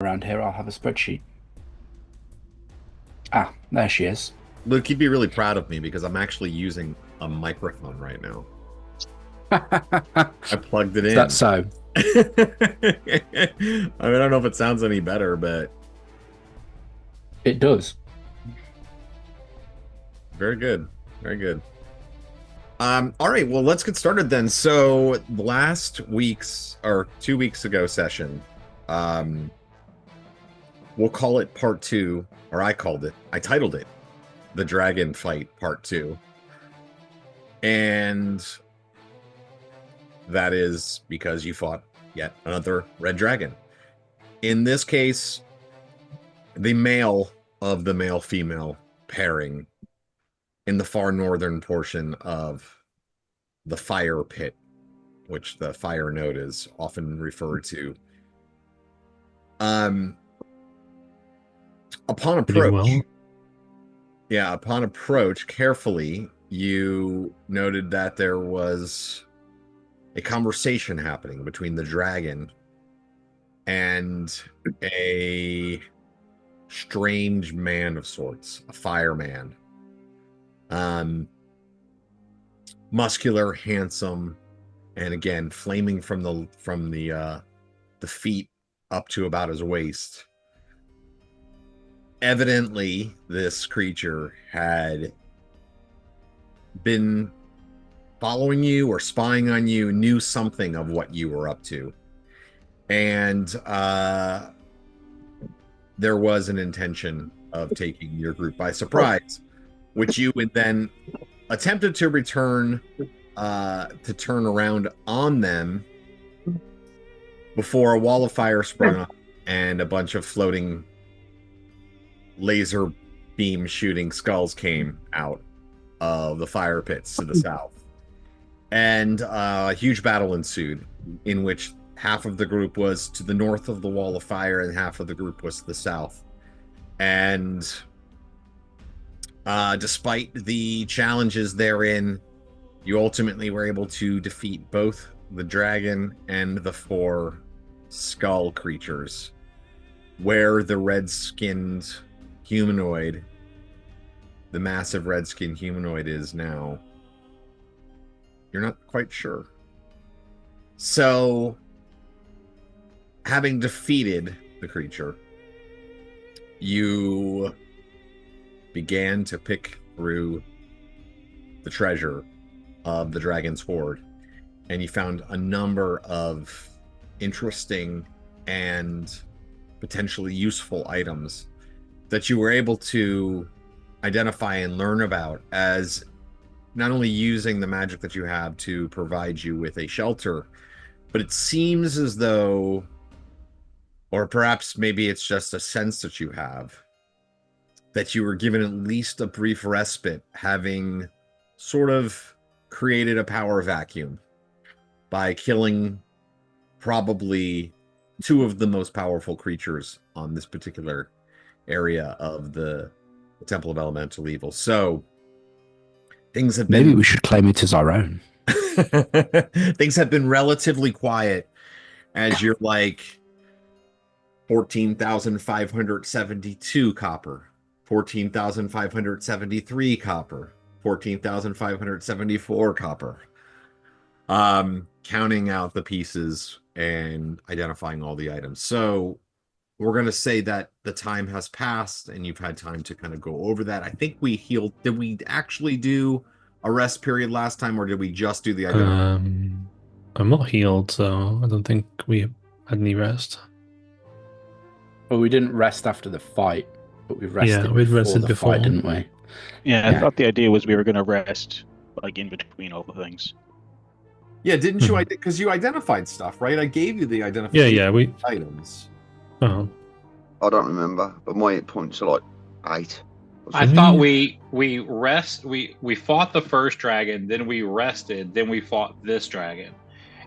around here, I'll have a spreadsheet. Ah, there she is. Luke, you'd be really proud of me because I'm actually using a microphone right now. I plugged it in. That's so. I mean, I don't know if it sounds any better, but It does. very good. Very good. All right, well, let's get started then. So last week's or 2 weeks ago session, we'll call it part 2, or I titled it The Dragon Fight Part 2. And that is because you fought yet another red dragon. In this case, the male of the male-female pairing in the far northern portion of the fire pit, which the fire node is often referred to. Upon approach, upon approach, carefully, you noted that there was a conversation happening between the dragon and a strange man of sorts, a fireman. Muscular, handsome, and again flaming from the feet up to about his waist. Evidently, this creature had been following you or spying on you, knew something of what you were up to, and there was an intention of taking your group by surprise, which you would then attempted to turn around on them before a wall of fire sprung up and a bunch of floating laser beam shooting skulls came out of the fire pits to the south. And a huge battle ensued in which half of the group was to the north of the wall of fire and half of the group was to the south. And despite the challenges therein, you ultimately were able to defeat both the dragon and the 4 skull creatures, where the red-skinned humanoid, the massive red-skinned humanoid is now. You're not quite sure. So, having defeated the creature, you began to pick through the treasure of the dragon's hoard, and you found a number of interesting and potentially useful items that you were able to identify and learn about as not only using the magic that you have to provide you with a shelter, but it seems as though, or perhaps maybe it's just a sense that you have, that you were given at least a brief respite, having sort of created a power vacuum by killing probably 2 of the most powerful creatures on this particular area of the Temple of Elemental Evil. So things have been... Maybe we should claim it as our own. Things have been relatively quiet as you're like 14,572 copper, 14,573 copper, 14,574 copper. Counting out the pieces and identifying all the items. So we're going to say that the time has passed and you've had time to kind of go over that. I think we healed. Did we actually do a rest period last time, or did we just do the I'm not healed, so I don't think we had any rest. Well, we didn't rest after the fight, but we rested we'd before rested the before. fight, didn't we? Yeah, I thought the idea was we were going to rest like in between all the things. Yeah, didn't you? Because you identified stuff, right? I gave you the identification we items. Oh, I don't remember, but my hit points are like 8. I thought we fought the first dragon, then we rested, then we fought this dragon,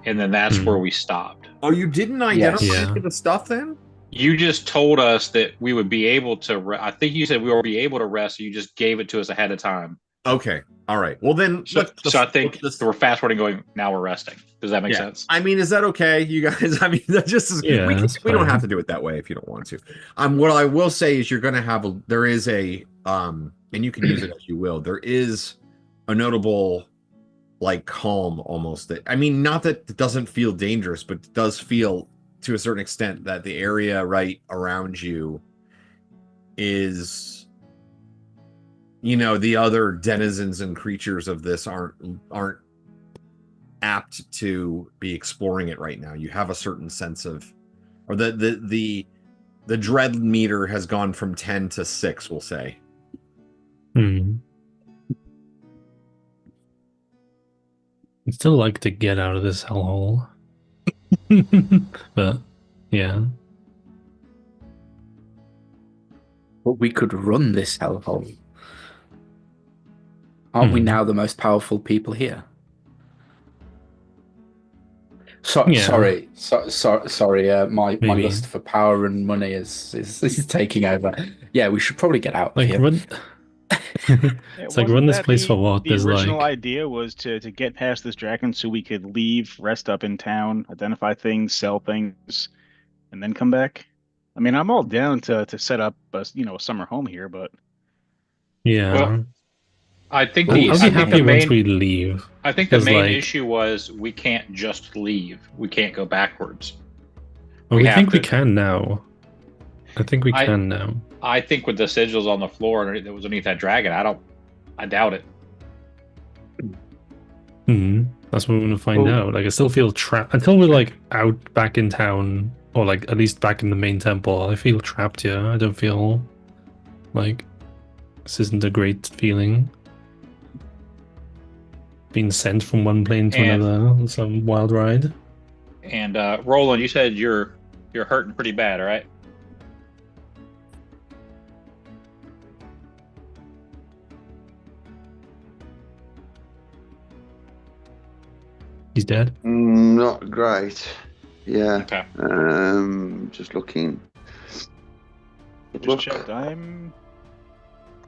and then that's where we stopped. Oh, you didn't identify Yeah. the stuff then? You just told us that we would be able to. I think you said we would be able to rest. So you just gave it to us ahead of time. Okay. All right. Well, then. So I think we're fast forwarding going, now we're resting. Does that make sense? I mean, is that okay, you guys? I mean, that just is, we don't have to do it that way if you don't want to. What I will say is you're going to have there is a, and you can use it as you will. There is a notable, like, calm almost. That, I mean, not that it doesn't feel dangerous, but it does feel to a certain extent that the area right around you is, you know, the other denizens and creatures of this aren't apt to be exploring it right now. You have a certain sense of, or the dread meter has gone from 10 to 6, we'll say. I'd still like to get out of this hellhole. But yeah. But we could run this hellhole. Aren't we now the most powerful people here? Sorry. My lust for power and money is taking over. Yeah, we should probably get out of here. It's like, run this place for what? The original idea was to get past this dragon so we could leave, rest up in town, identify things, sell things, and then come back. I mean, I'm all down to set up a summer home here, but yeah. Well, I think I'll be happy once we leave. I think the main issue was we can't just leave. We can't go backwards. Well, we think we can now. I think we can now. I think with the sigils on the floor that was underneath that dragon, I doubt it. That's what we're gonna find out. Like, I still feel trapped until we're like out back in town, or like at least back in the main temple. I feel trapped here. I don't feel like this isn't a great feeling. Being sent from one plane to another on some wild ride. And Roland, you said you're hurting pretty bad, right? He's dead? Not great. Yeah. Okay. Just looking. Just checked. I'm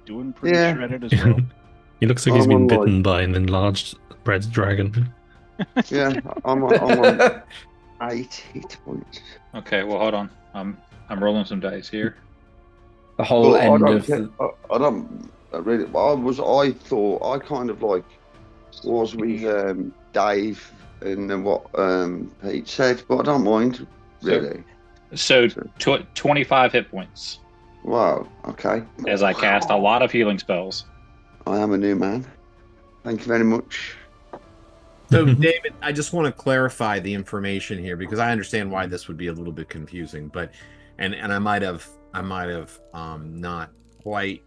doing pretty shredded as well. He looks like he's been bitten by an enlarged red dragon. Yeah, I'm on 8 hit points. Okay, well, hold on. I'm rolling some dice here. The whole end of I don't really. I thought I kind of like was with Dave and then what Pete said, but I don't mind really. So 25 hit points. Wow. Okay. As I cast a lot of healing spells. I am a new man. Thank you very much. So, David, I just want to clarify the information here because I understand why this would be a little bit confusing, but and I might have not quite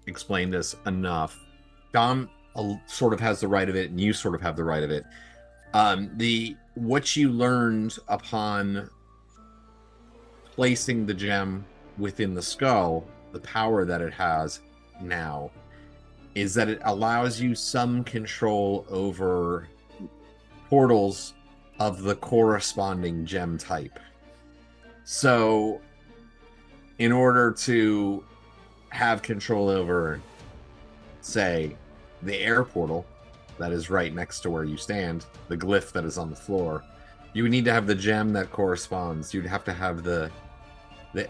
explained this enough. Dom sort of has the right of it, and you sort of have the right of it. What you learned upon placing the gem within the skull, the power that it has now, is that it allows you some control over portals of the corresponding gem type. So, in order to have control over, say, the air portal that is right next to where you stand, the glyph that is on the floor, you would need to have the gem that corresponds. You'd have to have the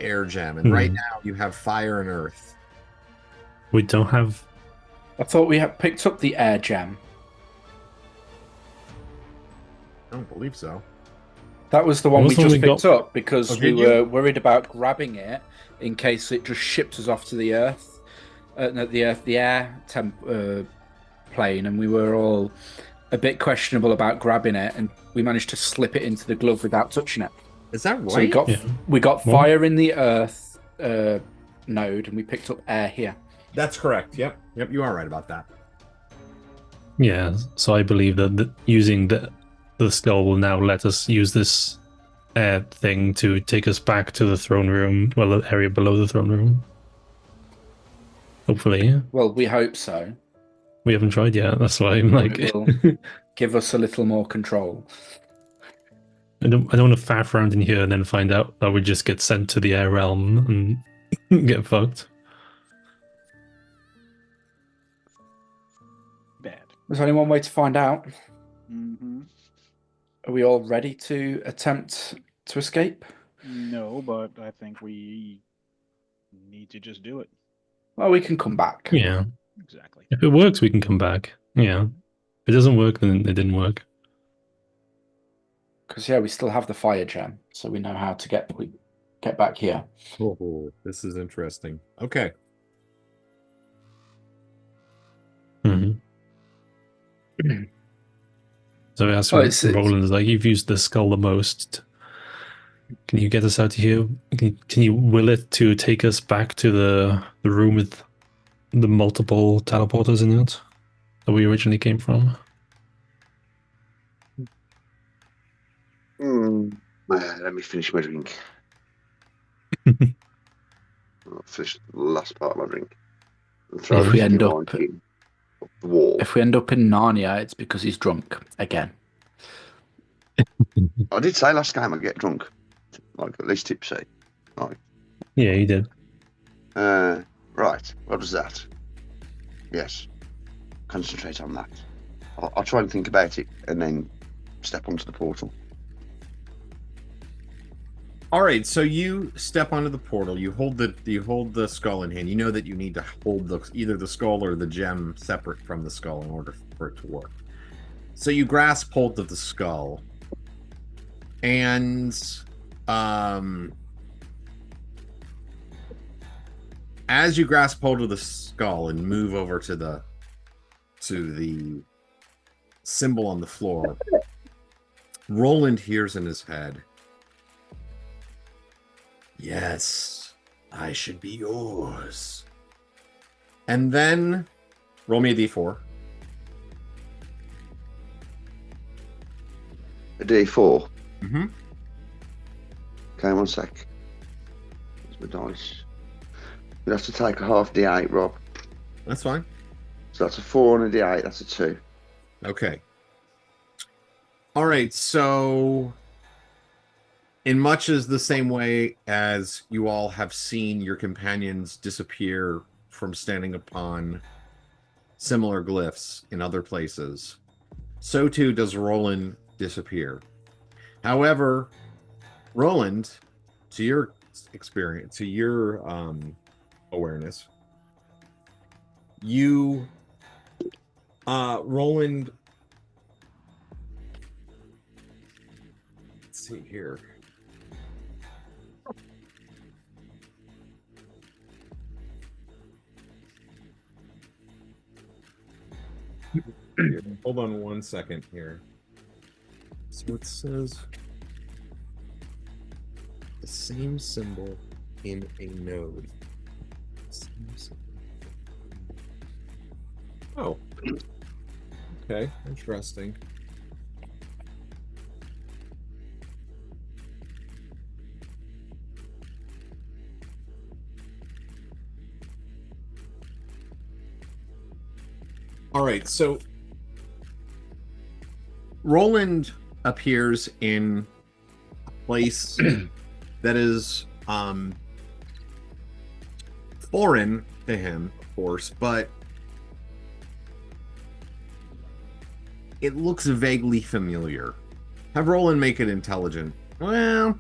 air gem. And right now, you have fire and earth. We don't have... I thought we had picked up the air gem. I don't believe so. That was the one we just picked up because we were worried about grabbing it in case it just shipped us off to the earth, the air plane, and we were all a bit questionable about grabbing it, and we managed to slip it into the glove without touching it. Is that right? So we got fire in the earth node, and we picked up air here. That's correct. Yep, you are right about that. Yeah, so I believe that using the skull will now let us use this thing to take us back to the throne room, well, the area below the throne room. Hopefully. Well, we hope so. We haven't tried yet, that's why I'm like... It will give us a little more control. I don't want to faff around in here and then find out that we just get sent to the air realm and get fucked. Bad. There's only one way to find out. Mm-hmm. Are we all ready to attempt to escape? No, but I think we need to just do it. Well, we can come back. Yeah. Exactly. If it works, we can come back. Yeah. If it doesn't work, then it didn't work. Because, yeah, we still have the fire gem, so we know how to get back here. Oh, this is interesting. Okay. Mm-hmm. So that's what Roland is like. You've used the skull the most. Can you get us out of here? Can you will it to take us back to the room with the multiple teleporters in it that we originally came from? Let me finish my drink. I'll finish the last part of my drink. If we end up in Narnia, it's because he's drunk again. I did say last game I'd get drunk, like at least tipsy. Like, yeah, you did. Right. What was that? Yes. Concentrate on that. I'll try and think about it and then step onto the portal. All right, so you step onto the portal. You hold the skull in hand. You know that you need to hold either the skull or the gem separate from the skull in order for it to work. So you grasp hold of the skull, and as you grasp hold of the skull and move over to the symbol on the floor, Roland hears in his head, "Yes, I should be yours." And then roll me a d4. A d4? Mm-hmm. Okay, 1 sec. There's my dice. You'd have to take a half d8, Rob. That's fine. So that's a 4 and a d8, that's a 2. Okay. All right, so in much as the same way as you all have seen your companions disappear from standing upon similar glyphs in other places, so too does Roland disappear. However, Roland, to your experience, to your awareness, Roland, let's see here. Hold on 1 second here. So it says the same symbol in a node. Oh. Okay, interesting. All right, so Roland appears in a place that is foreign to him, of course, but it looks vaguely familiar. Have Roland make it intelligent. Well,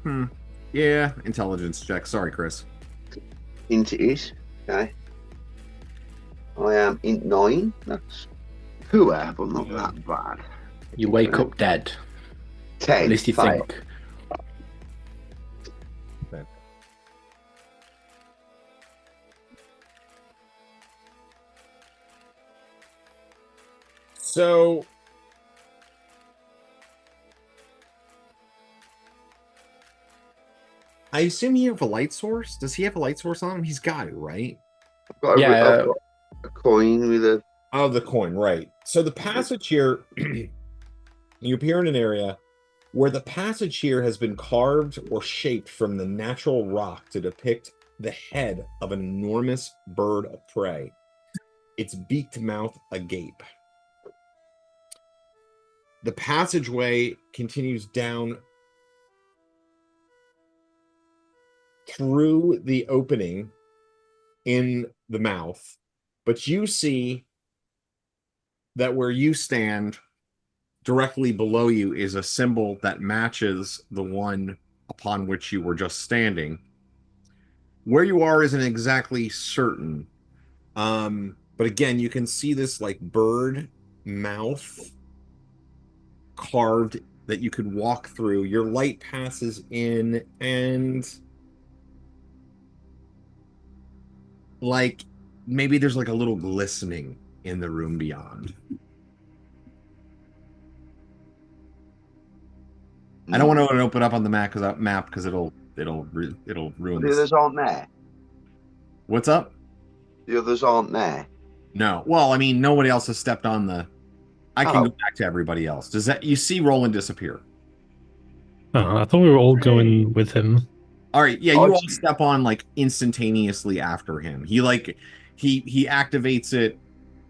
yeah, intelligence check. Sorry, Chris. Int it is. Okay. I am int 9. That's poor, but not that bad. You wake up dead. 10. At least you fail. think. Okay. So I assume you have a light source. Does he have a light source on him? He's got it, right? I've got a coin with a... Oh, the coin, right. So the passage here, you appear in an area where the passage here has been carved or shaped from the natural rock to depict the head of an enormous bird of prey, its beaked mouth agape. The passageway continues down through the opening in the mouth, but you see that where you stand, directly below you is a symbol that matches the one upon which you were just standing. Where you are isn't exactly certain. But again, you can see this like bird mouth carved that you could walk through. Your light passes in, and like maybe there's like a little glistening in the room beyond. I don't want to open up on the map because it'll ruin the others aren't there. What's up? The others aren't there. No. Well, I mean, nobody else has stepped on the. I can go back to everybody else. Does that you see Roland disappear? Oh, I thought we were all going with him. All right, yeah, you all step on like instantaneously after him. He activates it,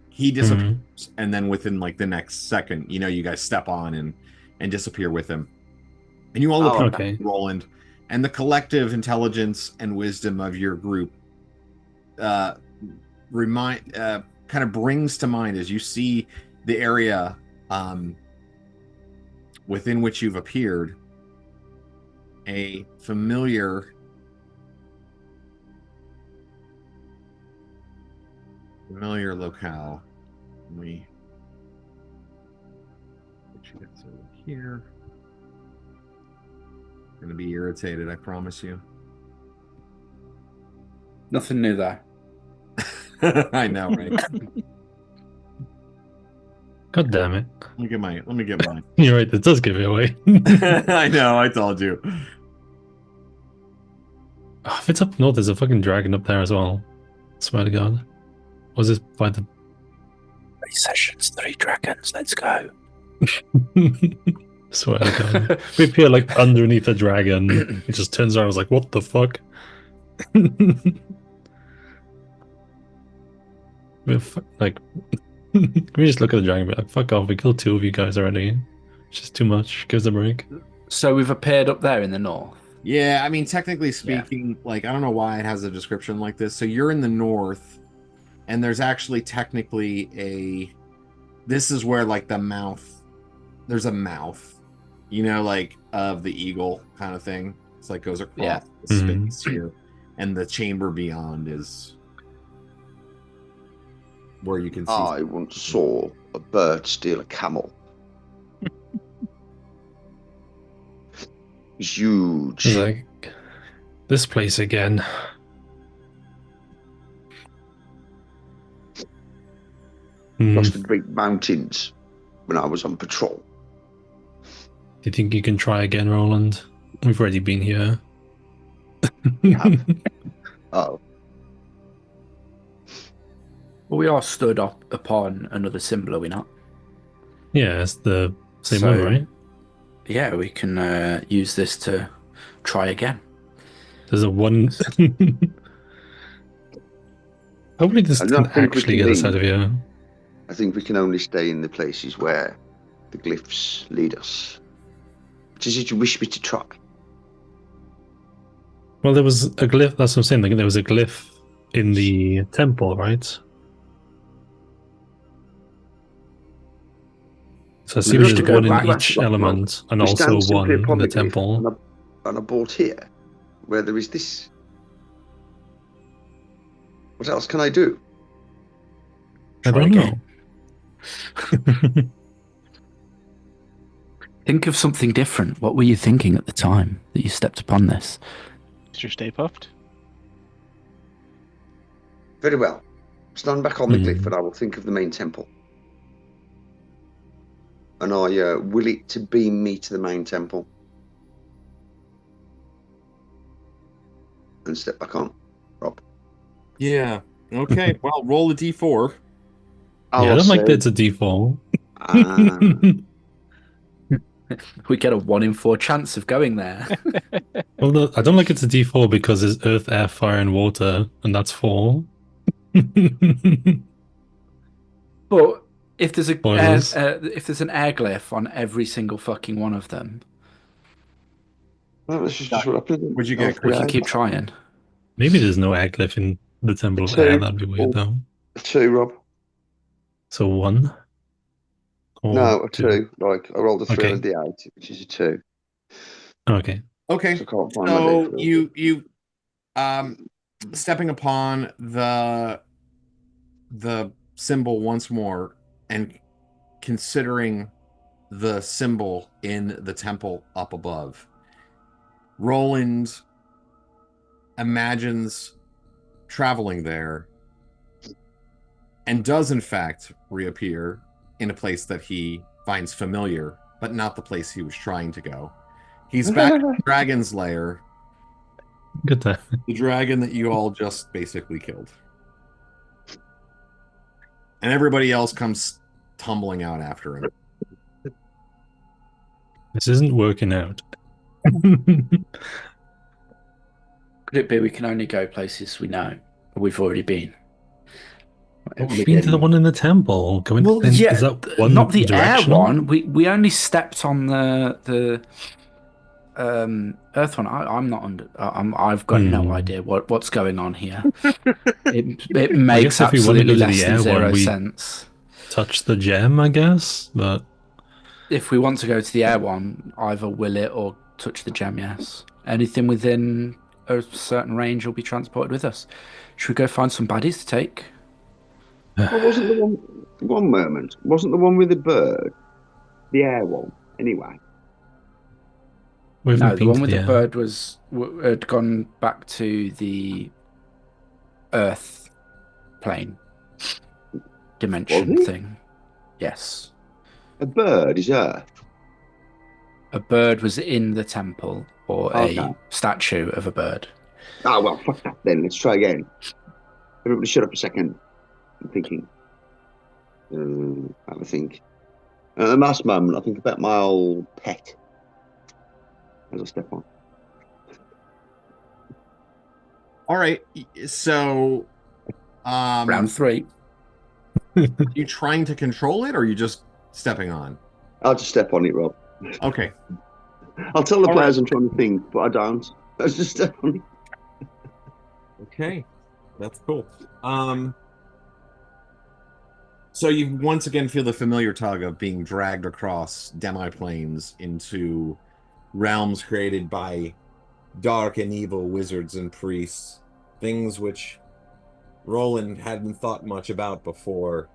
he disappears, and then within like the next second, you guys step on and disappear with him. And you all look back at Roland, and the collective intelligence and wisdom of your group kind of brings to mind as you see the area within which you've appeared a familiar locale. Let me get you guys over here. I'm gonna be irritated, I promise you. Nothing new there. I know, right? God damn it. Let me get mine. You're right, that does give it away. I know, I told you. Oh, if it's up north, there's a fucking dragon up there as well. Swear to God. Was this by the 3 sessions, 3 dragons, let's go. Swear to God. We appear like underneath a dragon. It just turns around and was like, what the fuck? Like, we just look at the dragon and be like, fuck off, we killed 2 of you guys already. It's just too much. Give us a break. So we've appeared up there in the north. Yeah, I mean, technically speaking, like, I don't know why it has a description like this. So you're in the north, and there's actually technically this is where, like, there's a mouth, like, of the eagle kind of thing. It's like goes across the space here. And the chamber beyond is where you can see. I once saw a bird steal a camel. It's huge. It's like, this place again. Across the big mountains when I was on patrol. Do you think you can try again, Roland? We've already been here. Oh. Well, we are stood up upon another symbol, are we not? Yeah, it's the same one, right? Yeah, we can use this to try again. There's a one. Hopefully this can actually get us out of here. I think we can only stay in the places where the glyphs lead us. What is it you wish me to try? Well, there was a glyph, that's what I'm saying. Like, there was a glyph in the temple, right? So I see there's one in each element, and also one in the temple. On a board here, where there is this. What else can I do? I don't know. Think of something different. What were you thinking at the time that you stepped upon this? Mr. Stay Puffed? Very well. Stand back on the glyph and I will think of the main temple. And I will it to beam me to the main temple. And step back on. Rob. Yeah. Okay. Well, roll a d4. Yeah, I don't like that it's a d4. We get a 1 in 4 chance of going there. Well, no, I don't like it's a d4 because there's earth, air, fire, and water, and that's 4. But if there's if there's an air glyph on every single fucking one of them, well, this is just what happened. Would you get? We can keep trying. Maybe there's no air glyph in the Temple of Air. That'd be weird, though. 2, Rob. So 1. Or No, a 2. Like, I rolled a 3 Okay. on a D8, which is a 2. Okay. Okay. So I can't find my So D4. you stepping upon the symbol once more and considering the symbol in the temple up above. Roland imagines traveling there and does in fact reappear in a place that he finds familiar, but not the place he was trying to go. He's back at the dragon's lair, Good time. the dragon that you all just basically killed. And everybody else comes tumbling out after him. This isn't working out. Could it be we can only go places we know? We've already been. We've been to the one in the temple. Well, yeah, is that one not the air directional? one. We only stepped on the Earth one. I'm not under. I've got no idea what's going on here. It makes absolutely less than zero sense. Touch the gem, I guess, but if we want to go to the air one, either will it or touch the gem. Yes, anything within a certain range will be transported with us. Should we go find some baddies to take? Well, wasn't the one moment? Wasn't the one with the bird the air one? Anyway. No, the one with the bird had gone back to the Earth plane dimension thing. Yes. A bird is Earth. A bird was in the temple, or a statue of a bird. Oh, well, fuck that then. Let's try again. Everybody shut up a second. I'm thinking. Have a think. At the last moment, I think about my old pet. As I step on. All right, so round 3. Are you trying to control it, or are you just stepping on? I'll just step on it, Rob. Okay. I'll tell the players I'm trying to think, but I don't. I'll just step on it. Okay, that's cool. So you once again feel the familiar tug of being dragged across demi-planes into realms created by dark and evil wizards and priests, things which Roland hadn't thought much about before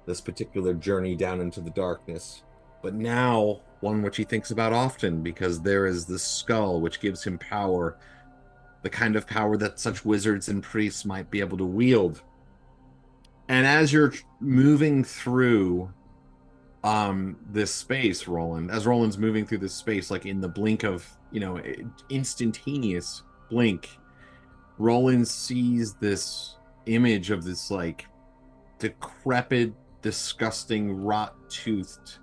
this particular journey down into the darkness, but now one which he thinks about often, because there is this skull which gives him power, the kind of power that such wizards and priests might be able to wield. And as you're moving through this space, Roland, as Roland's moving through this space, like in the blink of, instantaneous blink, Roland sees this image of this like decrepit, disgusting, rot-toothed,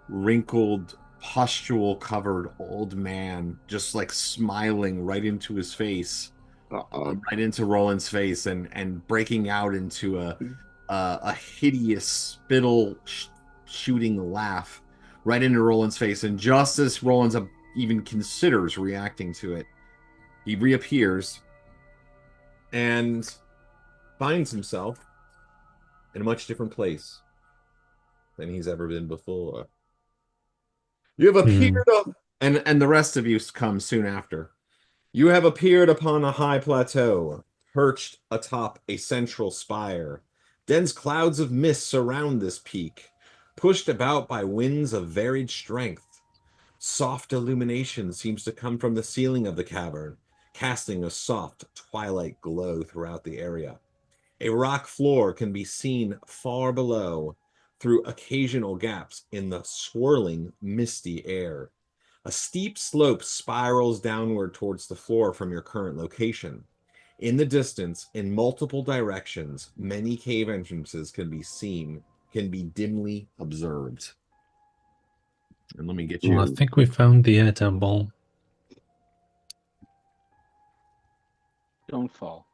wrinkled, pustule covered old man, just like smiling right into his face, right into Roland's face, and breaking out into a hideous spittle shooting laugh right into Roland's face. And just as Roland's even considers reacting to it, he reappears and finds himself in a much different place than he's ever been before. You have appeared up, and the rest of you come soon after. You have appeared upon a high plateau, perched atop a central spire. Dense clouds of mist surround this peak, pushed about by winds of varied strength. Soft illumination seems to come from the ceiling of the cavern, casting a soft twilight glow throughout the area. A rock floor can be seen far below through occasional gaps in the swirling, misty air. A steep slope spirals downward towards the floor from your current location. In the distance, in multiple directions, many cave entrances can be dimly observed. And let me get you... I think we found the air temple. Don't fall.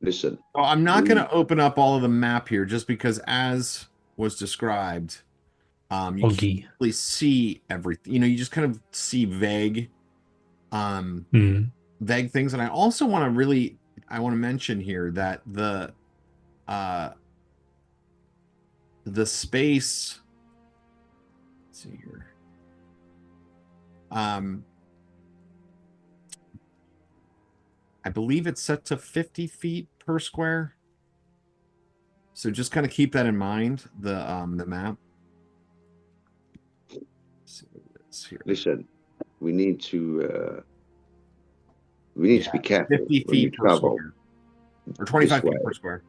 Listen. Oh, I'm not going to open up all of the map here, just because, as was described, you can't really see everything. You just kind of see vague things. And I also want to mention here that the space. Let's see here. I believe it's set to 50 feet per square. So just kind of keep that in mind. The map. Let's see what it is here. Listen, we need to be careful 50 when we feet per travel. square. Or 25 feet per square.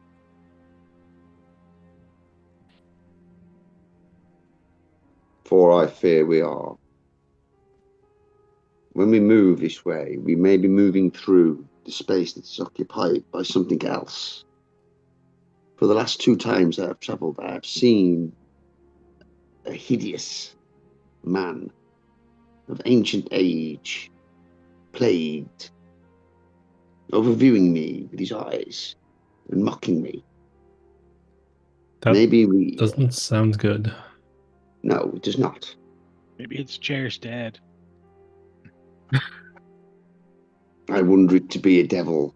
For I fear we are. When we move this way, we may be moving through the space that's occupied by something else. For the last 2 times I have traveled, I have seen a hideous man of ancient age, plagued, overviewing me with his eyes and mocking me. That Maybe we doesn't sound good. No, it does not. Maybe it's Chair's dad. I wonder it to be a devil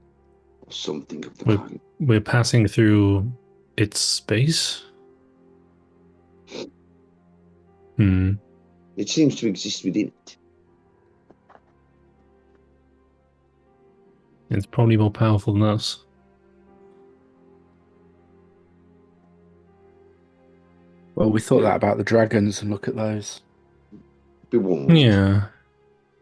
or something of the kind. We're passing through its space. It seems to exist within it. It's probably more powerful than us. Well, we thought that about the dragons, and look at those. Be warned. Yeah.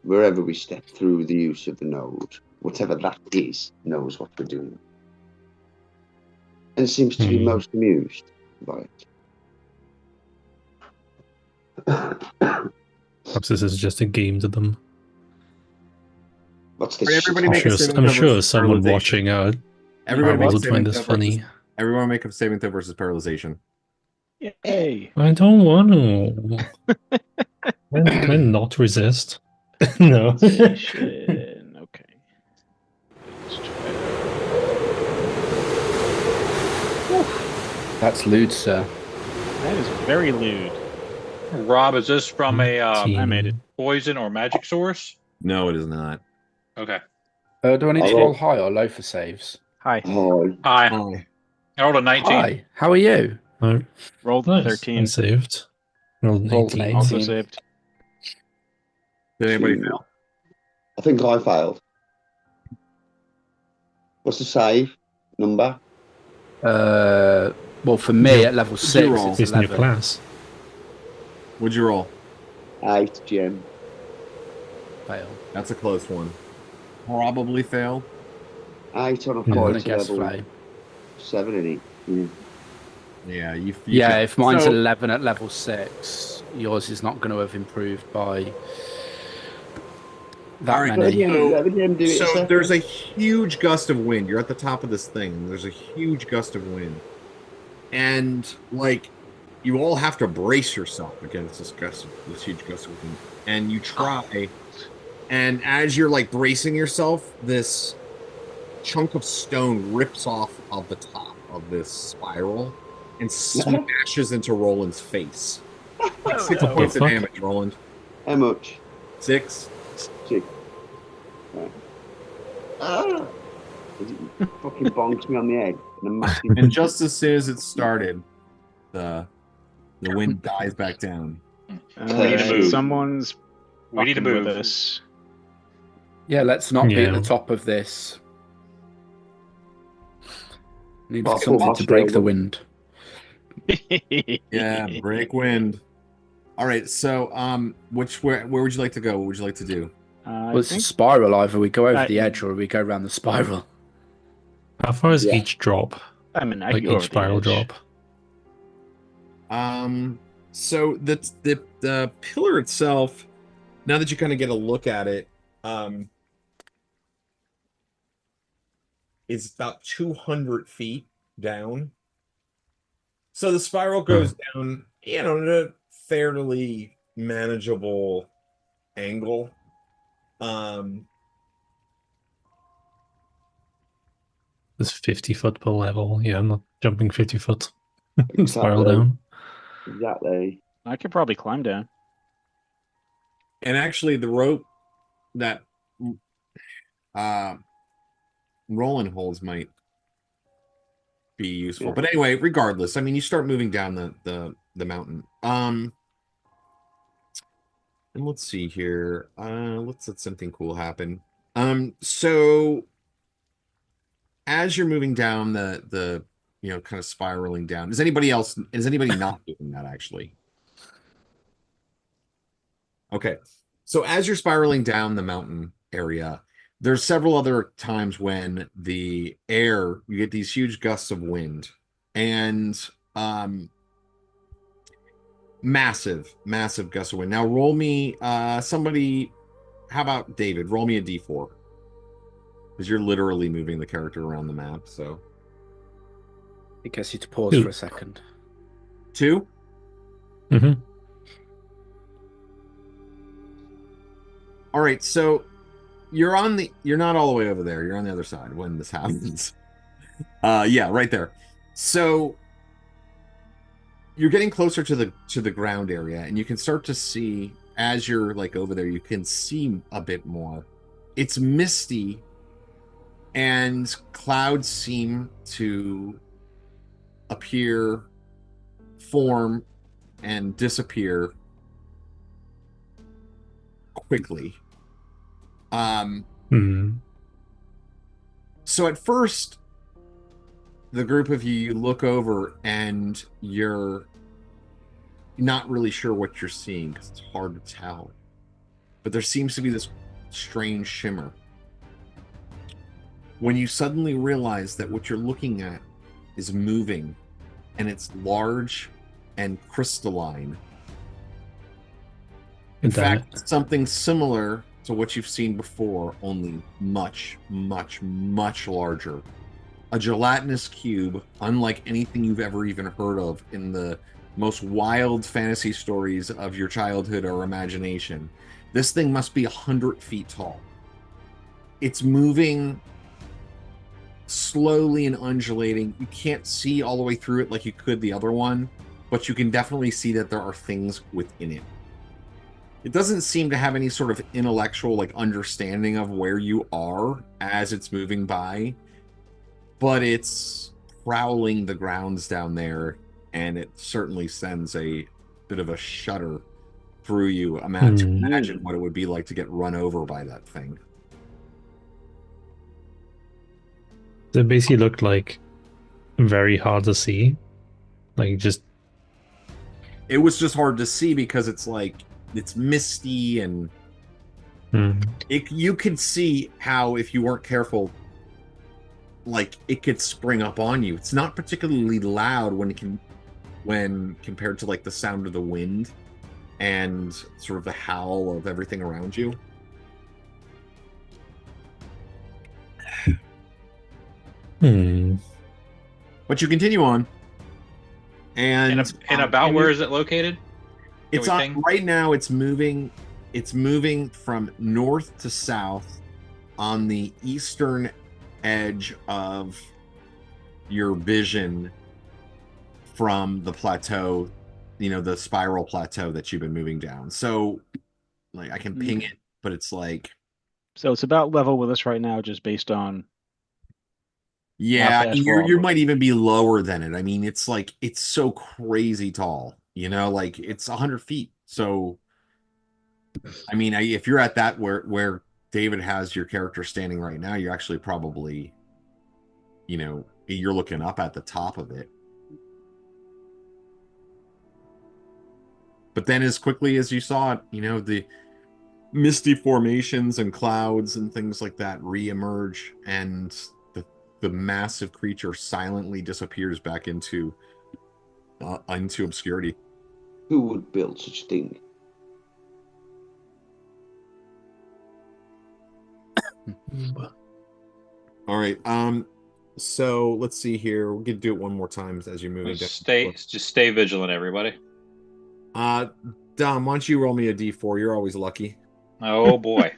Wherever we step through the use of the node, whatever that is, knows what we're doing. And seems to be most amused by it. Perhaps this is just a game to them. What's this? Everybody I'm sure someone watching out would find this funny. Everyone make a saving throw versus paralyzation. Yay! I don't want to. Can I not resist? No. Okay. That's lewd, sir. That is very lewd. Rob, is this from a I made it. poison or magic source? No, it is not. Okay. Do I need to roll high or low for saves? Hi. Hi. I rolled a 19. Hi, how are you? Rolled Nice. 13. I saved. Rolled Rolled 18. an Also 18. saved. Did anybody fail? I think I failed. What's the save number? Well, for me at level 6, it's Based on your 11. class. What'd you roll? 8, Jim. Fail. That's a close one. Probably fail. 8 on a I'm going to fight guess level. flame. 7 in it. Yeah, you Yeah, if mine's so, 11 at level 6, yours is not going to have improved by that many. So there's a huge gust of wind. You're at the top of this thing, and there's a huge gust of wind. And, like, you all have to brace yourself against this huge gust of wind. And you try, and as you're, like, bracing yourself, this chunk of stone rips off of the top of this spiral and smashes into Roland's face. Like 6 points of damage, Roland. How much? 6. 6. Right. Ah! It fucking bonks me on the head. And just as soon as it started, the wind dies back down. We need to move. Someone's We need to fucking move. with us. Yeah, let's not be at Yeah. the top of this. Need Well, something to break the wind. Yeah, break wind. All right, so where would you like to go? What would you like to do? Well, it's a spiral. Either we go over I- the edge or we go around the spiral. How far is Yeah. each drop? I mean, I Like can go each over the spiral edge. drop? So the pillar itself, now that you kind of get a look at it, is about 200 feet down. So the spiral goes down, in a fairly manageable angle. It's 50 foot per level. Yeah, I'm not jumping 50 foot. Spiral Exactly. down. Exactly. I could probably climb down. And actually, the rope that Roland holds might be useful. But anyway, regardless, I mean, you start moving down the mountain. And let's see here. Let's let something cool happen. So as you're moving down the kind of spiraling down, is anybody not doing that actually? Okay. So as you're spiraling down the mountain area, there's several other times when you get these huge gusts of wind, and massive gusts of wind. Now roll me somebody, how about David? Roll me a d4. Because you're literally moving the character around the map, so. I guess you to pause for a second. 2? Mm-hmm. All right, so you're not all the way over there. You're on the other side when this happens. Yeah, right there. So you're getting closer to the ground area, and you can start to see, as you're like over there, you can see a bit more. It's misty, and clouds seem to appear, form, and disappear quickly. So at first, the group of you look over and you're not really sure what you're seeing because it's hard to tell. But there seems to be this strange shimmer. When you suddenly realize that what you're looking at is moving, and it's large and crystalline. In fact, something similar to what you've seen before, only much, much, much larger. A gelatinous cube, unlike anything you've ever even heard of in the most wild fantasy stories of your childhood or imagination. This thing must be 100 feet tall. It's moving slowly and undulating. You can't see all the way through it like you could the other one, but you can definitely see that there are things within it. It doesn't seem to have any sort of intellectual understanding of where you are as it's moving by, but it's prowling the grounds down there, and it certainly sends a bit of a shudder through you. Imagine what it would be like to get run over by that thing. It basically looked like very hard to see. It was just hard to see because it's misty, and you could see how, if you weren't careful, it could spring up on you. It's not particularly loud when compared to the sound of the wind and sort of the howl of everything around you. But you continue on, and about where is it located? It's on right now. It's moving from north to south on the eastern edge of your vision from the plateau, the spiral plateau that you've been moving down. So I can ping it, but it's so it's about level with us right now, just based on you might even be lower than it. I mean, it's so crazy tall, it's 100 feet. So I mean, if you're at that where David has your character standing right now, you're actually probably, you're looking up at the top of it. But then as quickly as you saw it, the misty formations and clouds and things like that re-emerge, and the massive creature silently disappears back into obscurity. Who would build such a thing? All right. So let's see here. We're gonna do it one more time as you're moving down. Just stay vigilant, everybody. Dom, why don't you roll me a d4? You're always lucky. Oh boy.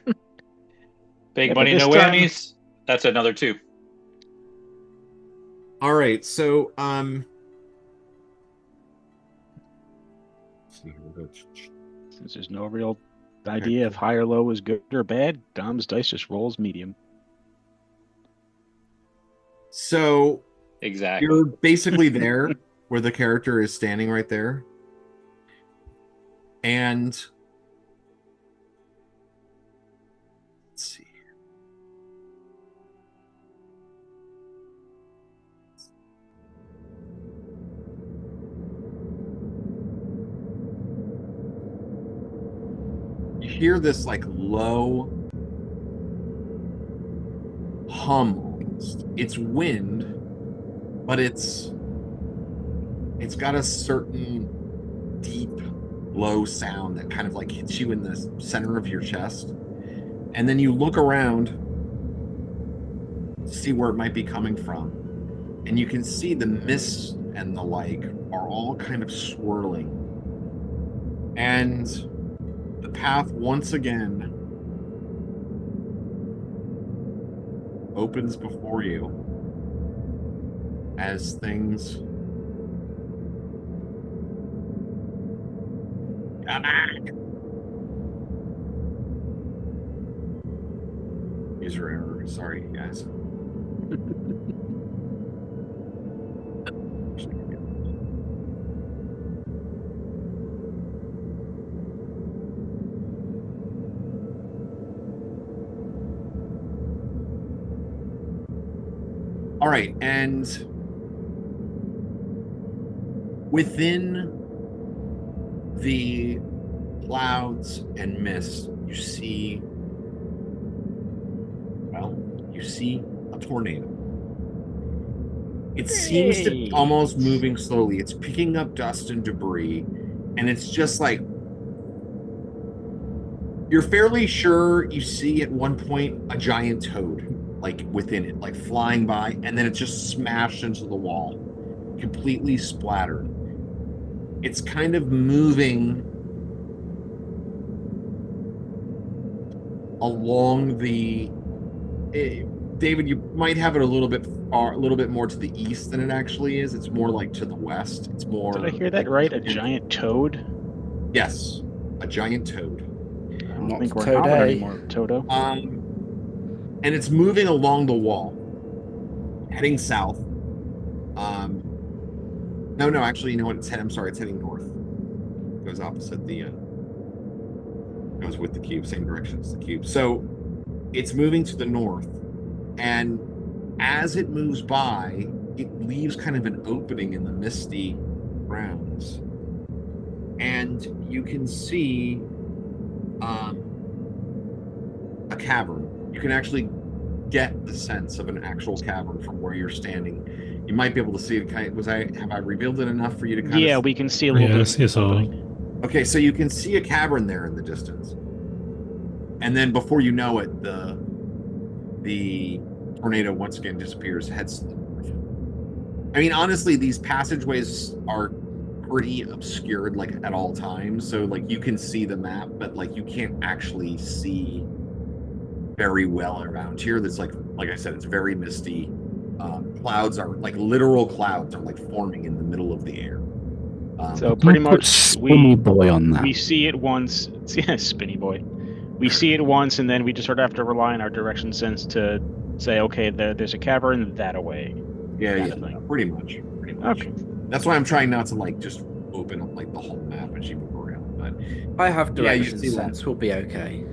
Big money, no whammies. That's another 2. All right, so since there's no real idea if high or low is good or bad, Dom's dice just rolls medium. So Exactly. You're basically there where the character is standing right there. And let's see. You hear this like low hum almost. It's wind, but it's got a certain deep low sound that kind of like hits you in the center of your chest. And then you look around to see where it might be coming from. And you can see the mist and the like are all kind of swirling. And the path once again opens before you as things come back. User error. Sorry, guys. All right, and within the clouds and mist, you see a tornado. It seems to be almost moving slowly. It's picking up dust and debris, and it's just like you're fairly sure you see at one point a giant toad like within it, like flying by, and then it just smashed into the wall, completely splattered. It's kind of moving along the David, you might have it a little bit more to the east than it actually is. It's more like to the west. It's more. Did I hear that right? A giant toad? Yes, a giant toad. I don't think we're in Hommlet anymore, Toto. And it's moving along the wall, heading south. No, actually, you know what? It's heading north. It goes opposite the. Goes with the cube, same direction as the cube. So it's moving to the north, and as it moves by, it leaves kind of an opening in the misty grounds, and you can see a cavern. You can actually get the sense of an actual cavern from where you're standing. You might be able to see it. Have I revealed it enough for you to kind of? Yeah, we can see a little bit. Yes, Okay, so you can see a cavern there in the distance, and then before you know it, the tornado once again disappears, heads to the north. I mean, honestly, these passageways are pretty obscured, like at all times. So, like, you can see the map, but like you can't actually see very well around here. That's like I said, it's very misty. Clouds are like literal clouds are like forming in the middle of the air. So pretty much Spinny Boy on that. We see it once. Yeah, Spinny Boy. We see it once, and then we just sort of have to rely on our direction sense to say, okay, there's a cavern that away. Yeah, pretty much. Okay. That's why I'm trying not to like just open up like the whole map as you move around. But I have direction sense. We'll be okay.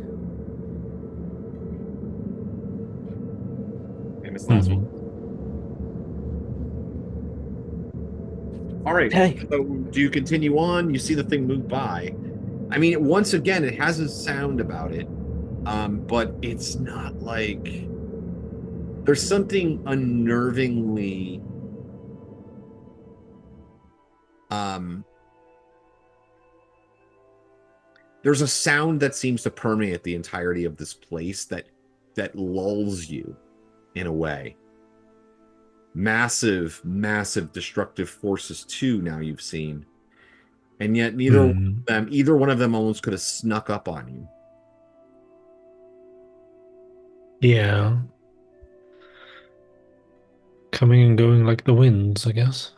Famous last one. All right. Hey. So do you continue on? You see the thing move by. I mean, once again, it has a sound about it, but it's not like there's something unnervingly there's a sound that seems to permeate the entirety of this place that lulls you in a way. Massive destructive forces too, now you've seen. And yet either one of them almost could have snuck up on you. Yeah. Coming and going like the winds, I guess.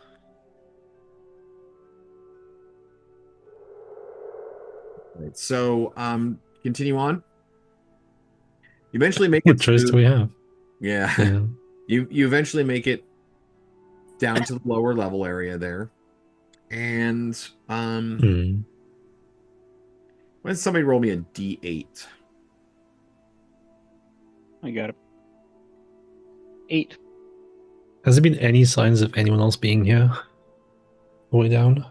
Right. So continue on. You eventually make What choice do we have? Yeah. You eventually make it down to the lower level area there. And why does somebody roll me a D8? I got it. 8. Has there been any signs of anyone else being here? All the way down?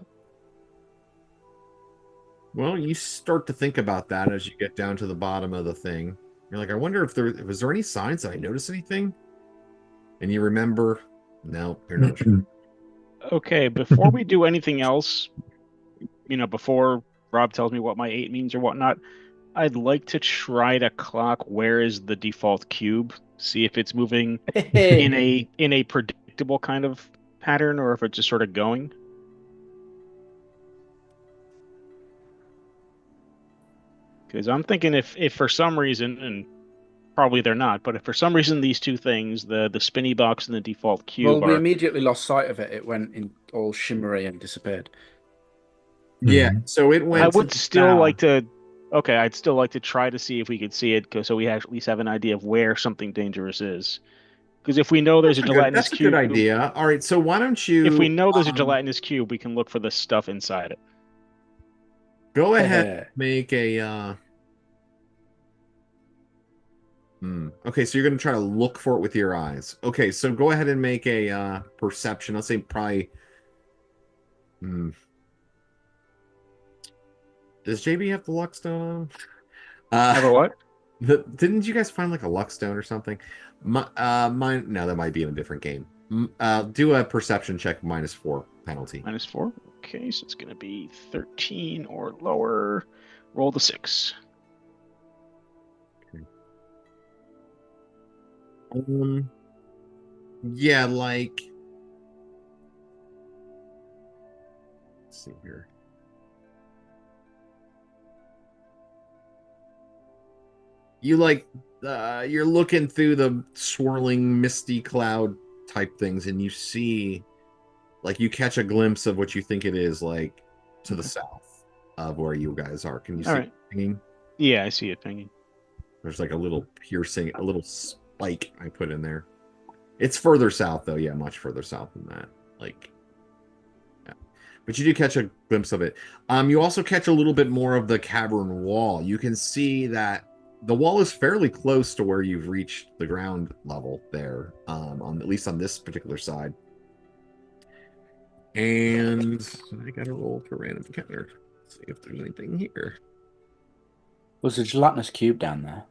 Well, you start to think about that as you get down to the bottom of the thing. You're like, I wonder if was there any signs that I noticed anything? And you remember, no, you're not sure. Okay, before we do anything else, before Rob tells me what my 8 means or whatnot, I'd like to try to clock where is the default cube, see if it's moving in a predictable kind of pattern or if it's just sort of going. Because I'm thinking if for some reason, and probably they're not, but if for some reason these two things, the spinny box and the default cube we immediately lost sight of it. It went in all shimmery and disappeared. Yeah, so it went. I would still like to. Okay, I'd still like to try to see if we could see it, so we at least have an idea of where something dangerous is. Because if we know there's a gelatinous cube, that's a good idea. All right, so why don't you? If we know there's a gelatinous cube, we can look for the stuff inside it. Go ahead, make a. Okay, so you're going to try to look for it with your eyes. Okay, so go ahead and make a perception. I'll say probably. Does JB have the luck stone on? Have a what? Didn't you guys find like a luck stone or something? Mine. No, that might be in a different game. Do a perception check -4 penalty. -4. Okay, so it's going to be 13 or lower. Roll the 6. Okay. Yeah, like. Let's see here. You you're looking through the swirling misty cloud type things, and you see, you catch a glimpse of what you think it is, to the south of where you guys are. Can you see it pinging? Yeah, I see it pinging. There's a little piercing, a little spike I put in there. It's further south, though. Yeah, much further south than that. Yeah. But you do catch a glimpse of it. You also catch a little bit more of the cavern wall. You can see that the wall is fairly close to where you've reached the ground level there, at least on this particular side. And I got to roll for random encounter. See if there's anything here. Was a gelatinous cube down there?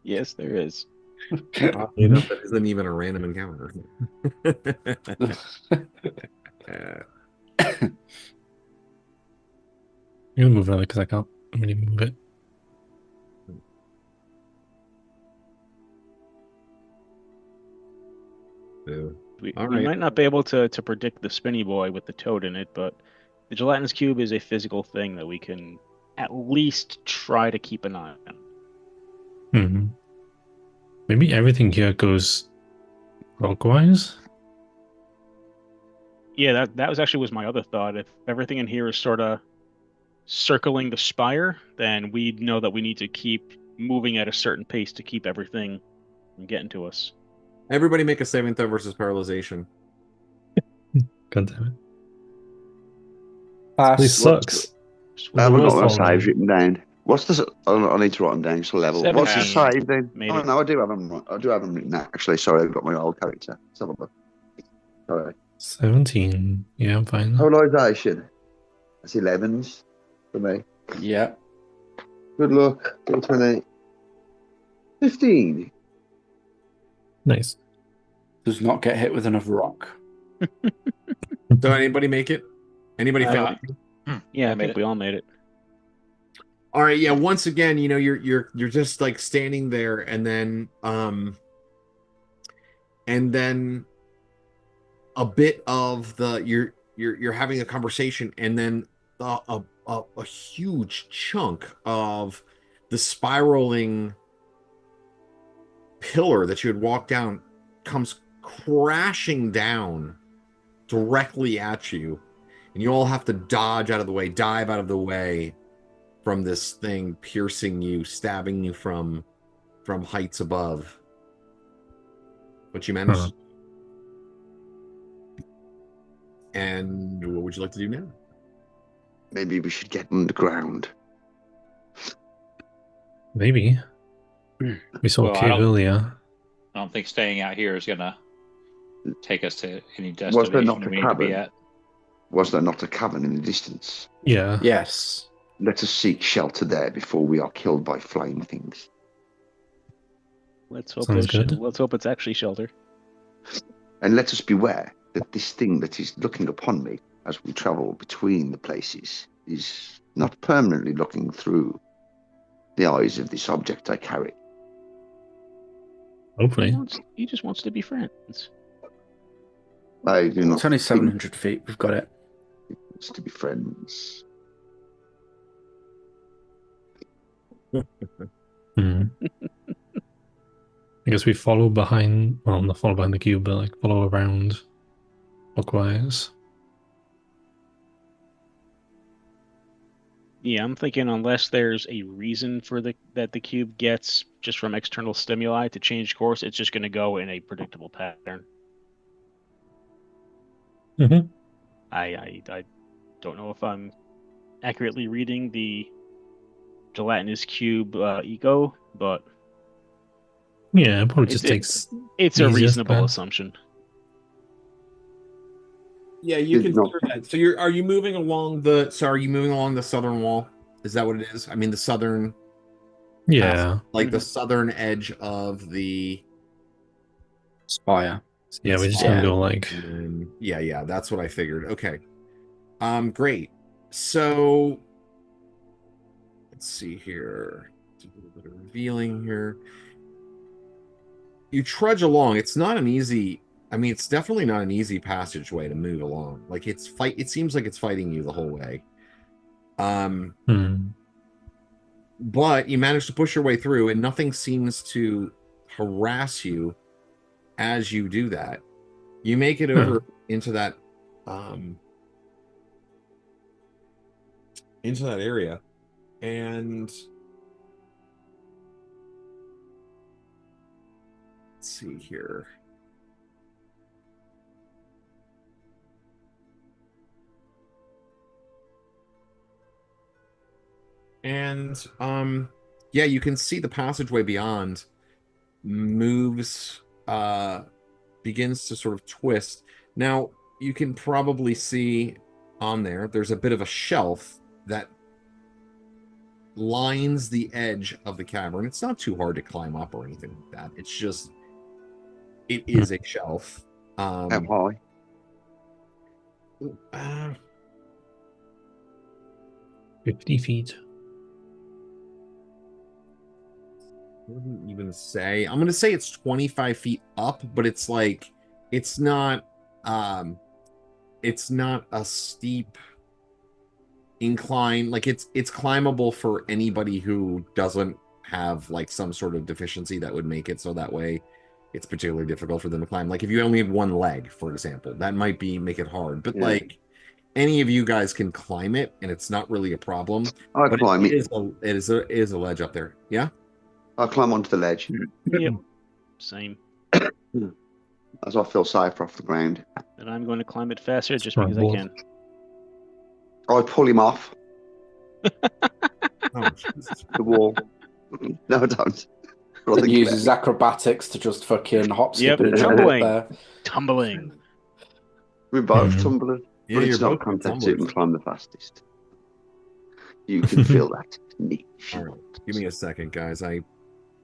Yes, there is. That isn't even a random encounter. You can move it because I can't really move it. We might not be able to predict the spinny boy with the toad in it, but the gelatinous cube is a physical thing that we can at least try to keep an eye on. Maybe everything here goes clockwise? Yeah, that was my other thought. If everything in here is sort of circling the spire, then we know that we need to keep moving at a certain pace to keep everything from getting to us. Everybody make a saving throw versus paralyzation. God damn it. This sucks. I haven't got my saves written down. What's the? I need to write them down. So level. 17. What's the save then? Maybe. Oh no, I do have them. I do have them written. Actually, sorry, I've got my old character. Let's have a look. Sorry. 17. Yeah, I'm fine. Polarization. That's 11s for me. Yeah. Good luck. 20. 15. Nice. Does not get hit with enough rock. Did anybody make it? Anybody fail? Yeah, I think we all made it. All right, yeah. Once again, you're just standing there, and then a bit of you're having a conversation, and then a huge chunk of the spiraling pillar that you had walked down comes crashing down directly at you, and you all have to dive out of the way from this thing piercing you, stabbing you from heights above. But you managed. And what would you like to do now? Maybe we should get underground. Maybe. We saw a cave earlier. I don't think staying out here is gonna take us to any Was there destination not a we need to be cabin? at. Was there not a cabin in the distance? Yeah. Yes. Let us seek shelter there before we are killed by flying things. Let's hope Sounds good. let's hope it's actually shelter. And let us beware that this thing that is looking upon me as we travel between the places is not permanently looking through the eyes of this object I carry. Hopefully. He just wants to be friends. I do not It's only think 700 feet. We've got it. it wants to be friends. Hmm. I guess we follow behind, well, not follow behind the cube, but like follow around clockwise. Yeah, I'm thinking unless there's a reason for that the cube gets just from external stimuli to change course, it's just going to go in a predictable pattern. Mm-hmm. I don't know if I'm accurately reading the gelatinous cube ego, but Yeah, it probably just takes. it's a easiest reasonable path. assumption. Yeah, you Did can not- figure that. So are you moving along the southern wall? Is that what it is? I mean the southern Yeah. the southern edge of the Spire. Yeah, we just gonna go like. yeah, that's what I figured. Okay. Great. So let's see here. It's a little bit of revealing here. You trudge along. It's not an easy. I mean, it's definitely not an easy passageway to move along. Like it seems like it's fighting you the whole way. But you manage to push your way through, and nothing seems to harass you as you do that. You make it over into that area, and let's see here. And yeah, you can see the passageway beyond moves, begins to sort of twist. Now you can probably see on there's a bit of a shelf that lines the edge of the cavern. It's not too hard to climb up or anything like that. It's just, it is a shelf. How high? 50 feet. I wouldn't even say. I'm gonna say it's 25 feet up, but it's like it's not a steep incline. Like it's climbable for anybody who doesn't have like some sort of deficiency that would make it so that way it's particularly difficult for them to climb. Like if you only have one leg, for example, that might make it hard. But like any of you guys can climb it, and it's not really a problem. I'll climb it. It is a ledge up there. Yeah. I'll climb onto the ledge. Yep. Same. As I feel safer off the ground. And I'm going to climb it faster just because I can. I pull him off Oh, Jesus. the wall. No, I don't. It uses acrobatics to just fucking hop, skip, and jump up there. Tumbling. We're both tumbling. Yeah, But you're it's not both contest who can tumblers. climb the fastest. You can feel that. All right, give me a second, guys. I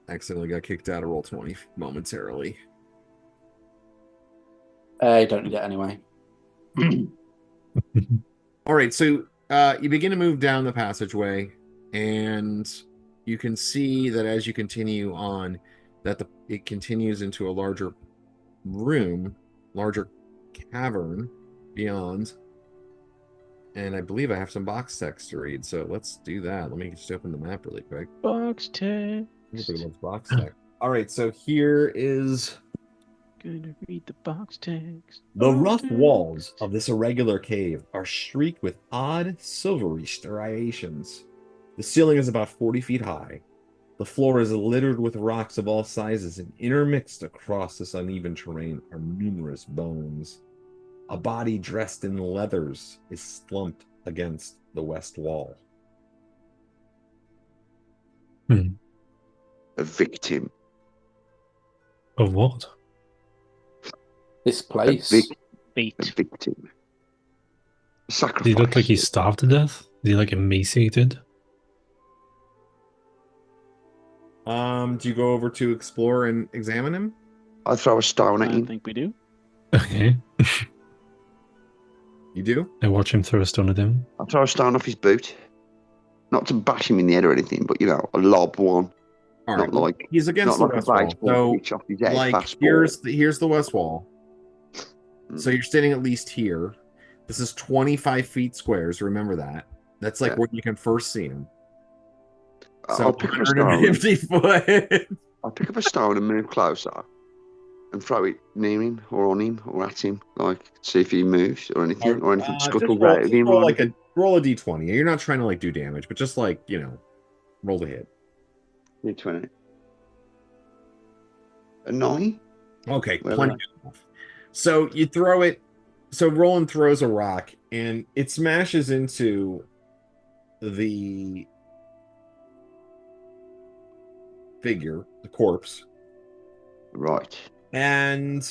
accidentally got kicked out of Roll20 momentarily. I don't need it anyway. All right, so you begin to move down the passageway, and you can see that as you continue on, that it continues into a larger room, larger cavern beyond. And I believe I have some box text to read, so let's do that. Let me just open the map really quick. Box text. Everybody loves box text. All right, so here is Gonna read the box text. the rough walls of this irregular cave are streaked with odd silvery striations. The ceiling is about 40 feet high. The floor is littered with rocks of all sizes, and intermixed across this uneven terrain are numerous bones. A body dressed in leathers is slumped against the west wall. A victim. Of what? This place. A victim. A sacrifice. Does he look like he's starved to death? Is he like emaciated? Do you go over to explore and examine him? I throw a stone at I him. think we do. Okay. You do? I watch him throw a stone at him. I throw a stone off his boot. Not to bash him in the head or anything, but a lob one. All Not right. like He's against the not like west a wall. baseball So, pitch off his head. like, fastball. here's the west wall. So you're standing at least here. This is 25 feet squares. Remember that. That's like Yeah. where you can first see him. So I'll pick up a stone. 150 foot. I'll pick up a stone and move closer and throw it near him or on him or at him, like see if he moves or anything Just scuttles out of him. roll roll a d20. You're not trying to like do damage, but just like roll the hit. D20. A 9? Okay, Well, plenty enough. So you throw it. So Roland throws a rock, and it smashes into the figure, the corpse, Right. and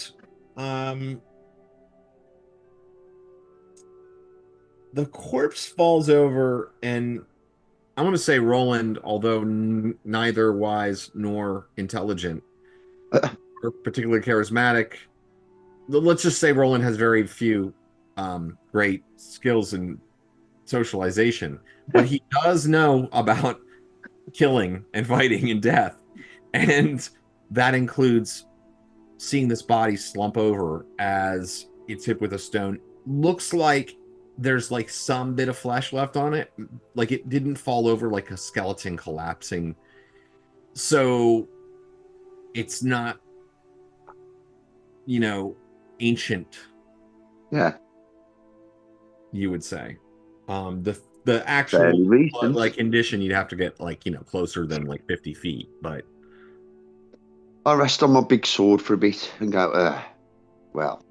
the corpse falls over, and I want to say Roland, although neither wise nor intelligent or particularly charismatic, let's just say Roland has very few great skills in socialization, but he does know about killing and fighting and death, and that includes seeing this body slump over as it's hit with a stone. Looks like there's like some bit of flesh left on it, like it didn't fall over like a skeleton collapsing, so it's not ancient, you would say. The actual like condition, you'd have to get like closer than like 50 feet, but I rest on my big sword for a bit and go, well,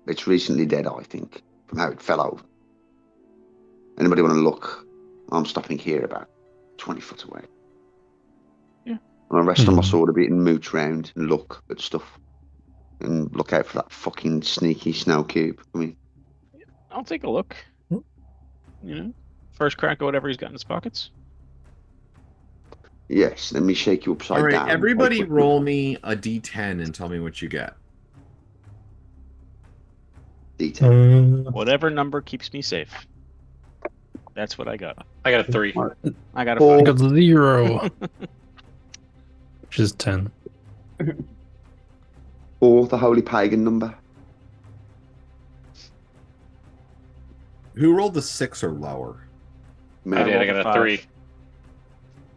it's recently dead, I think, from how it fell over. Anybody want to look? I'm stopping here about 20 foot away. Yeah. And I rest on my sword a bit and mooch round and look at stuff. And look out for that fucking sneaky snow cube. I'll take a look. First crack at whatever he's got in his pockets. Yes, let me shake you upside all right, down. everybody roll me a d10 and tell me what you get. D10. Whatever number keeps me safe. That's what I got. I got a 3. I got a 5. I got 0. Which is 10. Or the holy pagan number. Who rolled the 6 or lower? Me. I did. I got a 3.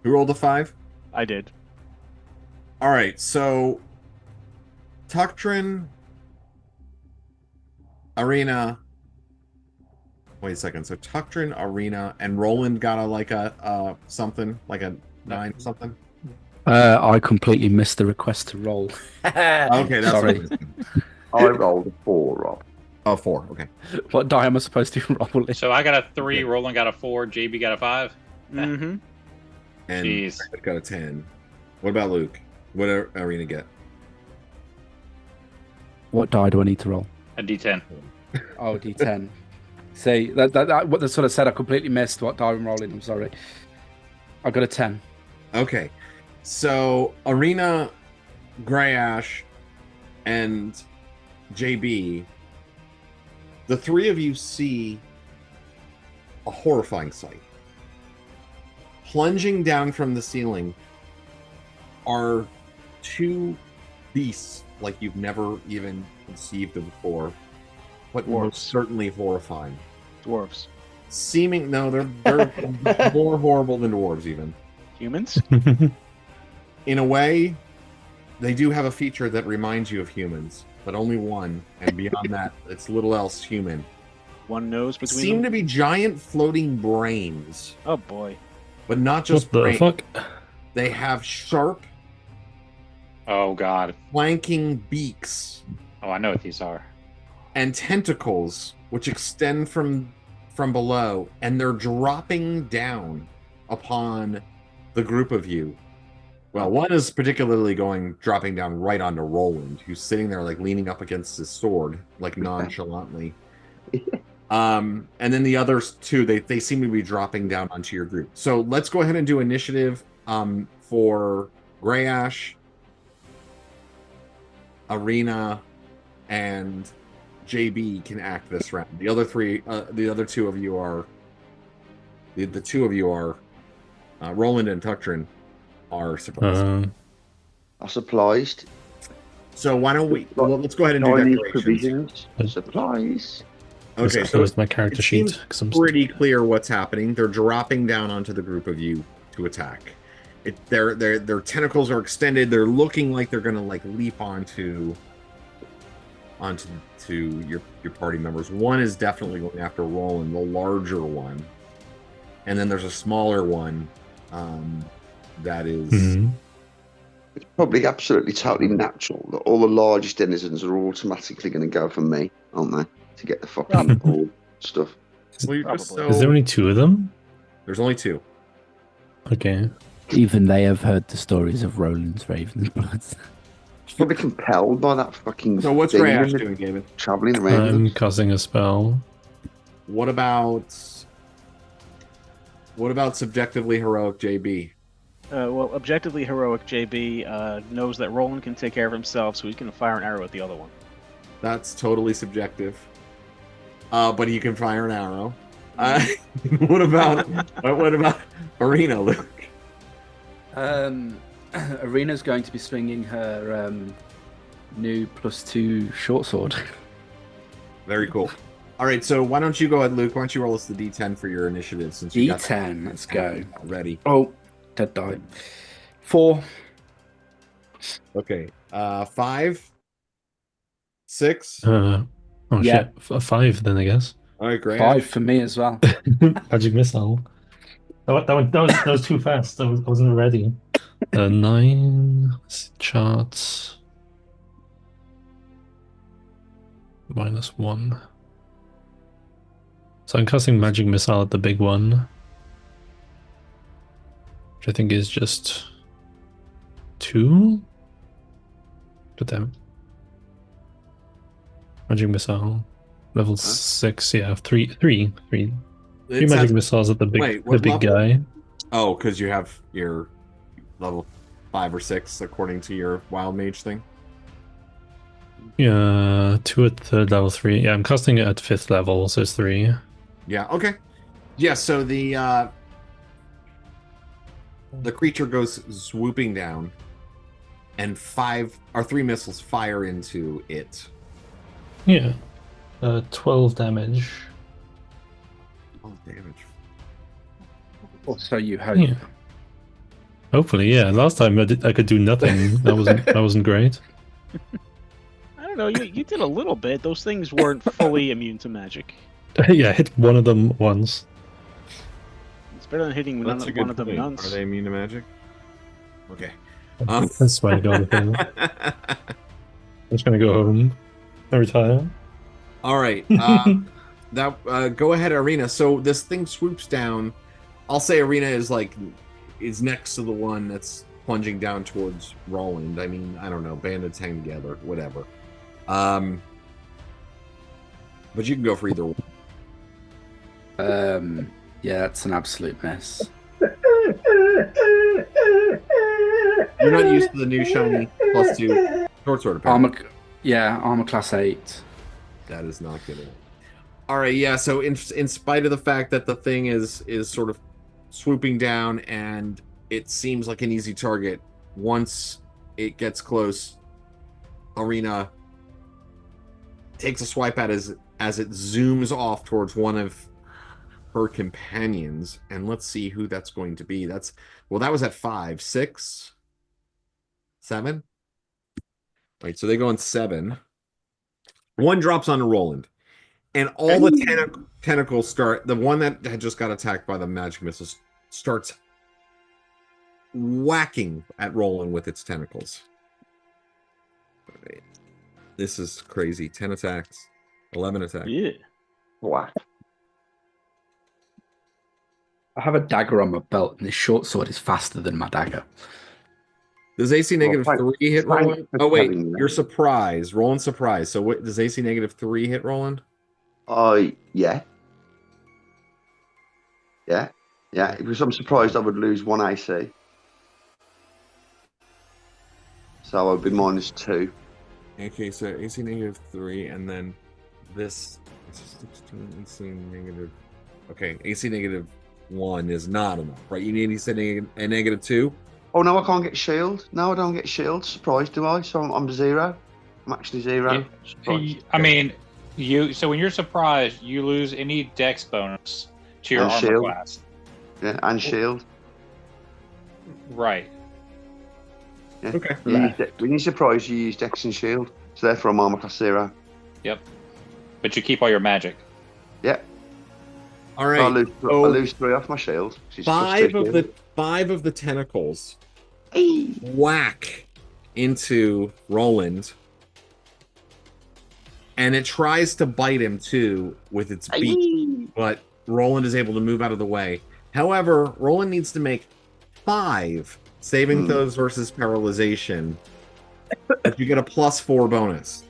Who rolled a 5? I did. All right, so Tuctrin, Arena. Wait a second. So Tuctrin, Arena, and Roland got a something like a 9 something. I completely missed the request to roll. Okay, that's sorry. I rolled a 4, Rob. Oh, 4. Okay. What die am I supposed to roll? So I got a 3. Roland got a 4. JB got a 5. Mm-hmm. And Jeez. I got a 10. What about Luke? What did Arena get? What die do I need to roll? A D10. Oh, D10. See, that's what I said. I completely missed what die I'm rolling. I'm sorry. I got a 10. Okay. So Arena, Greyash, and JB, the three of you see a horrifying sight. Plunging down from the ceiling are 2 beasts like you've never even conceived of before, but most certainly horrifying. Dwarves. They're more horrible than dwarves even. Humans? In a way, they do have a feature that reminds you of humans, but only one, and beyond that, it's little else human. One nose between Seem them? to be giant floating brains, Oh, boy. but not just What the brains. fuck? They have sharp, Oh, God. flanking beaks Oh, I know what these are. and tentacles which extend from below, and they're dropping down upon the group of you. Well, one is particularly dropping down right onto Roland, who's sitting there like leaning up against his sword, like nonchalantly. And then the others two, they seem to be dropping down onto your group. So let's go ahead and do initiative for Greyash, Arena, and JB can act this round. The other two of you are Roland and Tuktrin are surprised. Are surprised. So why don't we? Well, let's go ahead and do provisions. Supplies. Okay, so my character sheet. Pretty clear what's happening. They're dropping down onto the group of you to attack. Their tentacles are extended. They're looking like they're gonna like leap onto your party members. One is definitely going after Roland, the larger one, and then there's a smaller one that is. Mm-hmm. It's probably absolutely totally natural that all the largest denizens are automatically going to go for me, aren't they? To get the fucking ball stuff. Well, Is there only two of them? There's only two. Okay. Even they have heard the stories of Roland's Raven's Bloods. Probably compelled by that fucking. So what's Greyash doing, David? Traveling around. I'm casting a spell. What about subjectively heroic JB? Well, objectively heroic JB knows that Roland can take care of himself, so he's going to fire an arrow at the other one. That's totally subjective. But he can fire an arrow. What about Arena, Luke? Arena's going to be swinging her new +2 short sword. Very cool. All right, so why don't you go ahead, Luke? Why don't you roll us the D10 for your initiative since you D10, let's go. Ready. Oh, dead die. 4. Okay. 5. 6. Shit. 5 then, I guess. All right, great. 5 for me as well. Magic missile. That was too fast. I wasn't ready. 9 charts. -1. So I'm casting magic missile at the big one, which I think is just 2. But then magic missile level 6. Yeah, 3 magic missiles at the big guy. Oh, because you have your level 5 or 6 according to your wild mage thing. Yeah, 2 at third level, 3. Yeah, I'm casting it at 5th level, so it's 3. Yeah. Okay. Yeah. So the creature goes swooping down, and 3 missiles fire into it. Yeah. 12 damage. 12 damage. So you hope. Yeah. Hopefully, yeah. Last time I could do nothing. That wasn't great. I don't know. You did a little bit. Those things weren't fully immune to magic. Yeah, I hit one of them once. It's better than hitting one of them once. Are they immune to magic? Okay. That's why I go with him. I'm just gonna go home. I retire. All right. Go ahead, Arena. So this thing swoops down. I'll say Arena is next to the one that's plunging down towards Roland. I mean, I don't know. Bandits hang together. Whatever. But you can go for either one. Yeah, that's an absolute mess. You're not used to the new shiny +2 short sword, apparently. Armor class 8. That is not good enough. All right, yeah. So in spite of the fact that the thing is sort of swooping down and it seems like an easy target, once it gets close, Arena takes a swipe at it as it zooms off towards one of her companions, and let's see who that's going to be. That was at 5, 6, 7. Right, so they go on 7. One drops onto Roland, and all the tentacles start. The one that had just got attacked by the magic missiles starts whacking at Roland with its tentacles. Right. This is crazy. 10 attacks. 11 attack. Yeah. Whack. I have a dagger on my belt, and this short sword is faster than my dagger. Does AC negative 3 hit Roland? Oh wait, you're that. surprised. Roland surprised. So what does AC negative 3 hit Roland? Yeah. Yeah. Yeah. Because I'm surprised I would lose 1 AC. So I would be -2. Okay, so AC negative 3, and then this 16 AC negative. Okay, AC negative 1 is not enough, right? You need AC a negative 2. Oh no, I can't get shield. No, I don't get shield. Surprised, do I? So I'm 0. I'm actually 0. I mean, so when you're surprised, you lose any dex bonus to your And armor shield. class. Yeah, and shield. Right. Yeah. Okay. When you're surprised, you use dex and shield. So therefore, I'm armor class 0. Yep. But you keep all your magic. Yeah. All right. So I lose 3 off my shield. 5 of the tentacles whack into Roland, and it tries to bite him too with its beak, but Roland is able to move out of the way. However, Roland needs to make 5 saving throws versus paralyzation. If you get a +4 bonus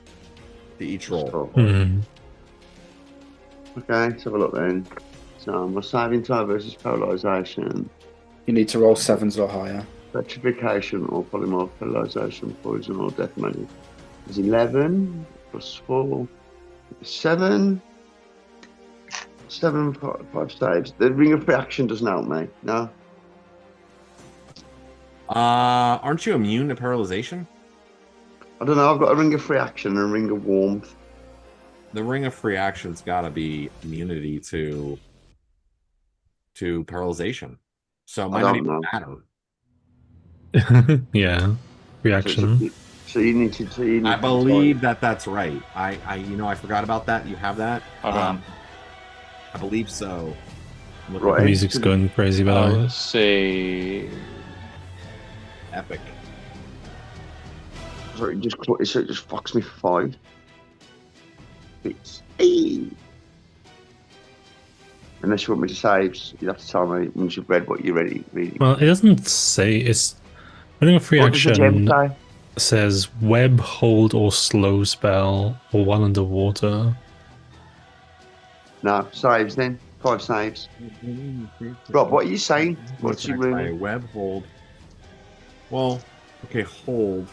to each roll. Mm. Okay, let's have a look then. So my saving throw versus paralyzation, You need to roll 7s or higher. petrification or polymorph, paralyzation, poison or death magic is 11 +4, 7. 5 saves. The ring of reaction doesn't help me. No. Aren't you immune to paralyzation? I don't know. I've got a ring of free action and a ring of warmth. The ring of free action's got to be immunity to paralyzation, so it might not even matter. Yeah, reaction. So you need to. I believe that's right. I forgot about that. You have that. I believe so. Right. The music's going crazy, by the way. Let's see. Epic. So it just fucks me for 5. It's unless you want me to save, you have to tell me once you've read what you're ready. Well, it doesn't say. It's running a free What does the gem action. say? Says web, hold, or slow spell, or while underwater. No, saves then. 5 saves. Rob, what are you saying? What's your room? Web hold. Well, okay, hold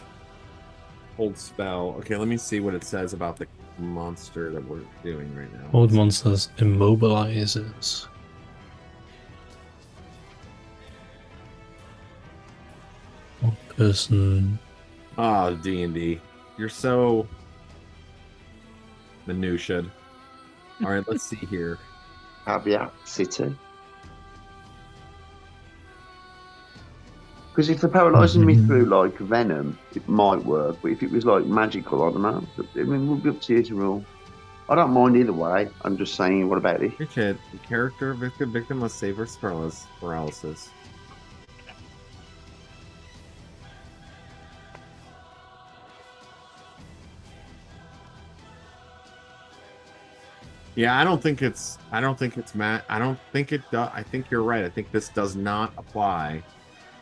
spell. Okay, let me see what it says about the monster that we're doing right now. Hold monsters immobilizes. Person. D&D. You're so minutiae. All right, let's see here. Caveat City. Because if they're paralysing me through like venom, it might work. But if it was like magical, I don't know. I mean, we'll be up to you to rule. I don't mind either way. I'm just saying, what about it? Your kid, the character victim must save versus paralysis. Yeah, I don't think it's Matt. I don't think it does. I think you're right. I think this does not apply.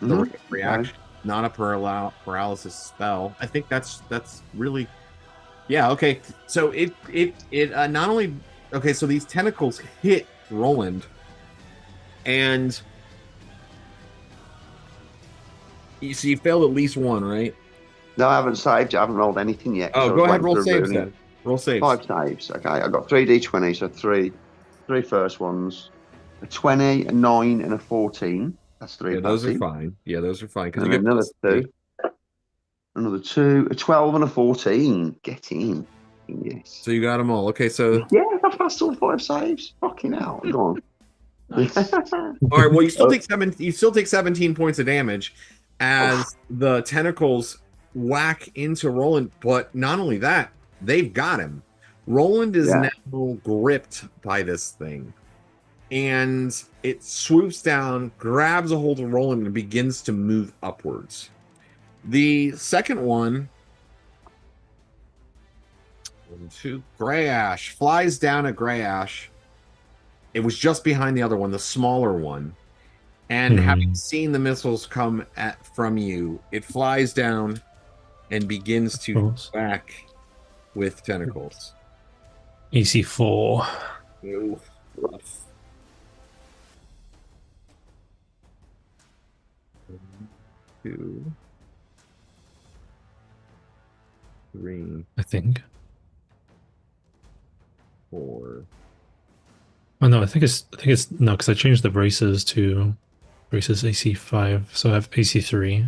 The reaction, not a paralysis spell. I think that's really, yeah. Okay, so it not only, okay, so these tentacles hit Roland, and you failed at least one, right? No, I haven't saved. I haven't rolled anything yet. Oh, so go ahead, roll saves then. Roll saves. 5 saves. Okay, I got 3d20, so three first ones, a 20, a 9, and a 14. That's 3. Yeah, those are fine. Yeah, those are fine. Because And you get another 2. Another 2, a 12, and a 14. Get in. Yes. So you got them all. Okay, so Yeah, I passed all 5 saves. Fucking hell. Go on. Nice. all right. Well, you still take 17 points of damage as the tentacles whack into Roland. But not only that, they've got him. Roland is now gripped by this thing, and it swoops down, grabs a hold of Roland, and begins to move upwards. The second one 2. Greyash flies down at Greyash. It was just behind the other one, the smaller one. And having seen the missiles come from you, it flies down and begins to whack with tentacles. AC 4. Ew, rough. 1, 2, 3. I think. 4. Oh no, I think it's no, because I changed the braces to braces AC 5, so I have AC 3.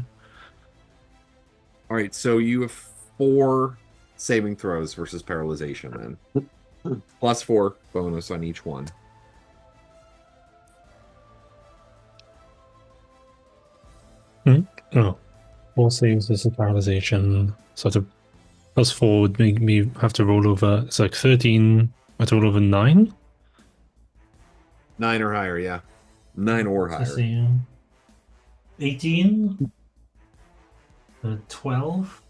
All right, so you have 4 saving throws versus paralyzation then. Plus 4 bonus on each one. Oh, 4 saves versus paralyzation. So to plus 4 would make me have to roll over. It's like 13. I have to roll over 9. 9 or higher, yeah. 9 or higher. Let's see. 18. 12.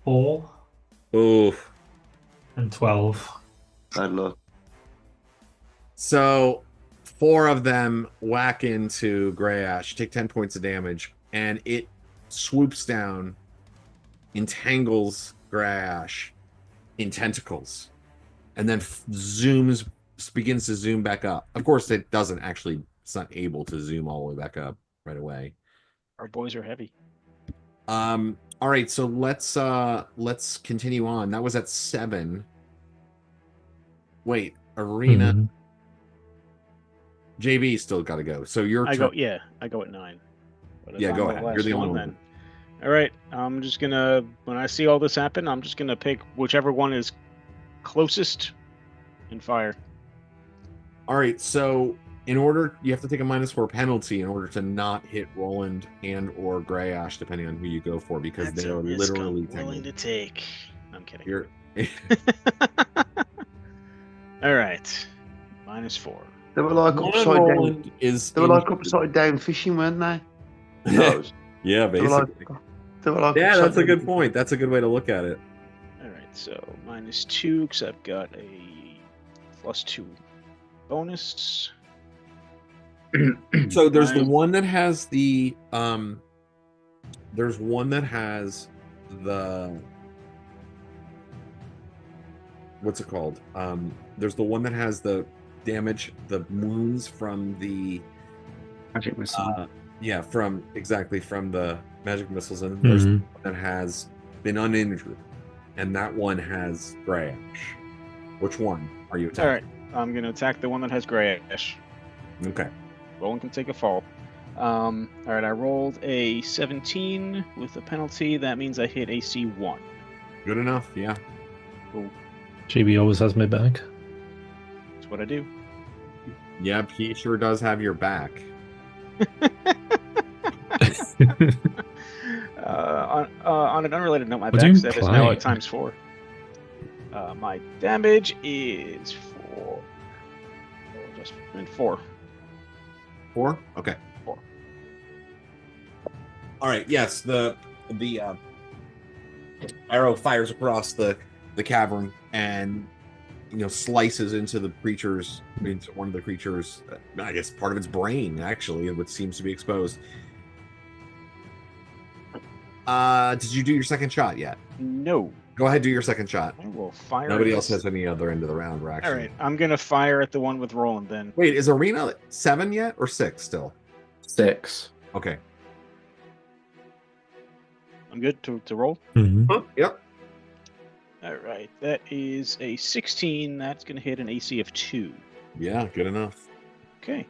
4. Oof. And 12. Bad luck. So 4 of them whack into Greyash, take 10 points of damage, and it swoops down, entangles Greyash in tentacles, and then begins to zoom back up. Of course, it doesn't actually, it's not able to zoom all the way back up right away. Our boys are heavy. All right, so let's continue on. That was at 7. Wait, Arena. JB still got to go. So I go at 9. But yeah, go ahead. You're the only one. Then. All right, I'm just gonna, when I see all this happen, I'm just gonna pick whichever one is closest and fire. All right, so you have to take a -4 penalty in order to not hit Roland and or Greyash, depending on who you go for, because they are literally willing to take. I'm kidding. You're... All right, -4. They were like upside down. They were like upside down fishing, weren't they? Yeah, basically. They were like yeah, that's a good point. That's a good way to look at it. All right, so -2 because I've got a +2 bonus. So there's the one that has the there's one that has the what's it called? There's the one that has the damage, the wounds from the magic missile. From the magic missiles, and there's one that has been uninjured, and that one has Greyash. Which one are you attacking? All right, I'm gonna attack the one that has Greyash. Okay. Roland can take a fall. All right, I rolled a 17 with a penalty. That means I hit AC 1. Good enough, yeah. Cool. JB always has my back. That's what I do. Yep, he sure does have your back. On an unrelated note, my back stat is now at ×4. My damage is 4. Just 4. 4? Okay. 4. All right. Yes, the arrow fires across the cavern and slices into one of the creatures. I guess part of its brain, actually, which seems to be exposed. Did you do your second shot yet? No. Go ahead, do your second shot. I will fire. Nobody else has any other end of the round. We're actually. All right, I'm gonna fire at the one with Roland then. Wait, is Arena 7 yet or 6 still? 6. Okay. I'm good to roll? Mm-hmm. Yep. All right, that is a 16. That's going to hit an AC of 2. Yeah, good enough. Okay.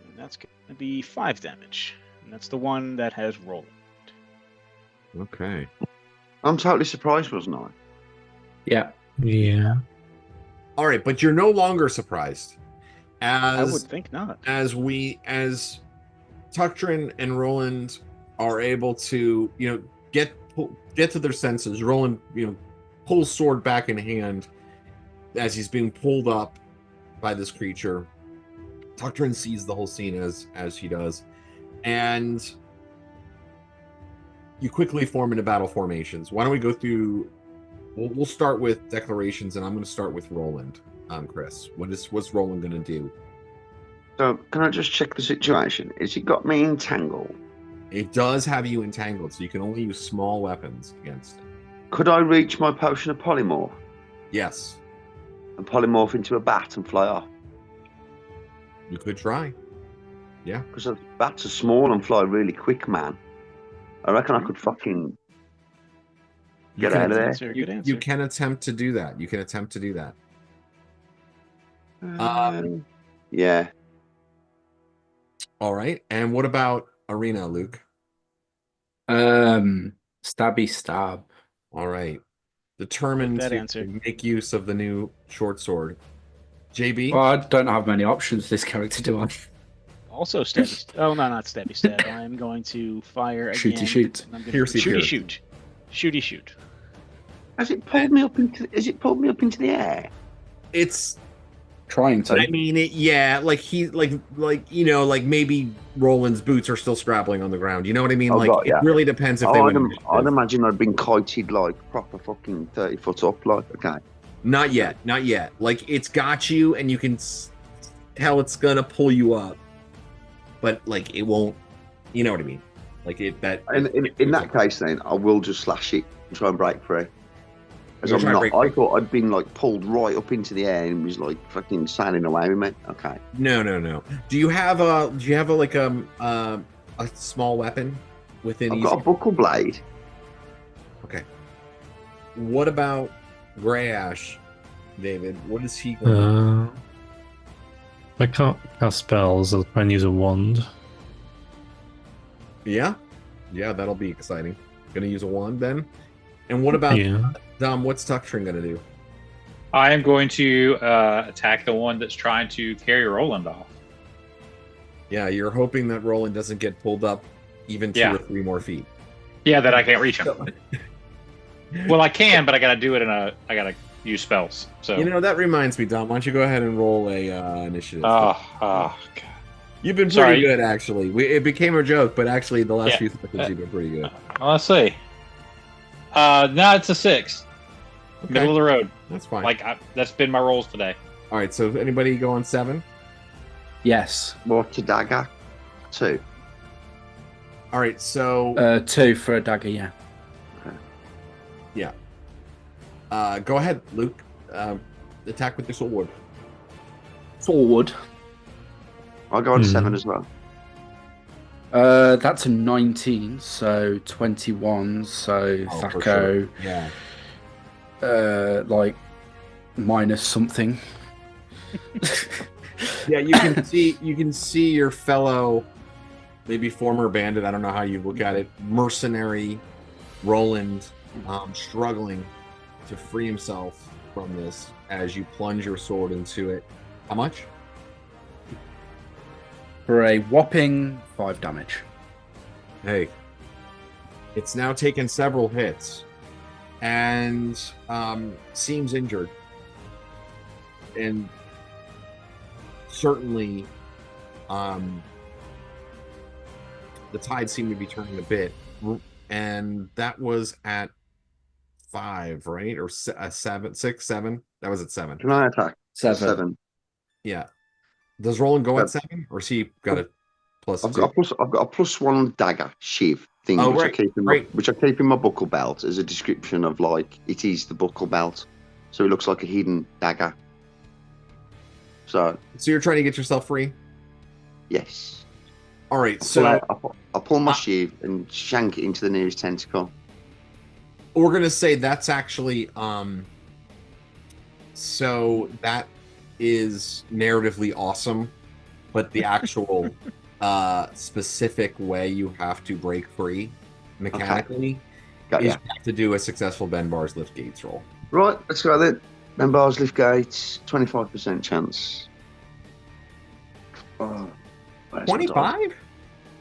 And that's going to be 5 damage. And that's the one that has Roland. Okay. I'm totally surprised, wasn't I? Yeah. Yeah. All right, but you're no longer surprised. I would think not. As Tuctrin and Roland are able to, get to their senses. Roland, pulls sword back in hand as he's being pulled up by this creature. Tuctrin sees the whole scene as he does, and you quickly form into battle formations. Why don't we go through? We'll start with declarations, and I'm going to start with Roland. Chris, what's Roland going to do? So, can I just check the situation? Has it got me entangled? It does have you entangled, so you can only use small weapons against it. Could I reach my potion of polymorph Yes, and polymorph into a bat and fly off? you could try. Yeah. Because bats are small and fly really quick, man. I reckon I could fucking get out of there. Good answer. You can attempt to do that. Yeah. All right. And what about Arena, Luke? Stabby stab. All right. Determined to make use of the new short sword. JB? Well, I don't have many options this character, do I? Also stabby. Oh no, not stabby stab. I'm going to fire again. Shooty shoot. Shooty shoot. Has it pulled me up into the air? It's trying to. I mean, like maybe Roland's boots are still scrabbling on the ground. You know what I mean? It really depends if they win. I'd imagine I'd been kited like proper fucking 30 foot up. Like, okay. Not yet. Like, it's got you, and you can tell it's gonna pull you up, but like it won't. You know what I mean? Like in that case, then I will just slash it and try and break free. I thought I'd been like pulled right up into the air and was like fucking sailing away with me. Okay. No. Do you have a small weapon within? I've got a buckle blade. Okay. What about Grey Ash, David? What is he going to do? I can't cast spells. I'll try and use a wand. Yeah, that'll be exciting. Gonna use a wand then. And what about Dom? What's Tucktrin gonna do? I am going to attack the one that's trying to carry Roland off. Yeah, you're hoping that Roland doesn't get pulled up even 2 or 3 more feet. Yeah, that I can't reach him. Well, I can, but I gotta do it I gotta use spells. So that reminds me, Dom. Why don't you go ahead and roll a initiative? Oh, God. You've been pretty good, actually. It became a joke, but actually, the last few seconds, you've been pretty good. Let's see. No, it's a 6. Okay. Middle of the road. That's fine. That's been my rolls today. All right, so anybody go on 7? Yes. What's a dagger? 2. All right, so 2 for a dagger, yeah. Okay. Yeah. Go ahead, Luke. Attack with your sword. Forward. I'll go on 7 as well. That's a 19, so 21. So Thaco, sure. like minus something. Yeah, you can see your fellow, maybe former bandit. I don't know how you look at it. Mercenary Roland, struggling to free himself from this as you plunge your sword into it. How much? For a whopping 5 damage. Hey, it's now taken several hits and seems injured. And certainly the tide seemed to be turning a bit. And that was at 5, right? Or 7, 6, 7? That was at 7. Can I attack? 7. Yeah. Does Roland go at 7, or has he got a plus? I've got a +1 dagger sheath thing, which I keep in my buckle belt as a description of like it is the buckle belt, so it looks like a hidden dagger. So you're trying to get yourself free? Yes. All right. So I pull my sheath and shank it into the nearest tentacle. We're gonna say that's actually so that is narratively awesome, but the actual specific way you have to break free mechanically is you have to do a successful Ben Bar's lift gates roll. Right, let's go then. Ben Bar's lift gates, 25% chance. 25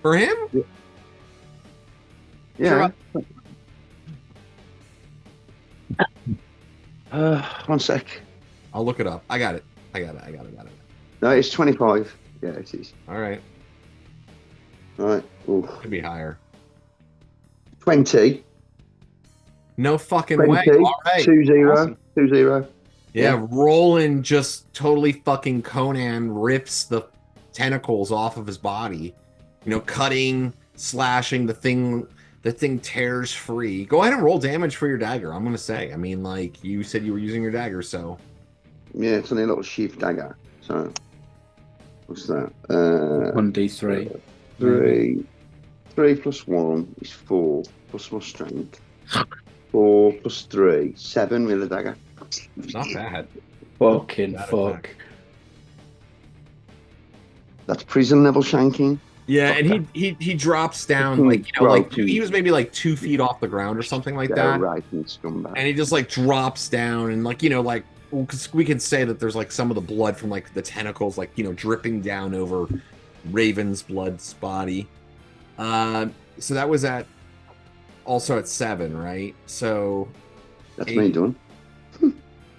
for him? Yeah. 1 sec. I'll look it up. I got it. No, it's 25. Yeah, it is. All right. All right. Ooh. Could be higher. 20. No fucking 20. way. All right. 2-0. Awesome. 2-0. Yeah, Roland just totally fucking Conan rips the tentacles off of his body. Cutting, slashing, the thing tears free. Go ahead and roll damage for your dagger, I'm gonna say. I mean, like, you said you were using your dagger, so. Yeah, it's only a little sheath dagger. So, what's that? 1d3. 3 plus 1 is 4, plus my strength. 4 plus 3, 7 with a dagger. Not bad. Fucking fuck. That's prison level shanking. Yeah, and he drops down, like, he was maybe like 2 feet off the ground or something like that. Right, scumbag. And he just like drops down and because we can say that there's like some of the blood from like the tentacles, like, dripping down over Raven's blood's body. So that was also at 7, right? So that's me done.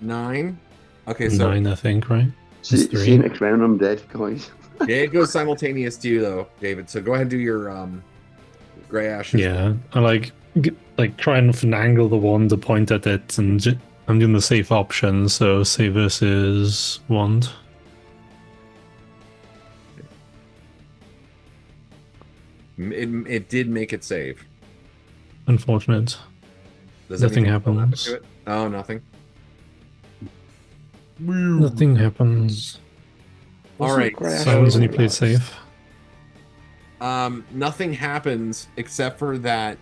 9. Okay, so 9, I think, right? See you next round. I'm dead, guys. Yeah, it goes simultaneous to you though, David. So go ahead and do your gray ashes. Yeah, I like try and finagle the wand to point at it, and I'm doing the safe option. So save versus wand. It did make it save. Unfortunate. Nothing happens. To it? Oh, nothing. Nothing happens. All right. Sounds when you play it safe. Nothing happens except for that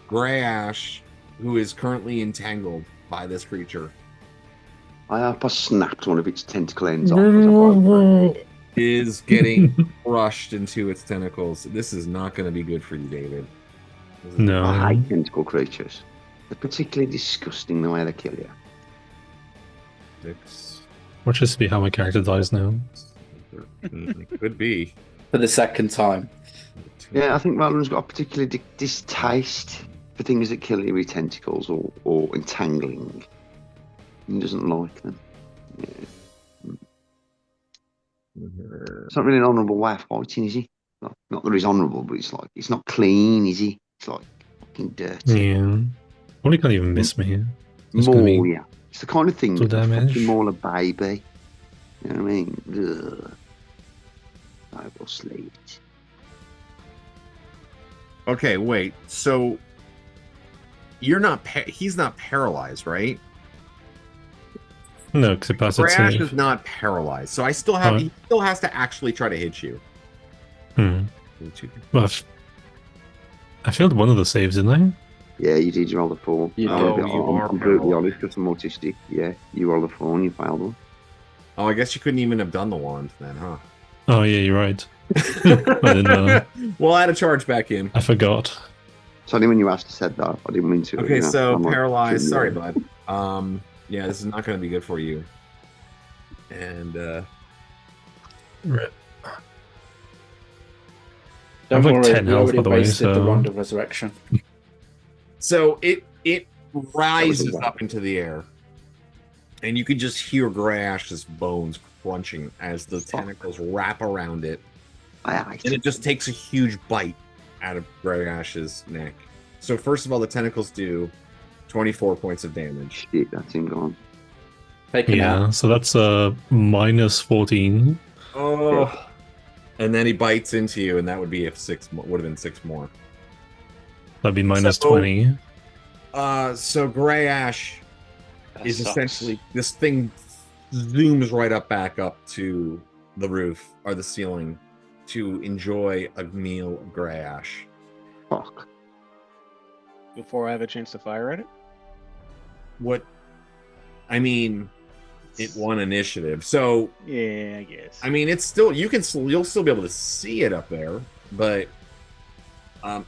Gray Ash, who is currently entangled by this creature, I hope I snapped one of its tentacle ends off. is getting crushed into its tentacles. This is not going to be good for you, David. No. I hate tentacle creatures. They're particularly disgusting the way they kill you. 6. Watch this be how my character dies now. 13. Could be. For the second time. Yeah, I think Roland's got a particular distaste for things that kill you with tentacles or entangling. He doesn't like them. Yeah. It's not really an honourable way of fighting, is he? Not that he's honourable, but it's like, it's not clean, is he? It's like fucking dirty. Yeah. Probably can't even miss me here. More, yeah. It's the kind of thing that damage. fucking maul a baby. You know what I mean? Ugh. I will slay it. Okay, wait. So you're not. He's not paralyzed, right? No, because it passes Crash safe. is not paralyzed, so I still have. He still has to actually try to hit you. Well, I failed one of the saves, didn't I? Yeah, you did roll the 4. I'm brutally honest because I'm autistic. Yeah, you rolled the 4 and you failed one. Oh, I guess you couldn't even have done the wand then, huh? Oh yeah, you're right. I didn't know. We'll add a charge back in. I forgot. Sorry when you asked, I said that. I didn't mean to. Okay, so I'm paralyzed. Sorry, bud. Yeah, this is not going to be good for you. And Rip. Don't like worry, 10 we health, already by the way, wasted the so- wand of resurrection. so it rises up into the air, and you can just hear Gray Ash's bones crunching as the tentacles wrap around it, and it just takes a huge bite out of Gray Ash's neck. So first of all, the tentacles do 24 points of damage. Shit, that's him gone. Yeah, so that's minus 14. Oh. And then he bites into you, and that would be would have been 6 more. That'd be minus 20. So Gray Ash is essentially, this thing zooms right back up to the roof or the ceiling to enjoy a meal of Gray Ash. Fuck. Before I have a chance to fire at it? What? I mean, it won initiative, so yeah, I guess. I mean, it's still you'll still be able to see it up there, but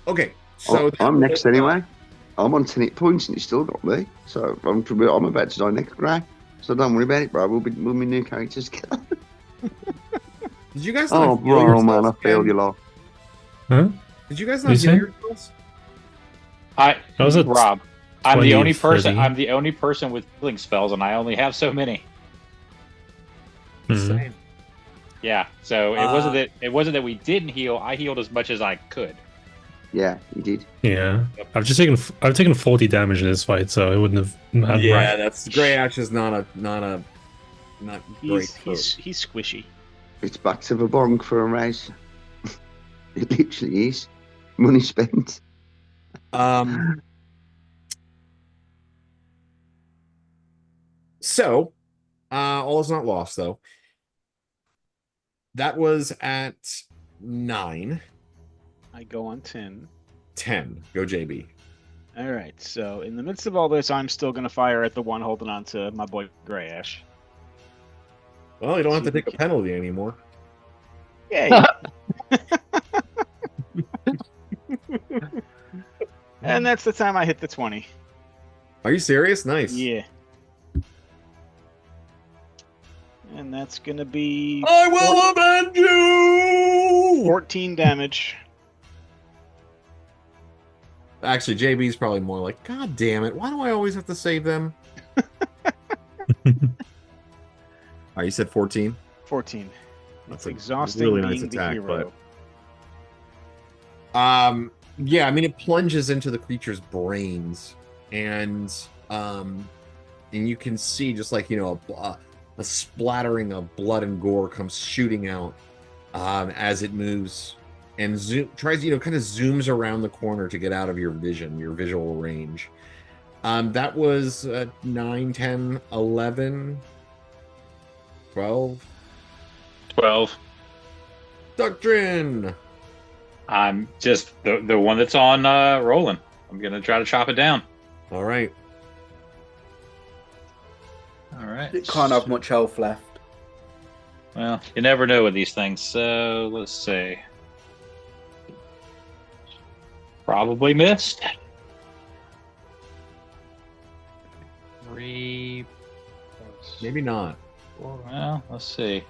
okay. So I'm next anyway. I'm on 10 hit points and you still got me. So I'm about to die next, Gray. So don't worry about it, bro. We'll be new characters. Did you guys? Oh, bro, man, I failed you lot. Huh? Did you guys not heal yourselves? Rob, I'm the only person. 30. I'm the only person with healing spells, and I only have so many. Same. Yeah, so it wasn't that we didn't heal. I healed as much as I could. Yeah, you did. Yeah, I've taken 40 damage in this fight, so it wouldn't have mattered. Yeah, that's Grey Ash is not great. He's squishy. It's back to the bong for a race. It literally is. Money spent. So, all is not lost, though. That was at 9. I go on 10. 10. Go, JB. All right. So in the midst of all this, I'm still going to fire at the one holding on to my boy Grey Ash. Well, you don't have to take a penalty anymore. Yeah. And that's the time I hit the 20. Are you serious? Nice. Yeah. And that's going to be... I will avenge you! 14 damage. Actually, JB's probably more like, God damn it, why do I always have to save them? You said 14? 14. That's exhausting really being nice attack, the hero. But... yeah, I mean, it plunges into the creature's brains, and you can see just like, a splattering of blood and gore comes shooting out as it moves and tries, kind of zooms around the corner to get out of your vision, your visual range. That was 9, 10, 11, 12. 12. Doctrine! I'm just the one that's on rolling. I'm going to try to chop it down. All right. All right. It can't have much health left. Well, you never know with these things. So let's see. Probably missed. 3. Maybe not. 4. Well, let's see.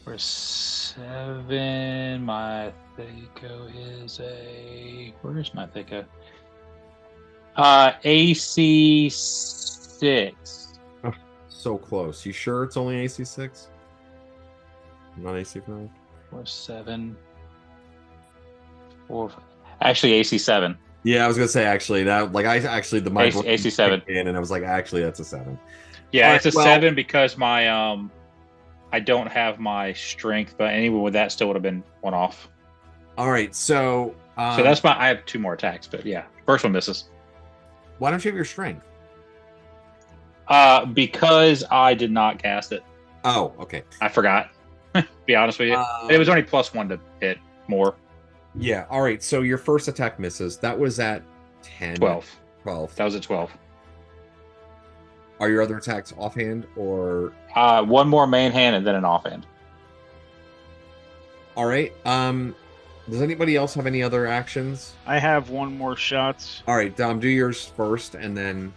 For 7, my Thaco is a... Where's my Thaco? AC 6. Oh, so close. You sure it's only AC 6? Not AC 5? Or 7. 4. Actually, AC 7. Yeah, I was gonna say actually that my AC 7. And I was like, actually, that's a 7. Yeah, it's a 7 because my I don't have my strength, but anyway, with that still would have been 1 off. All right, so that's I have 2 more attacks, but yeah, first one misses. Why don't you have your strength? Because I did not cast it. Oh, okay. I forgot. Be honest with you, it was only +1 to hit more. Yeah. All right. So your first attack misses. That was at 10. 12. 12. That was at 12. Are your other attacks offhand or? 1 more main hand and then an offhand. All right. Does anybody else have any other actions? I have 1 more shot. All right, Dom, do yours first, and then.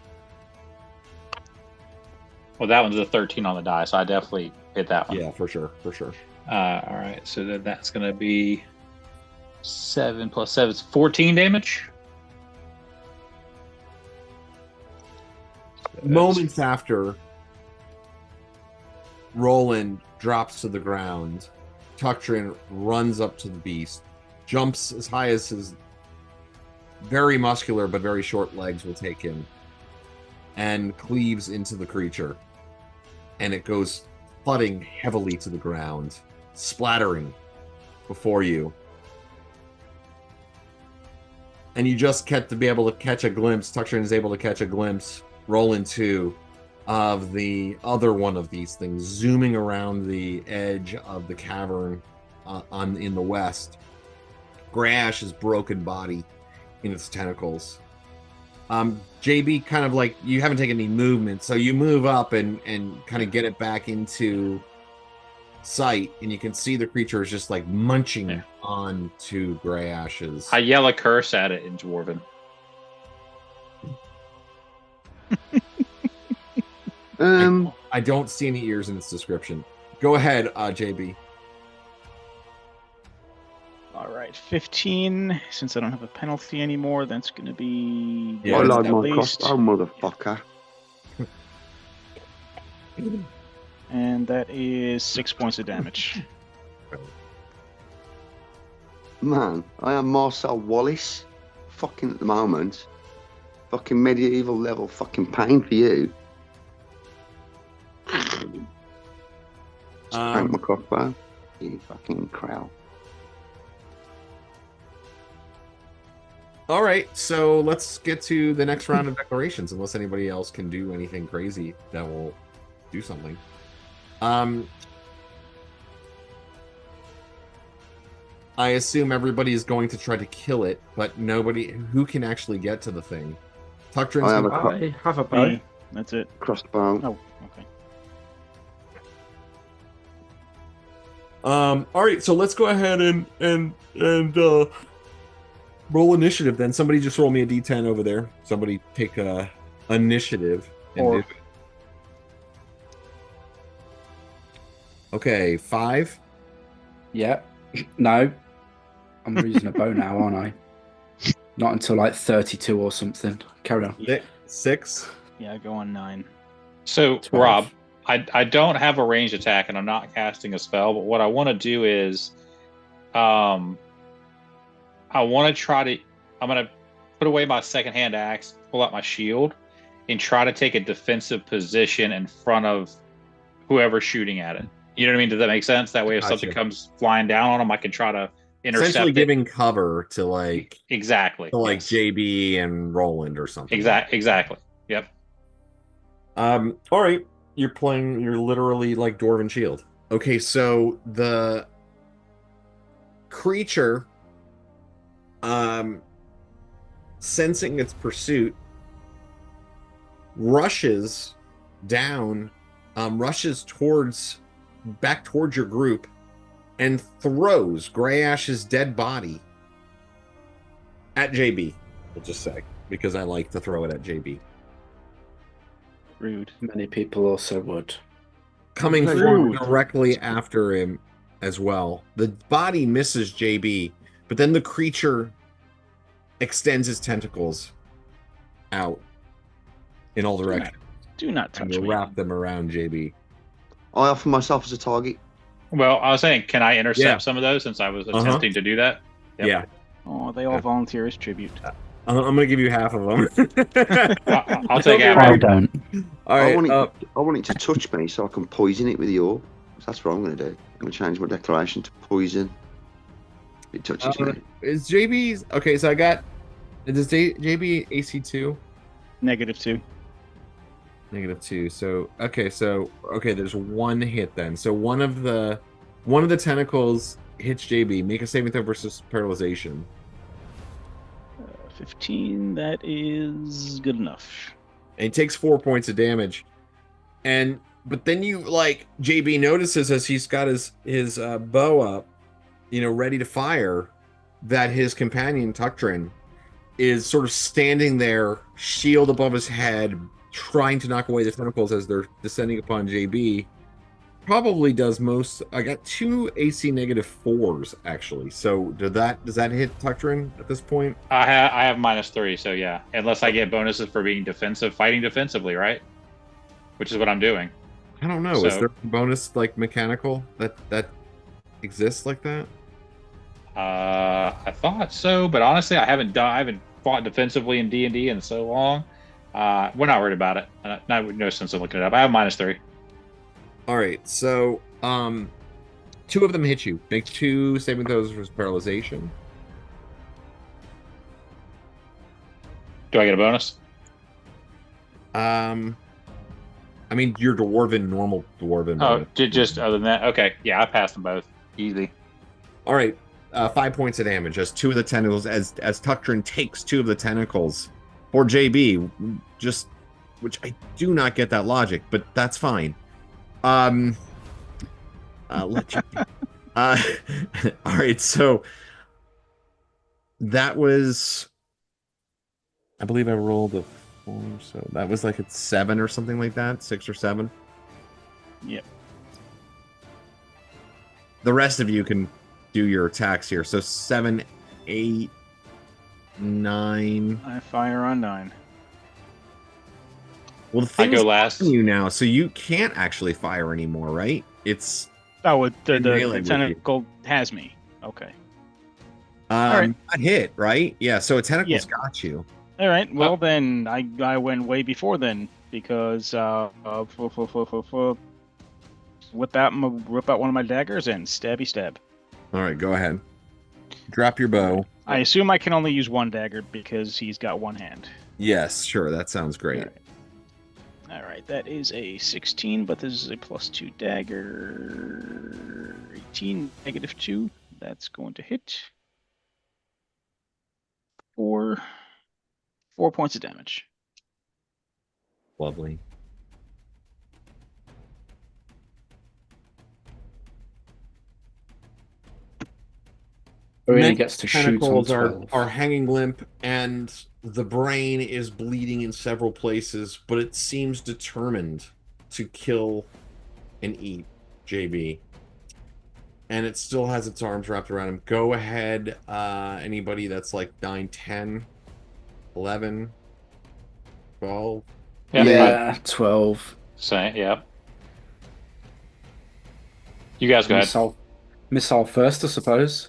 Well, that one's a 13 on the die, so I definitely hit that one. Yeah, for sure. All right, so that's going to be 7 + 7 is 14 damage. Moments after, Roland drops to the ground. Tucktrin runs up to the beast, jumps as high as his very muscular but very short legs will take him, and cleaves into the creature. And it goes thudding heavily to the ground, splattering before you. And you just get to be able to catch a glimpse. Tucktrin is able to catch a glimpse, Roland too, of the other one of these things zooming around the edge of the cavern in the west. Greyash's broken body in its tentacles. JB, kind of like you haven't taken any movement, so you move up and kind of get it back into sight, and you can see the creature is just like munching on to Greyash's. I yell a curse at it in Dwarven. I don't see any ears in its description. Go ahead, JB. All right, 15. Since I don't have a penalty anymore, that's going to be... Yeah, at least. crossbow, motherfucker. And that is 6 points of damage. Man, I am Marcel Wallace. Fucking at the moment. Fucking medieval level fucking pain for you. Crank my crossbow. You fucking crow. All right, so let's get to the next round of declarations. Unless anybody else can do anything crazy that will do something. I assume everybody is going to try to kill it, but nobody who can actually get to the thing. Tuckdrin's I have a bow. That's it. Crossbow. Oh, okay. All right, so let's go ahead and roll initiative then. Somebody just roll me a d10 over there. Somebody take initiative. And okay, 5. Yeah. No. I'm using a bow now, aren't I? Not until like 32 or something. Carry on. 6. Yeah, I go on 9. So, 12. Rob, I don't have a ranged attack, and I'm not casting a spell. But what I want to do is, I want to try to. I'm going to put away my second-hand axe, pull out my shield, and try to take a defensive position in front of whoever's shooting at it. You know what I mean? Does that make sense? That way, if something comes flying down on them, I can try to intercept essentially it. giving cover to like exactly to like JB and Roland or something. Exactly. Yep. All right. You're literally like Dwarven Shield. Okay, so the creature sensing its pursuit rushes down, rushes back towards your group and throws Greyash's dead body at JB. We'll just say, because I like to throw it at JB. Rude. Many people also would. Coming forward directly after him as well. The body misses JB, but then the creature extends his tentacles out in all directions. Do not touch me. Wrap them around JB. I offer myself as a target. Well, I was saying, can I intercept some of those since I was attempting to do that? Yep. Yeah. Oh, they all volunteer as tribute. I'm going to give you half of them. I'll take half. I don't. All right. I want it to touch me so I can poison it with your. That's what I'm going to do. I'm going to change my declaration to poison. It touches me. Is JB's... Okay, so I got... Does JB AC 2? -2. -2. So okay, there's one hit then. So one of the tentacles hits JB. Make a saving throw versus paralyzation. 15. That is good enough. And he takes 4 points of damage. But then you JB notices as he's got his bow up, ready to fire, that his companion Tuckdrin is sort of standing there, shield above his head, trying to knock away the tentacles as they're descending upon JB. Probably does most. I got 2 AC -4s actually. So does that hit Tuckdrin at this point? I have -3, so yeah. Unless I get bonuses for being defensive, fighting defensively, right? Which is what I'm doing. I don't know. Is there a bonus mechanical that exists like that? I thought so, but honestly, I haven't fought defensively in D&D in so long. We're not worried about it. No sense in looking it up. I have -3. All right, so 2 of them hit you. Make 2 saving throws for paralyzation. Do I get a bonus? I mean, your normal dwarven. Oh, just other than that, okay. Yeah, I passed them both. Easy. All right, 5 points of damage as 2 of the tentacles, as Tuckdrin takes 2 of the tentacles for JB, which I do not get that logic, but that's fine. Let you. All right, so that was, I believe I rolled a 4, so that was like a 7 or something like that, 6 or 7. Yep. The rest of you can do your attacks here. So 7, 8, 9. I fire on 9. Well, the thing I go last. You now, so you can't actually fire anymore, right? It's the melee with tentacle has me. Okay. right. A hit, right? Yeah, so a tentacle's got you. All right. Well, then I went way before then because whip out one of my daggers and stabby stab. All right, go ahead. Drop your bow. I assume I can only use one dagger because he's got one hand. Yes, sure. That sounds great. All right, that is a 16, but this is a +2 dagger. 18, -2. That's going to hit. 4 points of damage. Lovely. Many gets to tentacles are hanging limp, and the brain is bleeding in several places, but it seems determined to kill and eat JB. And it still has its arms wrapped around him. Go ahead, anybody that's like 9, 10, 11, 12. Yeah, 12. Same, yeah. You guys go ahead. Missile first, I suppose.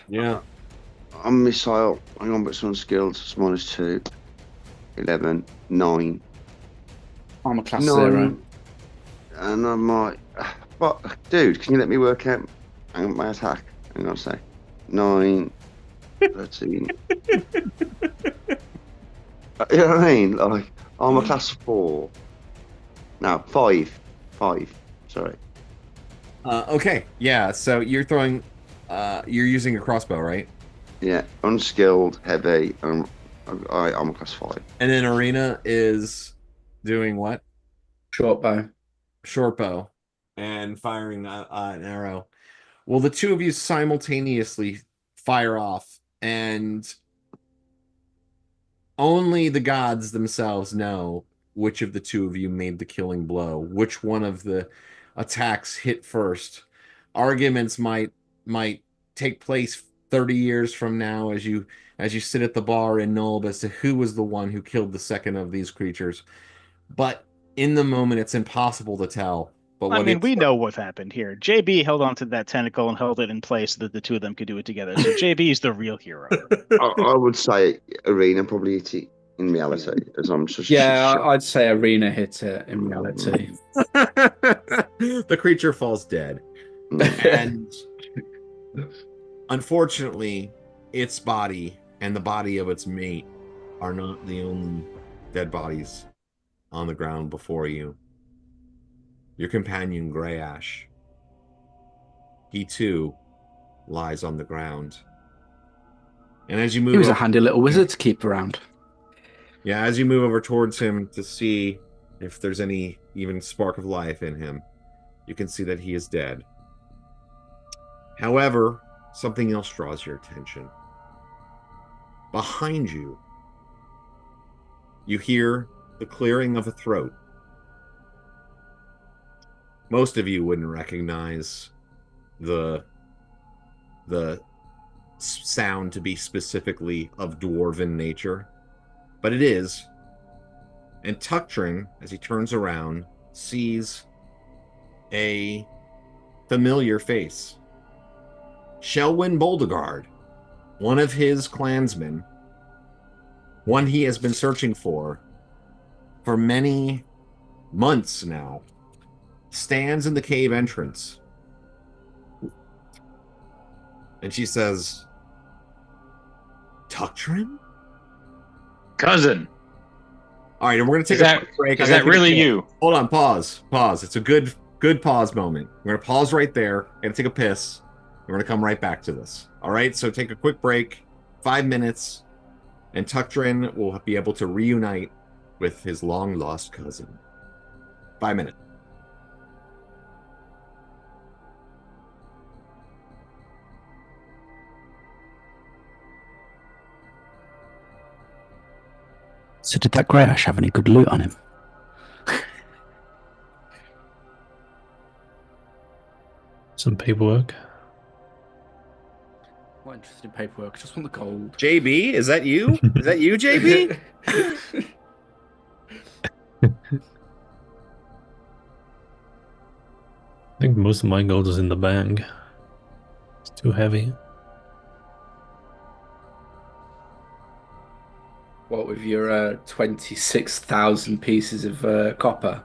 Yeah. I'm missile. Hang on, but it's unskilled. It's -2. 11, 9. Armor class 0. And I might. But, dude, can you let me work out my attack? Hang on a sec. 9, 13. You know what I mean? Like, armor class 4. No, 5. 5. Sorry. Okay. Yeah. So you're throwing. You're using a crossbow, right? Yeah. Unskilled, heavy, and armor class 5. And then Arena is doing what? Short bow. Short bow. And firing an arrow. Well, the two of you simultaneously fire off, and only the gods themselves know which of the two of you made the killing blow, which one of the attacks hit first. Arguments might take place 30 years from now as you sit at the bar in Nulb as to who was the one who killed the second of these creatures. But in the moment, it's impossible to tell. But I mean, we know what happened here. JB held onto that tentacle and held it in place so that the two of them could do it together. So JB is the real hero. I would say Arena probably hit it in reality, as I'm such. I'd say Arena hit it in reality. The creature falls dead. And unfortunately, its body and the body of its mate are not the only dead bodies on the ground before you. Your companion, Grey Ash, he too lies on the ground. And as you move, he was a handy little wizard to keep around. Yeah, as you move over towards him to see if there's any even spark of life in him, you can see that he is dead. However, something else draws your attention. Behind you, you hear the clearing of a throat. Most of you wouldn't recognize the sound to be specifically of dwarven nature, but it is. And Tucktrin, as he turns around, sees a familiar face. Shelwyn Boldegard, one of his clansmen, one he has been searching for many months now, stands in the cave entrance. And she says, Tucktrin? Cousin. All right, and we're going to take a quick break. Is that really you? Hold on, pause. It's a good pause moment. We're going to pause right there. We're going to take a piss. We're going to come right back to this. All right, so take a quick break, 5 minutes, and Tucktrin will be able to reunite with his long-lost cousin. 5 minutes. So did that Grey Ash have any good loot on him? Some paperwork. Not interested in paperwork, just want the gold. JB, is that you? Is that you, JB? I think most of my gold is in the bag. It's too heavy. What with your 26,000 pieces of copper?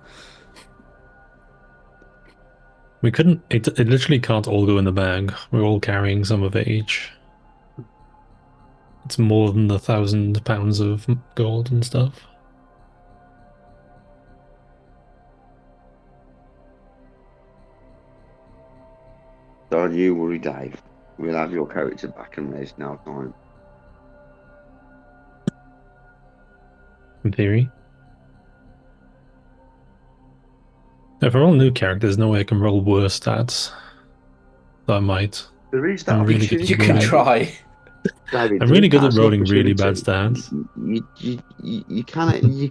We couldn't. It literally can't all go in the bag. We're all carrying some of it each. It's more than 1,000 pounds of gold and stuff. Don't you worry, Dave. We'll have your character back and there's no time. In theory. If I roll new characters, no way I can roll worse stats. So I might. There is that I'm really opportunity. You can try. David, I'm really good at that's rolling really bad opportunity. stats. You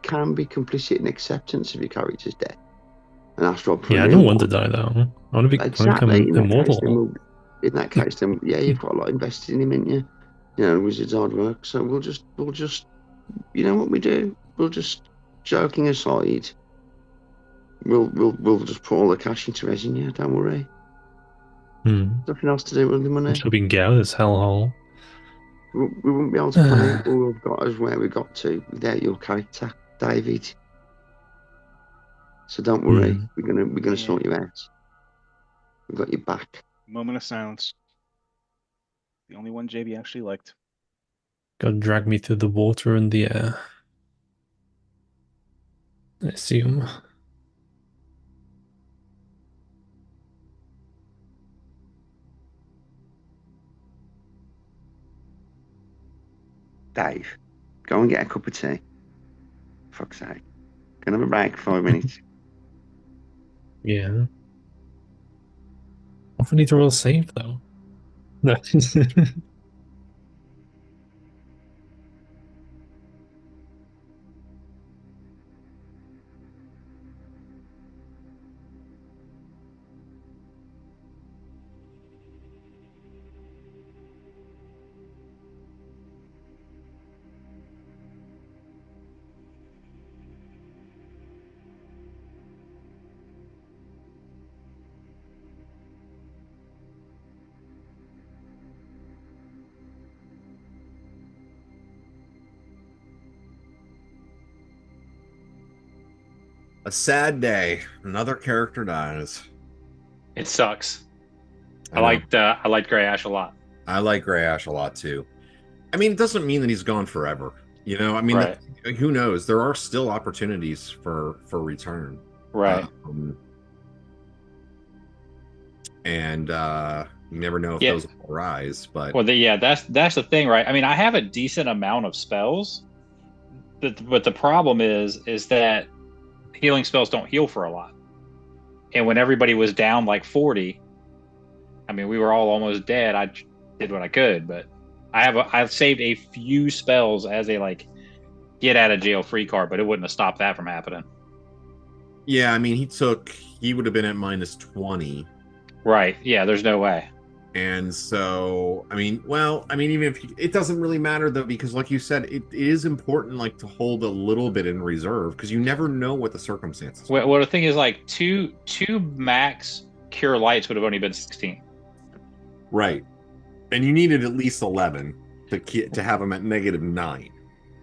can be complicit in acceptance of your character's death. And astral Yeah, I don't want to die though. I want to become immortal. In that case, then yeah, you've got a lot invested in him, haven't you? You know, Wizards hard work. So we'll just, you know what we do? We'll just, joking aside, we'll just put all the cash into resin. Yeah, don't worry. Nothing else to do with the money. So we can get out of this hellhole. We wouldn't be able to play all we've got as where we got to without your character, David. So don't worry, we're gonna sort you out. We've got your back. Moment of silence. The only one JB actually liked. God drag me through the water and the air. I assume. Dave, go and get a cup of tea. Fuck's sake. Can I have a break for 5 minutes? Yeah. I need to roll save though. No. A sad day. Another character dies. It sucks. I liked Grey Ash a lot. I like Grey Ash a lot too. I mean, it doesn't mean that he's gone forever. You know, I mean, right. Who knows? There are still opportunities for return. Right. And you never know if those will arise. But that's the thing, right? I mean, I have a decent amount of spells, but the problem is that healing spells don't heal for a lot. And when everybody was down like 40, I mean, we were all almost dead. I did what I could, but I've saved a few spells as a like get out of jail free card, but it wouldn't have stopped that from happening. Yeah, I mean, he would have been at -20. Right. Yeah, there's no way. And so, I mean, even if it doesn't really matter though, because like you said, it is important like to hold a little bit in reserve because you never know what the circumstances. Well, the thing is, like two max cure lights would have only been 16. Right, and you needed at least 11 to have them at -9.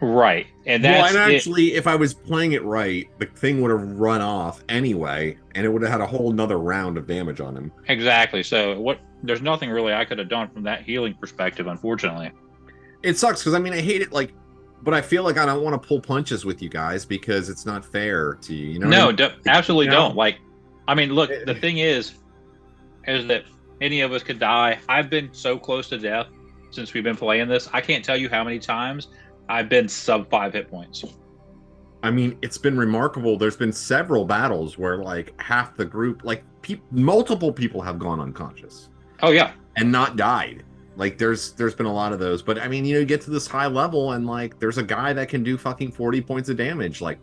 Right, and that's actually, if I was playing it right, the thing would have run off anyway, and it would have had a whole nother round of damage on him. Exactly. So there's nothing really I could have done from that healing perspective, unfortunately. It sucks because I mean I hate it, like, but I feel like I don't want to pull punches with you guys because it's not fair to you. You know? No, absolutely don't. Like, I mean, look, the thing is that any of us could die. I've been so close to death since we've been playing this. I can't tell you how many times I've been sub 5 hit points. I mean, it's been remarkable. There's been several battles where like half the group, like multiple people have gone unconscious. Oh yeah, and not died. Like there's been a lot of those. But I mean, you know, you get to this high level and like there's a guy that can do fucking 40 points of damage like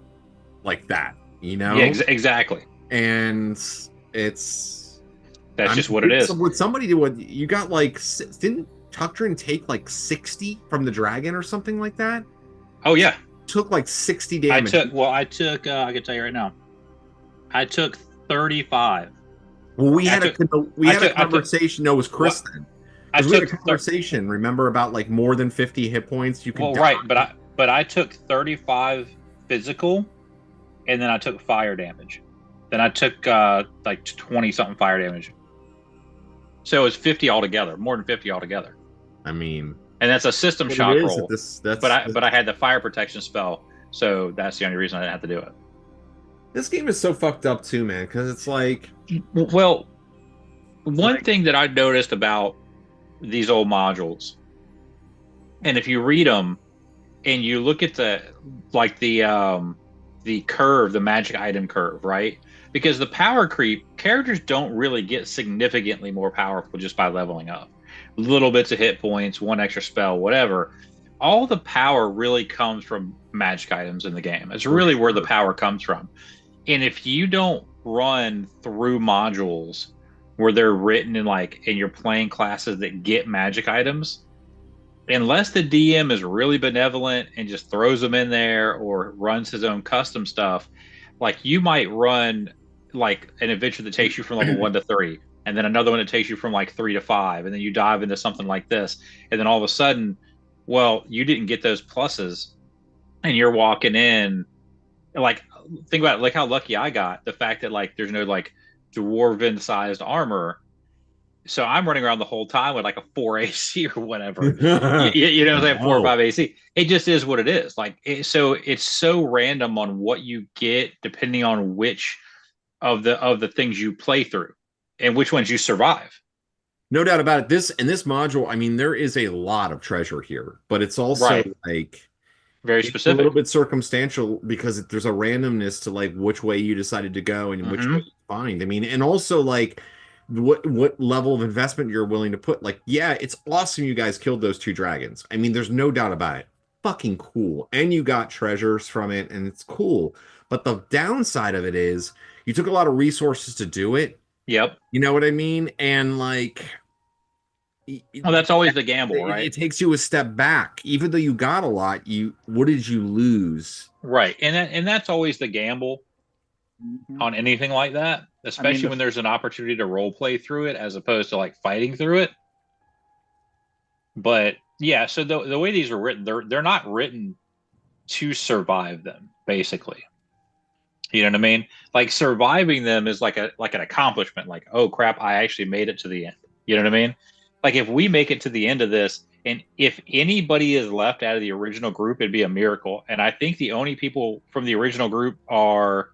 that. You know? Yeah, exactly. And that's just what it is. Would somebody do what you got? Like, didn't Tuctrin take like 60 from the dragon or something like that? Oh yeah, took like 60 damage. I took I can tell you right now, I took 35. Well, we had a conversation. No, it was Chris then. We had a conversation. Remember about like more than 50 hit points you could. Well, right, but but I took 35 physical, and then I took fire damage. Then I took like 20 something fire damage. So it's 50 altogether, more than 50 altogether. I mean, and that's a system shock roll. But I had the fire protection spell, so that's the only reason I didn't have to do it. This game is so fucked up too, man, because it's like, well, one thing that I noticed about these old modules, and if you read them and you look at the curve, the magic item curve, right? Because the power creep, characters don't really get significantly more powerful just by leveling up. Little bits of hit points, one extra spell, whatever. All the power really comes from magic items in the game. It's really where the power comes from. And if you don't run through modules where they're written in and you're playing classes that get magic items, unless the DM is really benevolent and just throws them in there or runs his own custom stuff, you might run an adventure that takes you from level 1 to 3, and then another one that takes you from 3 to 5, and then you dive into something like this, and then all of a sudden, well, you didn't get those pluses, and you're walking in, think about it, how lucky I got, the fact that there's no dwarven sized armor. So I'm running around the whole time with a 4 AC or whatever. you know, they have 4 or 5 AC. It just is what it is. So it's so random on what you get depending on which of the things you play through and which ones you survive. No doubt about it. This module, I mean, there is a lot of treasure here, but it's also very specific, a little bit circumstantial because there's a randomness to which way you decided to go and which way you find. I mean, and also what level of investment you're willing to put. Yeah, it's awesome you guys killed those 2 dragons. I mean, there's no doubt about it. Fucking cool. And you got treasures from it, and it's cool. But the downside of it is you took a lot of resources to do it. Yep. You know what I mean? And well, that's always the gamble, right? It takes you a step back. Even though you got a lot, what did you lose? Right. And that's always the gamble on anything like that, especially when there's an opportunity to role play through it as opposed to fighting through it. But yeah, so the way these are written, they're not written to survive them, basically. You know what I mean? Surviving them is an accomplishment. Oh crap, I actually made it to the end. You know what I mean? If we make it to the end of this, and if anybody is left out of the original group, it'd be a miracle. And I think the only people from the original group are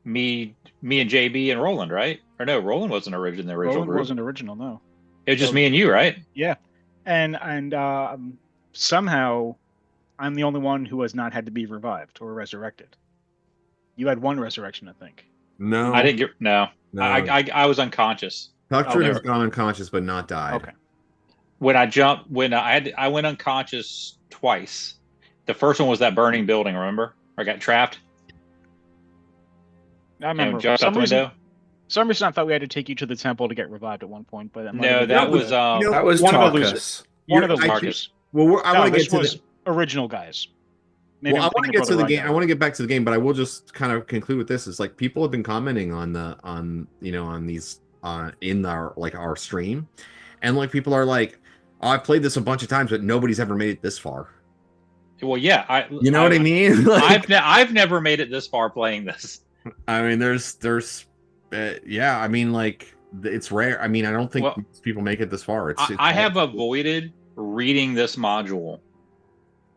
me and JB and Roland, right? Or no, Roland wasn't in the original Roland group. Wasn't original, no. It was just me and you, right? Yeah. And somehow I'm the only one who has not had to be revived or resurrected. You had 1 resurrection, I think. No. I didn't get no. I was unconscious. Tucker has gone unconscious but not died. Okay. When I went unconscious twice. The first one was that burning building, remember? I got trapped. I remember. For some reason I thought we had to take you to the temple to get revived at one point, but that was Tarkus. One of those Tarkus. Well, I want to get to the original guys. Maybe I want to get to the game. I want to get back to the game, but I will just kind of conclude with this: is people have been commenting on these in our stream, and people are oh, I've played this a bunch of times, but nobody's ever made it this far. Well, yeah, you know what I mean? I've never made it this far playing this. I mean, there's yeah. I mean, it's rare. I mean, I don't think people make it this far. It's I have avoided reading this module.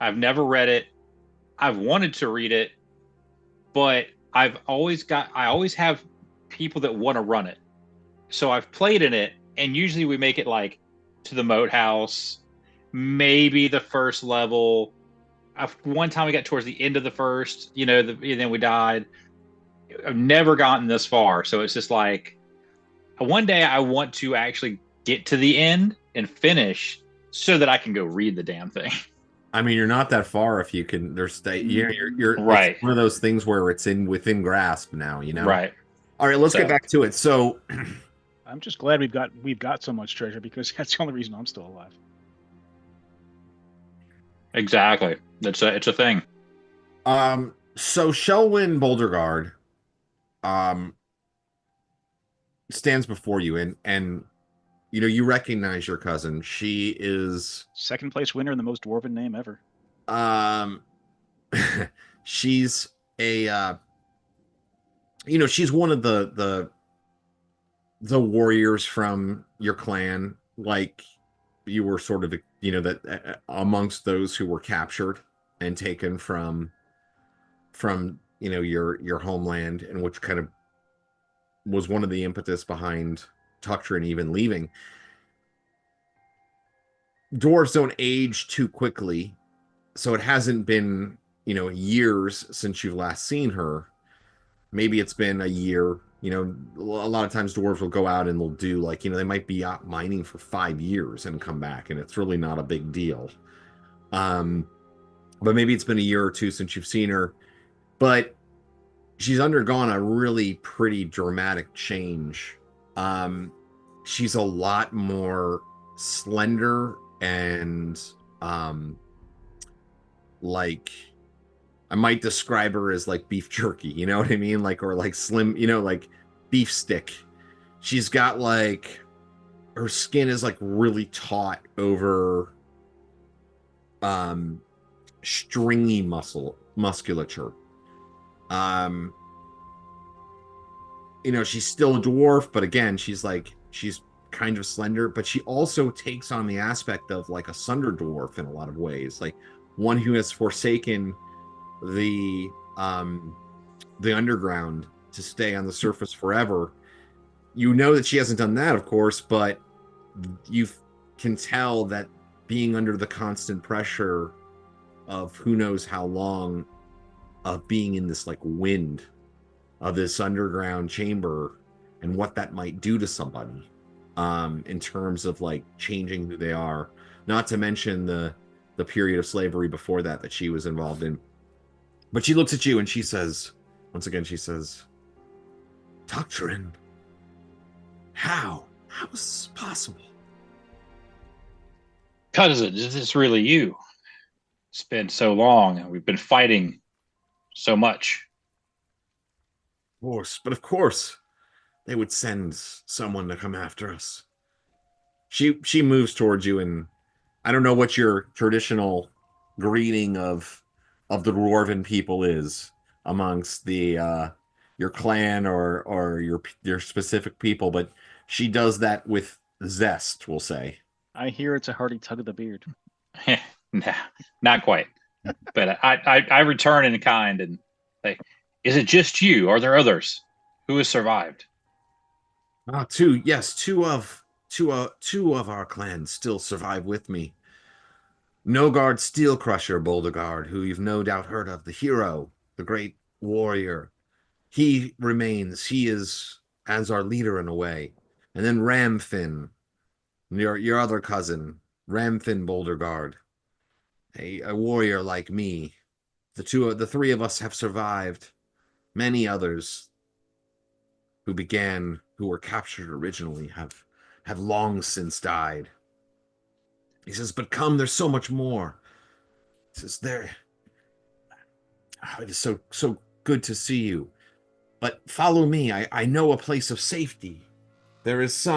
I've never read it. I've wanted to read it, but I always have people that want to run it. So I've played in it, and usually we make it to the moat house, maybe the first level. One time we got towards the end of the first, and then we died. I've never gotten this far, so it's just one day I want to actually get to the end and finish so that I can go read the damn thing. I mean, you're not that far if you can. You're right. It's one of those things where it's within grasp now. Right. All right, let's get back to it. So, I'm just glad we've got so much treasure because that's the only reason I'm still alive. Exactly. It's a thing. So Shelwyn Boulderguard, stands before you, and you recognize your cousin. She is second place winner in the most dwarven name ever. She's a she's one of the warriors from your clan, like you were sort of that amongst those who were captured and taken from your homeland, and which kind of was one of the impetus behind Tuctrin even leaving. Dwarves don't age too quickly, so it hasn't been years since you've last seen her. Maybe it's been a year. A lot of times dwarves will go out and they'll do they might be out mining for 5 years and come back, and it's really not a big deal. But maybe it's been a year or two since you've seen her. But she's undergone a really pretty dramatic change. She's a lot more slender and I might describe her as like beef jerky, you know what I mean? Or slim, like beef stick. She's got her skin is really taut over stringy musculature. She's still a dwarf, but again, she's kind of slender, but she also takes on the aspect of a sunder dwarf in a lot of ways, one who has forsaken the underground to stay on the surface forever. That she hasn't done that, of course, but you can tell that being under the constant pressure of who knows how long of being in this wind of this underground chamber and what that might do to somebody in terms of changing who they are, not to mention the period of slavery before that she was involved in. But she looks at you and she says, Tuctrin, how is this possible? Cousin, is this really you? It's been so long and we've been fighting so much. Of course, they would send someone to come after us. She moves towards you, and I don't know what your traditional greeting of the dwarven people is amongst the your clan or your specific people, but she does that with zest, we'll say. I hear it's a hearty tug of the beard. Nah, not quite. But I return in kind and say, is it just you? Are there others? Who has survived? Two of our clans still survive with me. Nogard Steelcrusher Boulderguard, who you've no doubt heard of, the hero, the great warrior. He remains. He is as our leader in a way. And then Ramfin, your other cousin, Ramfin Boulderguard, a warrior like me. The three of us have survived. Many others who were captured originally have long since died. He says, but come, there's so much more. He says, it is so good to see you. But follow me. I know a place of safety. It is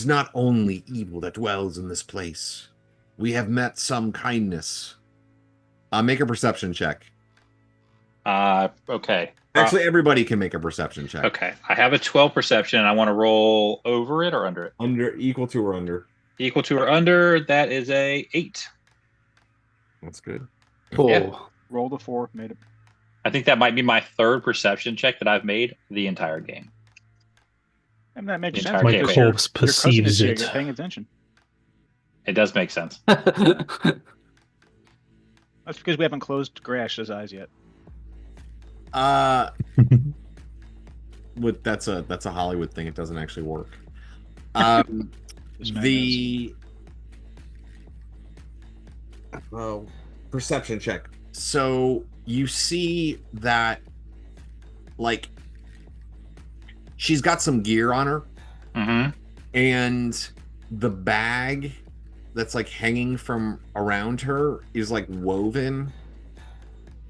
not only evil that dwells in this place. We have met some kindness. Make a perception check. Okay. Actually, everybody can make a perception check. Okay. I have a 12 perception, and I want to roll over it or under it? Equal to or under. Equal to or under. That is a 8. That's good. Cool. Yeah. Rolled a 4, made it. I think that might be my third perception check that I've made the entire game. And that makes The sense. entire My campaign. corpse perceives it. You're paying attention. It does make sense. That's because we haven't closed Grash's eyes yet. That's a Hollywood thing. It doesn't actually work. Perception check. So you see that, she's got some gear on her, and the bag that's hanging from around her is woven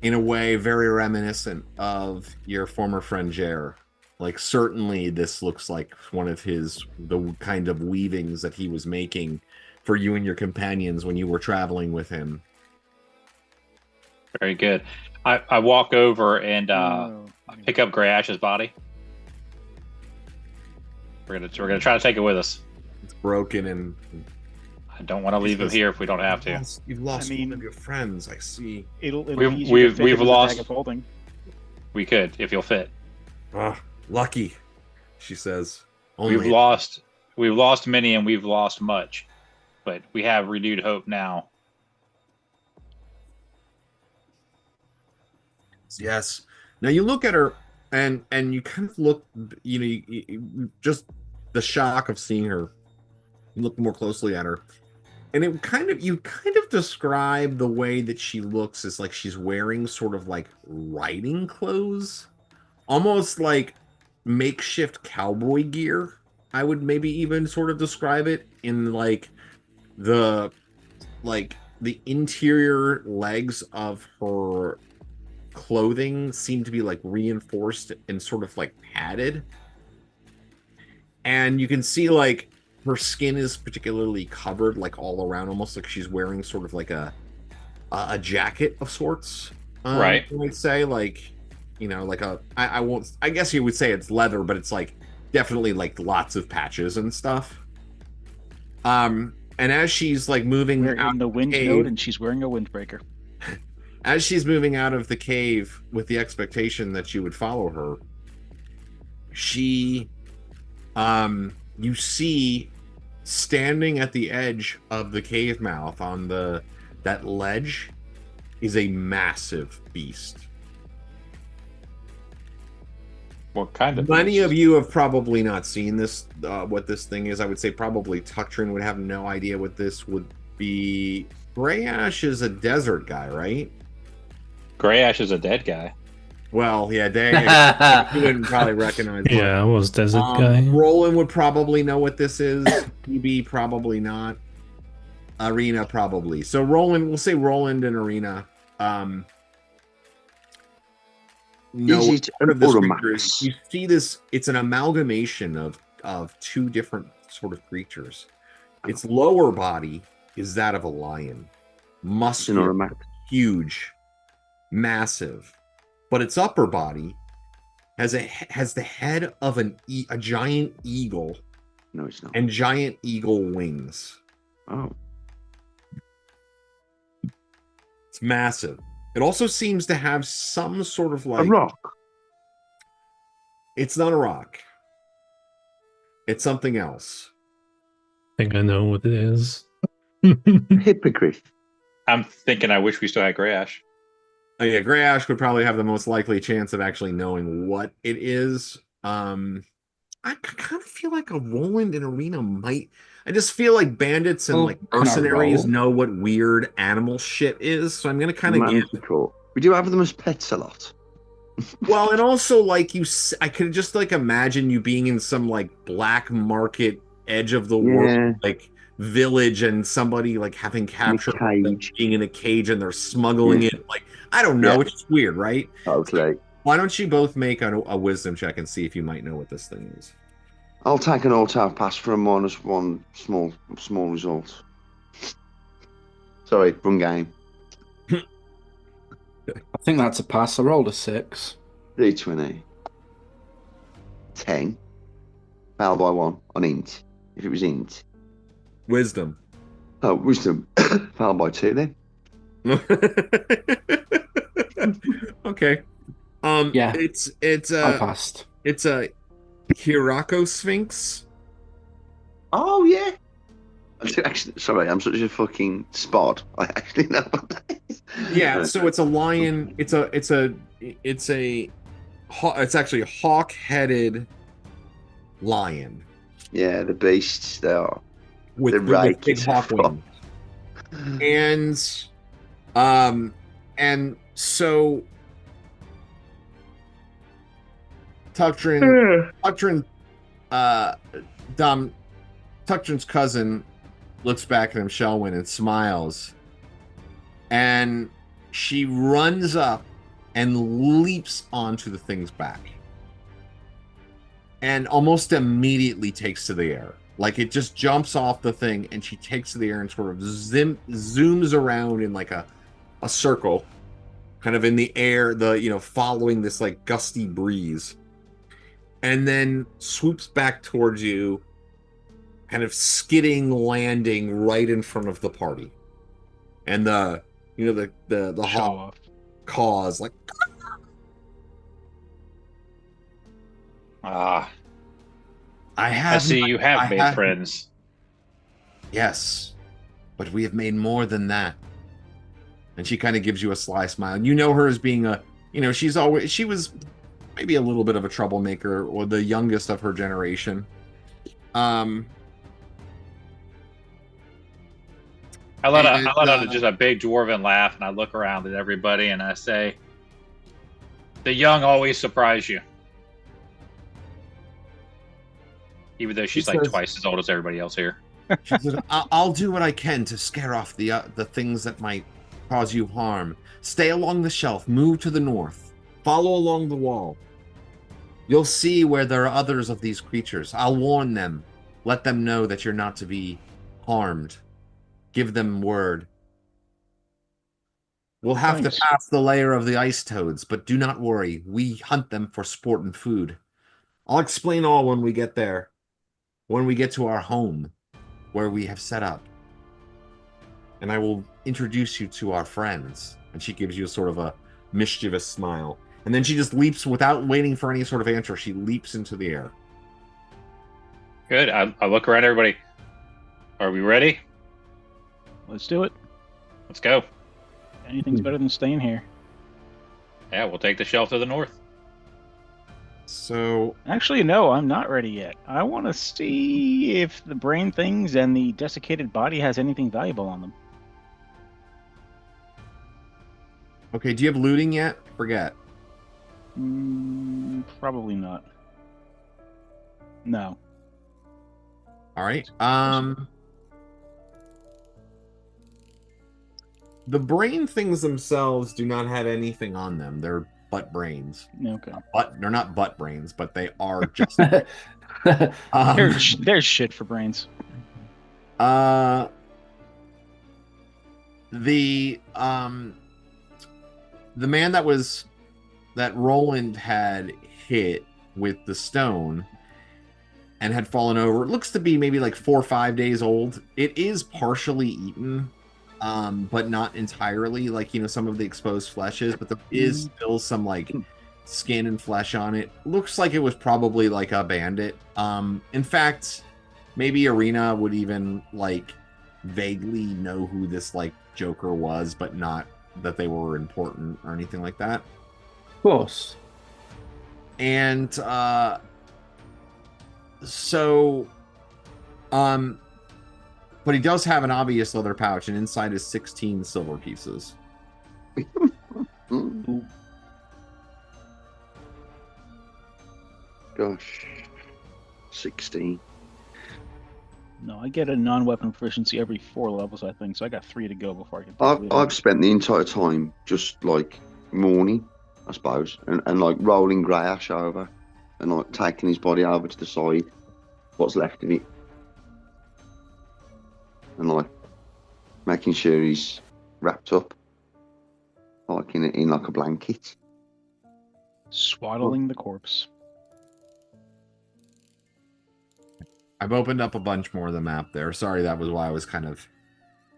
in a way very reminiscent of your former friend Jer. Like, certainly this looks like one of the kind of weavings that he was making for you and your companions when you were traveling with him. Very good. I walk over and pick up Gray Ash's body. We're gonna try to take it with us. It's broken, and I don't want to leave him here if we don't have to. You've lost one of your friends. I see. We've lost. We could if you'll fit. Lucky, she says. We've lost many and we've lost much, but we have renewed hope now. Yes. Now you look at her, and you kind of look. You just the shock of seeing her. You look more closely at her, and you kind of describe the way that she looks as like she's wearing sort of like riding clothes, almost like makeshift cowboy gear. I would maybe even sort of describe it in like the interior legs of her clothing seem to be like reinforced and sort of like padded, and you can see like her skin is particularly covered like all around, almost like she's wearing sort of like a jacket of sorts, right? I would say like, like I guess you would say it's leather, but it's like definitely like lots of patches and stuff. And as she's like moving we're out in the wind node, and she's wearing a windbreaker. As she's moving out of the cave with the expectation that you would follow her, she, you see, standing at the edge of the cave mouth on that ledge is a massive beast. What kind of Many of you have probably not seen this, what this thing is. I would say probably Tuctrin would have no idea what this would be. Gray Ash is a desert guy, right? Gray Ash is a dead guy. Well, yeah, you wouldn't probably recognize him. Yeah, I was desert guy. Roland would probably know what this is. PB probably not. Arena probably. So Roland, we'll say Roland and Arena. No, Is it an automax? You see this? It's an amalgamation of two different sort of creatures. Its lower body is that of a lion, muscular, huge, massive, but its upper body has the head of a giant eagle. No, it's not. And giant eagle wings. Oh, it's massive. It also seems to have some sort of like a rock. It's not a rock. It's something else. I think I know what it is. Hippogriff. I'm thinking I wish we still had Gray Ash. Oh yeah, Gray Ash would probably have the most likely chance of actually knowing what it is. I kind of feel like a Roland and Arena might. I just feel like bandits and like mercenaries know what weird animal shit is, so I'm gonna kind of give. We do have them as pets a lot. Well, and also like I could just like imagine you being in some like black market edge of the world like village, and somebody like having captured them, being in a cage, and they're smuggling it. Like, I don't know, it's just weird, right? Okay. Why don't you both make a wisdom check and see if you might know what this thing is? I'll take an auto pass for a -1 small result. Sorry, wrong game. I think that's a pass. I rolled a 6. 320. 10. Failed by 1 on int. If it was int. Wisdom. Oh, wisdom. Failed by 2 then. Okay. Yeah. It's I passed. It's a Hirako Sphinx. Oh yeah. Actually, sorry, I'm such a fucking spot. I actually know what that is. Yeah, so it's a lion. It's actually a hawk-headed lion. Yeah, the beasts they are. With big hawk wings. And so Tuctrin's cousin looks back at him, Shelwyn, and smiles. And she runs up and leaps onto the thing's back. and almost immediately takes to the air. Like it just jumps off the thing and she takes to the air and sort of zooms around in like a circle, kind of in the air, following this like gusty breeze, and then swoops back towards you, kind of skidding, landing right in front of the party. And the hawk caws like, I see you have made friends. Yes, but we have made more than that. And she kind of gives you a sly smile. And you know her as being she was maybe a little bit of a troublemaker, or the youngest of her generation. I let out just a big dwarven laugh, and I look around at everybody and I say, "The young always surprise you." Even though she's like twice as old as everybody else here. She said, I'll do what I can to scare off the things that might cause you harm. Stay along the shelf. Move to the north. Follow along the wall. You'll see where there are others of these creatures. I'll warn them. Let them know that you're not to be harmed. Give them word. We'll have to pass the layer of the ice toads, but do not worry. We hunt them for sport and food. I'll explain all when we get there. When we get to our home, where we have set up. And I will introduce you to our friends. And she gives you sort of a mischievous smile. And then she just leaps, without waiting for any sort of answer, she leaps into the air. Good. I look around everybody. Are we ready? Let's do it. Let's go. Anything's better than staying here. Yeah, we'll take the shelf to the north. So... Actually, no, I'm not ready yet. I want to see if the brain things and the desiccated body has anything valuable on them. Okay, do you have looting yet? Forget. Probably not. No. All right. The brain things themselves do not have anything on them. They're butt brains. Okay. They're not butt brains, but they are just. There's shit for brains. The man that Roland had hit with the stone and had fallen over, it looks to be maybe like 4 or 5 days old. It is partially eaten, but not entirely, like, some of the exposed flesh is, but there is still some like skin and flesh on it. Looks like it was probably like a bandit. In fact, maybe Arena would even like vaguely know who this like Joker was, but not that they were important or anything like that. Of course. And but he does have an obvious leather pouch, and inside is 16 silver pieces. Gosh, 16. No, I get a non-weapon proficiency every 4 levels, I think. So I got 3 to go before I get. I've spent the entire time just like mourning, I suppose, and like rolling grey ash over, and like taking his body over to the side, what's left of it, and like making sure he's wrapped up, like in like a blanket. Swaddling the corpse. I've opened up a bunch more of the map there. Sorry, that was why I was kind of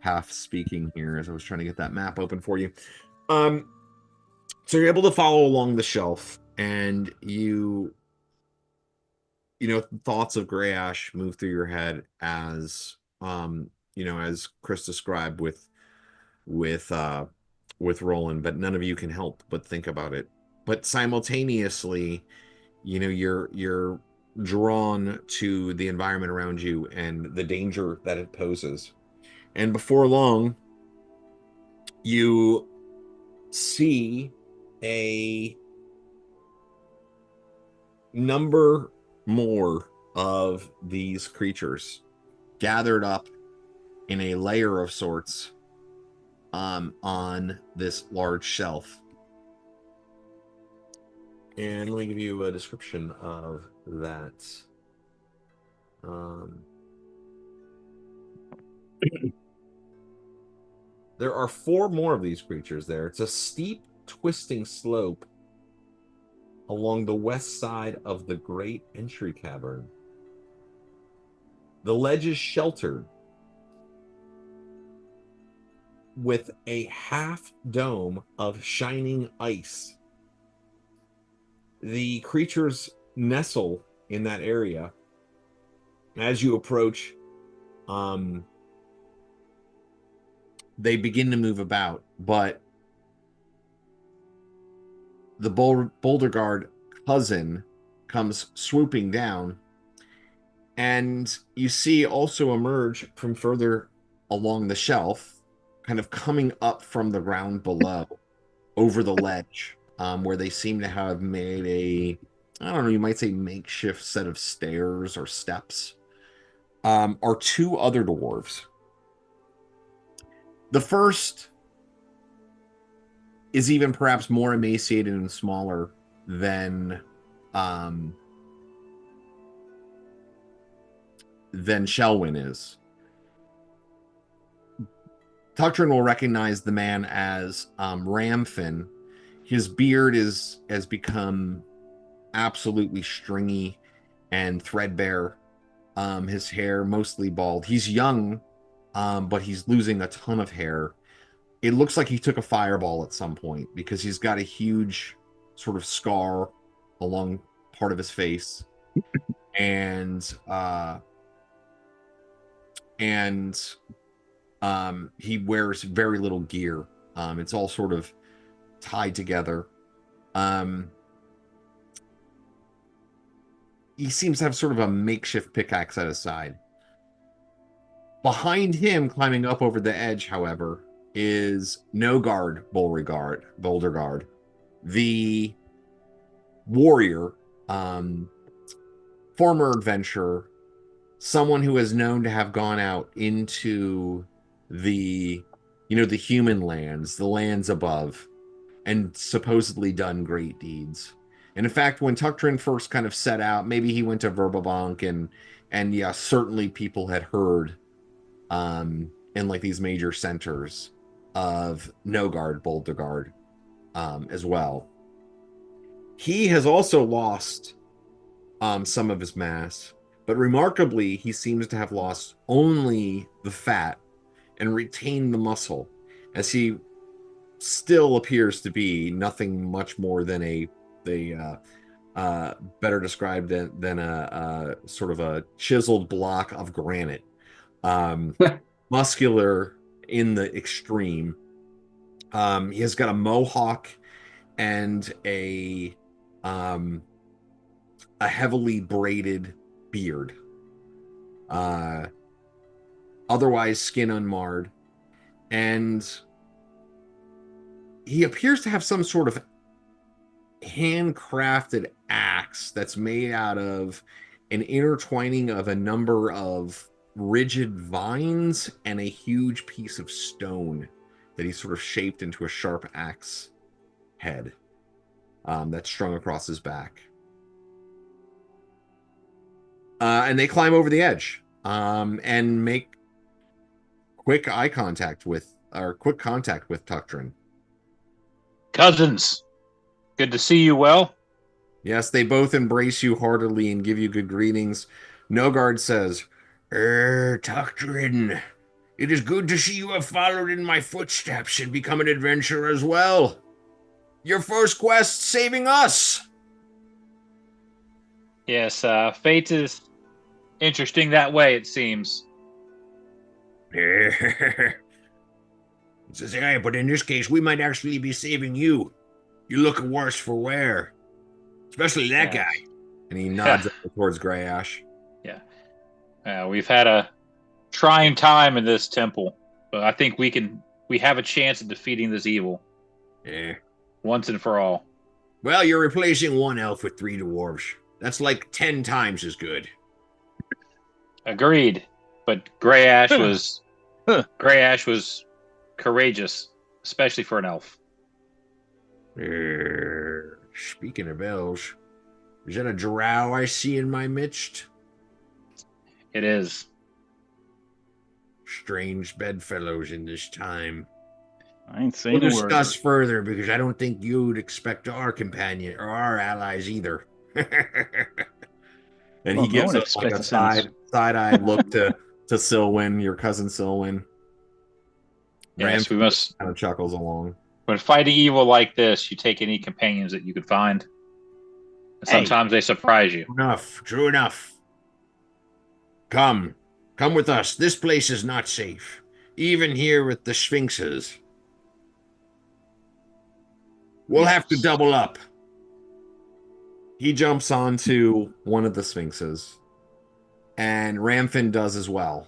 half speaking here as I was trying to get that map open for you. So you're able to follow along the shelf, and thoughts of gray ash move through your head as as Chris described with Roland, but none of you can help but think about it. But simultaneously, you're drawn to the environment around you and the danger that it poses. And before long, you see a number more of these creatures gathered up in a layer of sorts on this large shelf. And let me give you a description of that. There are 4 more of these creatures there. It's a steep, twisting slope along the west side of the great entry cavern. The ledge is sheltered with a half dome of shining ice. The creatures nestle in that area. As you approach, they begin to move about, but the boulder guard cousin comes swooping down, and you see also emerge from further along the shelf, kind of coming up from the ground below, over the ledge, where they seem to have made a, I don't know, you might say makeshift set of stairs or steps, are 2 other dwarves. The first is even perhaps more emaciated and smaller than Shelwyn is. Tuctrin will recognize the man as Ramfin. His beard has become absolutely stringy and threadbare. His hair mostly bald. He's young, but he's losing a ton of hair. It looks like he took a fireball at some point because he's got a huge sort of scar along part of his face. And he wears very little gear. It's all sort of tied together. He seems to have sort of a makeshift pickaxe at his side. Behind him, climbing up over the edge, however, is Nogard Boulderguard, the warrior, former adventurer, someone who is known to have gone out into the human lands, the lands above, and supposedly done great deeds. And in fact, when Tuctrin first kind of set out, maybe he went to Verbabank, and yeah, certainly people had heard in like these major centers of Nogard Boulderguard as well. He has also lost some of his mass, but remarkably, he seems to have lost only the fat and retained the muscle, as he still appears to be nothing much more than a better described than a sort of a chiseled block of granite. Muscular in the extreme. He has got a mohawk and a heavily braided beard. Otherwise skin unmarred. And he appears to have some sort of handcrafted axe that's made out of an intertwining of a number of rigid vines and a huge piece of stone that he sort of shaped into a sharp axe head that's strung across his back. And they climb over the edge and make quick contact with Tuctrin. Cousins, good to see you well. Yes, they both embrace you heartily and give you good greetings. Nogard says, Tuctrin, it is good to see you have followed in my footsteps and become an adventurer as well. Your first quest saving us. Yes, fate is interesting that way, it seems. But in this case, we might actually be saving you. You look worse for wear. Especially that guy. And he nods towards Greyash. Yeah. We've had a trying time in this temple, but I think we have a chance of defeating this evil. Yeah. Once and for all. Well, you're replacing one elf with 3 dwarves. That's like 10 times as good. Agreed. But Greyash was courageous, especially for an elf. Speaking of elves, is that a drow I see in my midst? It is. Strange bedfellows in this time. I ain't saying We'll a word. discuss further because I don't think you'd expect our companion or our allies either. And Well, he gives no one us like a expects sense. side-eyed look to Silwyn, your cousin Silwyn. Yes, we Ramsey must. kind of chuckles along. When fighting evil like this, you take any companions that you could find. And sometimes they surprise you. True enough. Come with us. This place is not safe. Even here with the Sphinxes. We'll have to double up. He jumps onto one of the Sphinxes. And Ramfin does as well.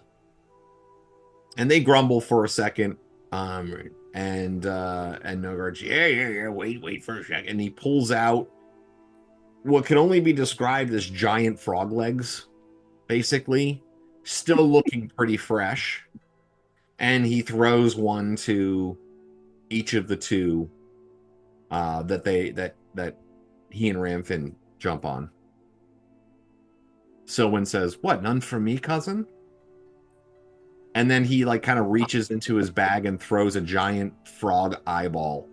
And they grumble for a second. And Nogard's, yeah, wait for a second. And he pulls out what can only be described as giant frog legs, basically. Still looking pretty fresh. And he throws one to each of the two that he and Ramfin jump on. Silwyn says, "What, none for me, cousin?" And then he like kind of reaches into his bag and throws a giant frog eyeball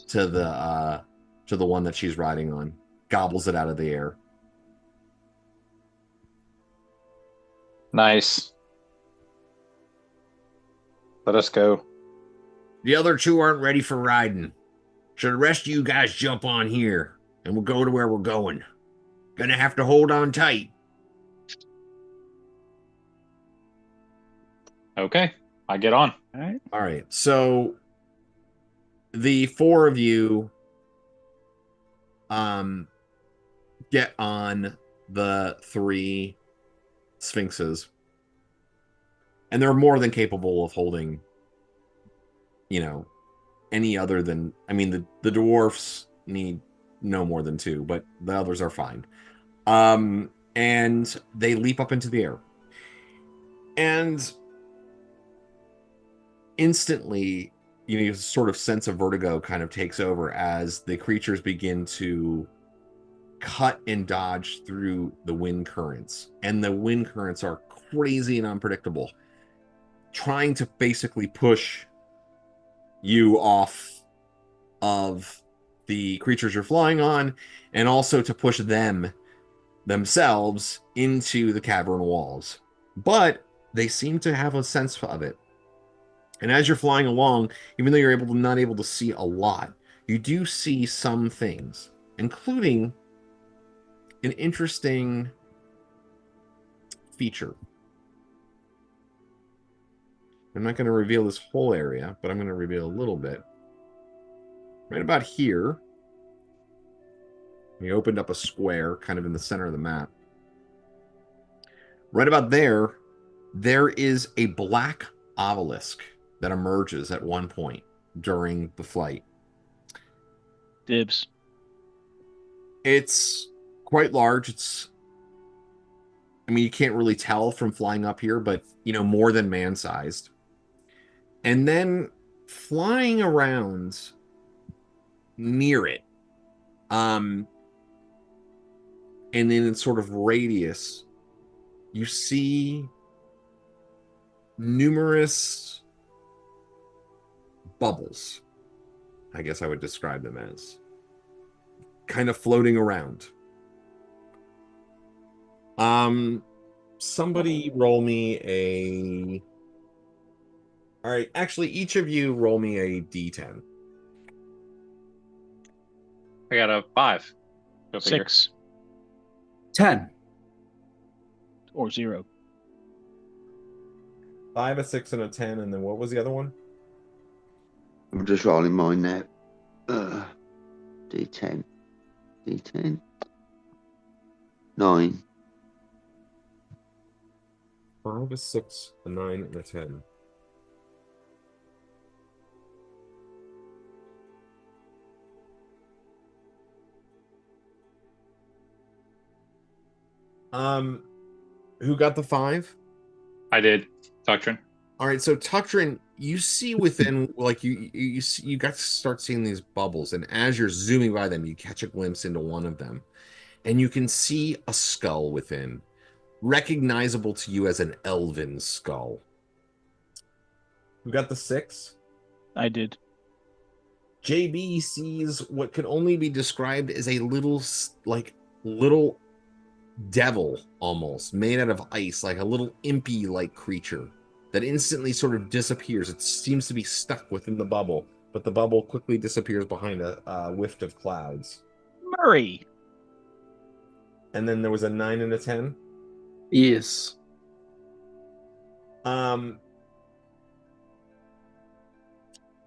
to the one that she's riding on. Gobbles it out of the air. Nice. Let us go. The other two aren't ready for riding. So the rest of you guys jump on here and we'll go to where we're going. Gonna have to hold on tight. Okay, I get on. All right. So the four of you get on the three Sphinxes. And they're more than capable of holding, any other than, the dwarfs need no more than two, but the others are fine. And they leap up into the air. And instantly, sort of sense of vertigo kind of takes over as the creatures begin to cut and dodge through the wind currents. And the wind currents are crazy and unpredictable, trying to basically push you off of the creatures you're flying on, and also to push themselves into the cavern walls. But they seem to have a sense of it. And as you're flying along, even though you're not able to see a lot, you do see some things, including an interesting feature. I'm not going to reveal this whole area, but I'm going to reveal a little bit. Right about here, we opened up a square kind of in the center of the map. Right about there, there is a black obelisk that emerges at one point during the flight. Dibs. It's quite large. You can't really tell from flying up here, but, more than man-sized. And then flying around near it, and in its sort of radius, you see numerous bubbles. I guess I would describe them as kind of floating around. Somebody roll me a... All right, actually, each of you roll me a d10. I got a 5. 6. 10. Or 0. 5, a 6, and a 10, and then what was the other one? I'm just rolling mine now. D10. 9. 5, a 6, a 9, and a 10. Who got the 5? I did. Doctrine. All right, so Tuktrin, you see within, like you got to start seeing these bubbles, and as you're zooming by them, you catch a glimpse into one of them, and you can see a skull within, recognizable to you as an elven skull. Who got the 6? I did. JB sees what could only be described as a little devil, almost made out of ice, like a little impy like creature that instantly sort of disappears. It seems to be stuck within the bubble, but the bubble quickly disappears behind a whiff of clouds. Murray. And then there was a 9 and a 10. Yes.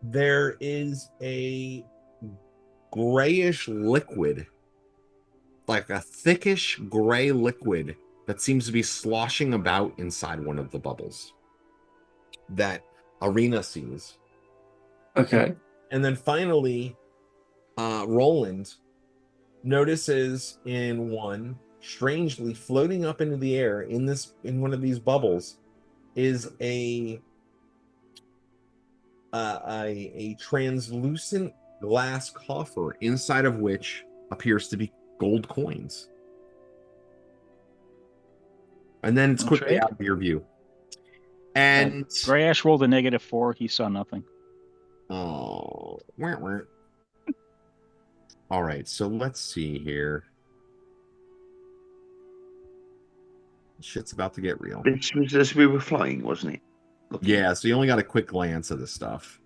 There is a grayish liquid, like a thickish gray liquid that seems to be sloshing about inside one of the bubbles that Arena sees. Okay. And then finally, Roland notices in one, strangely floating up into the air in one of these bubbles, is a translucent glass coffer, inside of which appears to be gold coins. And then it's quickly out of your view. And Grayash rolled a -4. He saw nothing. Oh, all right. So let's see here. Shit's about to get real. This was as we were flying, wasn't it? Yeah. So you only got a quick glance of the stuff.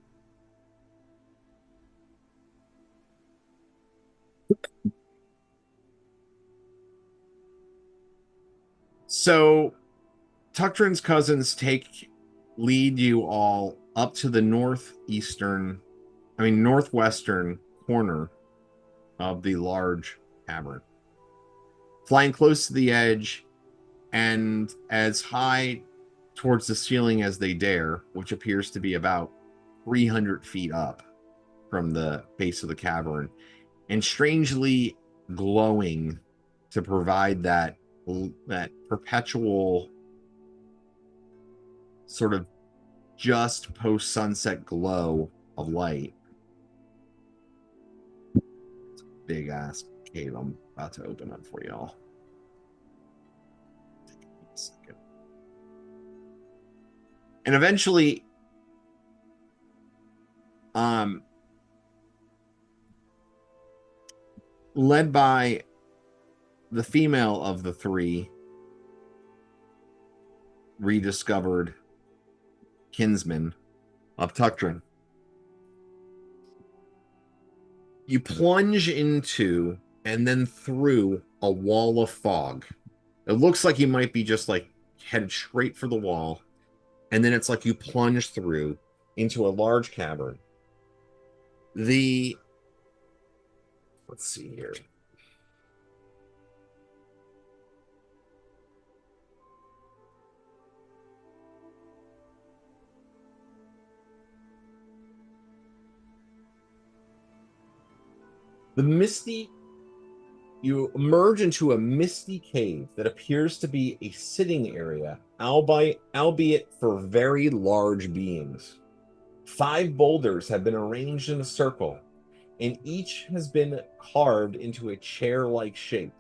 So Tuktrin's cousins lead you all up to the northwestern corner of the large cavern, flying close to the edge and as high towards the ceiling as they dare, which appears to be about 300 feet up from the base of the cavern, and strangely glowing to provide that perpetual sort of just post-sunset glow of light. It's a big ass cave I'm about to open up for y'all. Take a second. And eventually, led by the female of the three rediscovered kinsmen of Tuktrin, you plunge into and then through a wall of fog. It looks like you might be just like headed straight for the wall, and then it's like you plunge through into a large cavern. Let's see here. You emerge into a misty cave that appears to be a sitting area, albeit for very large beings. 5 boulders have been arranged in a circle, and each has been carved into a chair-like shape.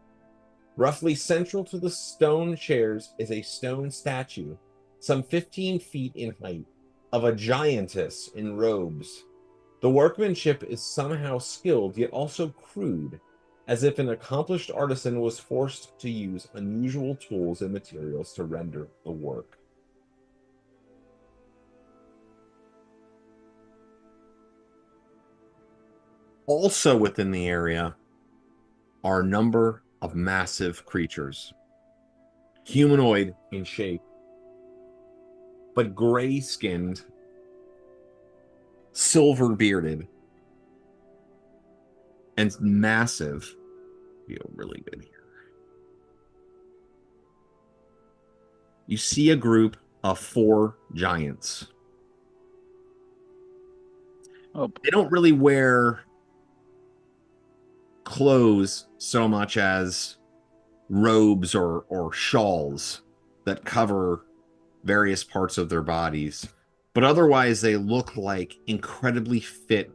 Roughly central to the stone chairs is a stone statue, some 15 feet in height, of a giantess in robes. The workmanship is somehow skilled, yet also crude, as if an accomplished artisan was forced to use unusual tools and materials to render the work. Also within the area are a number of massive creatures, humanoid in shape, but gray-skinned, silver-bearded, and massive. Feel really good here. You see a group of 4 giants. Oh, they don't really wear clothes so much as robes or shawls that cover various parts of their bodies. but otherwise they look like incredibly fit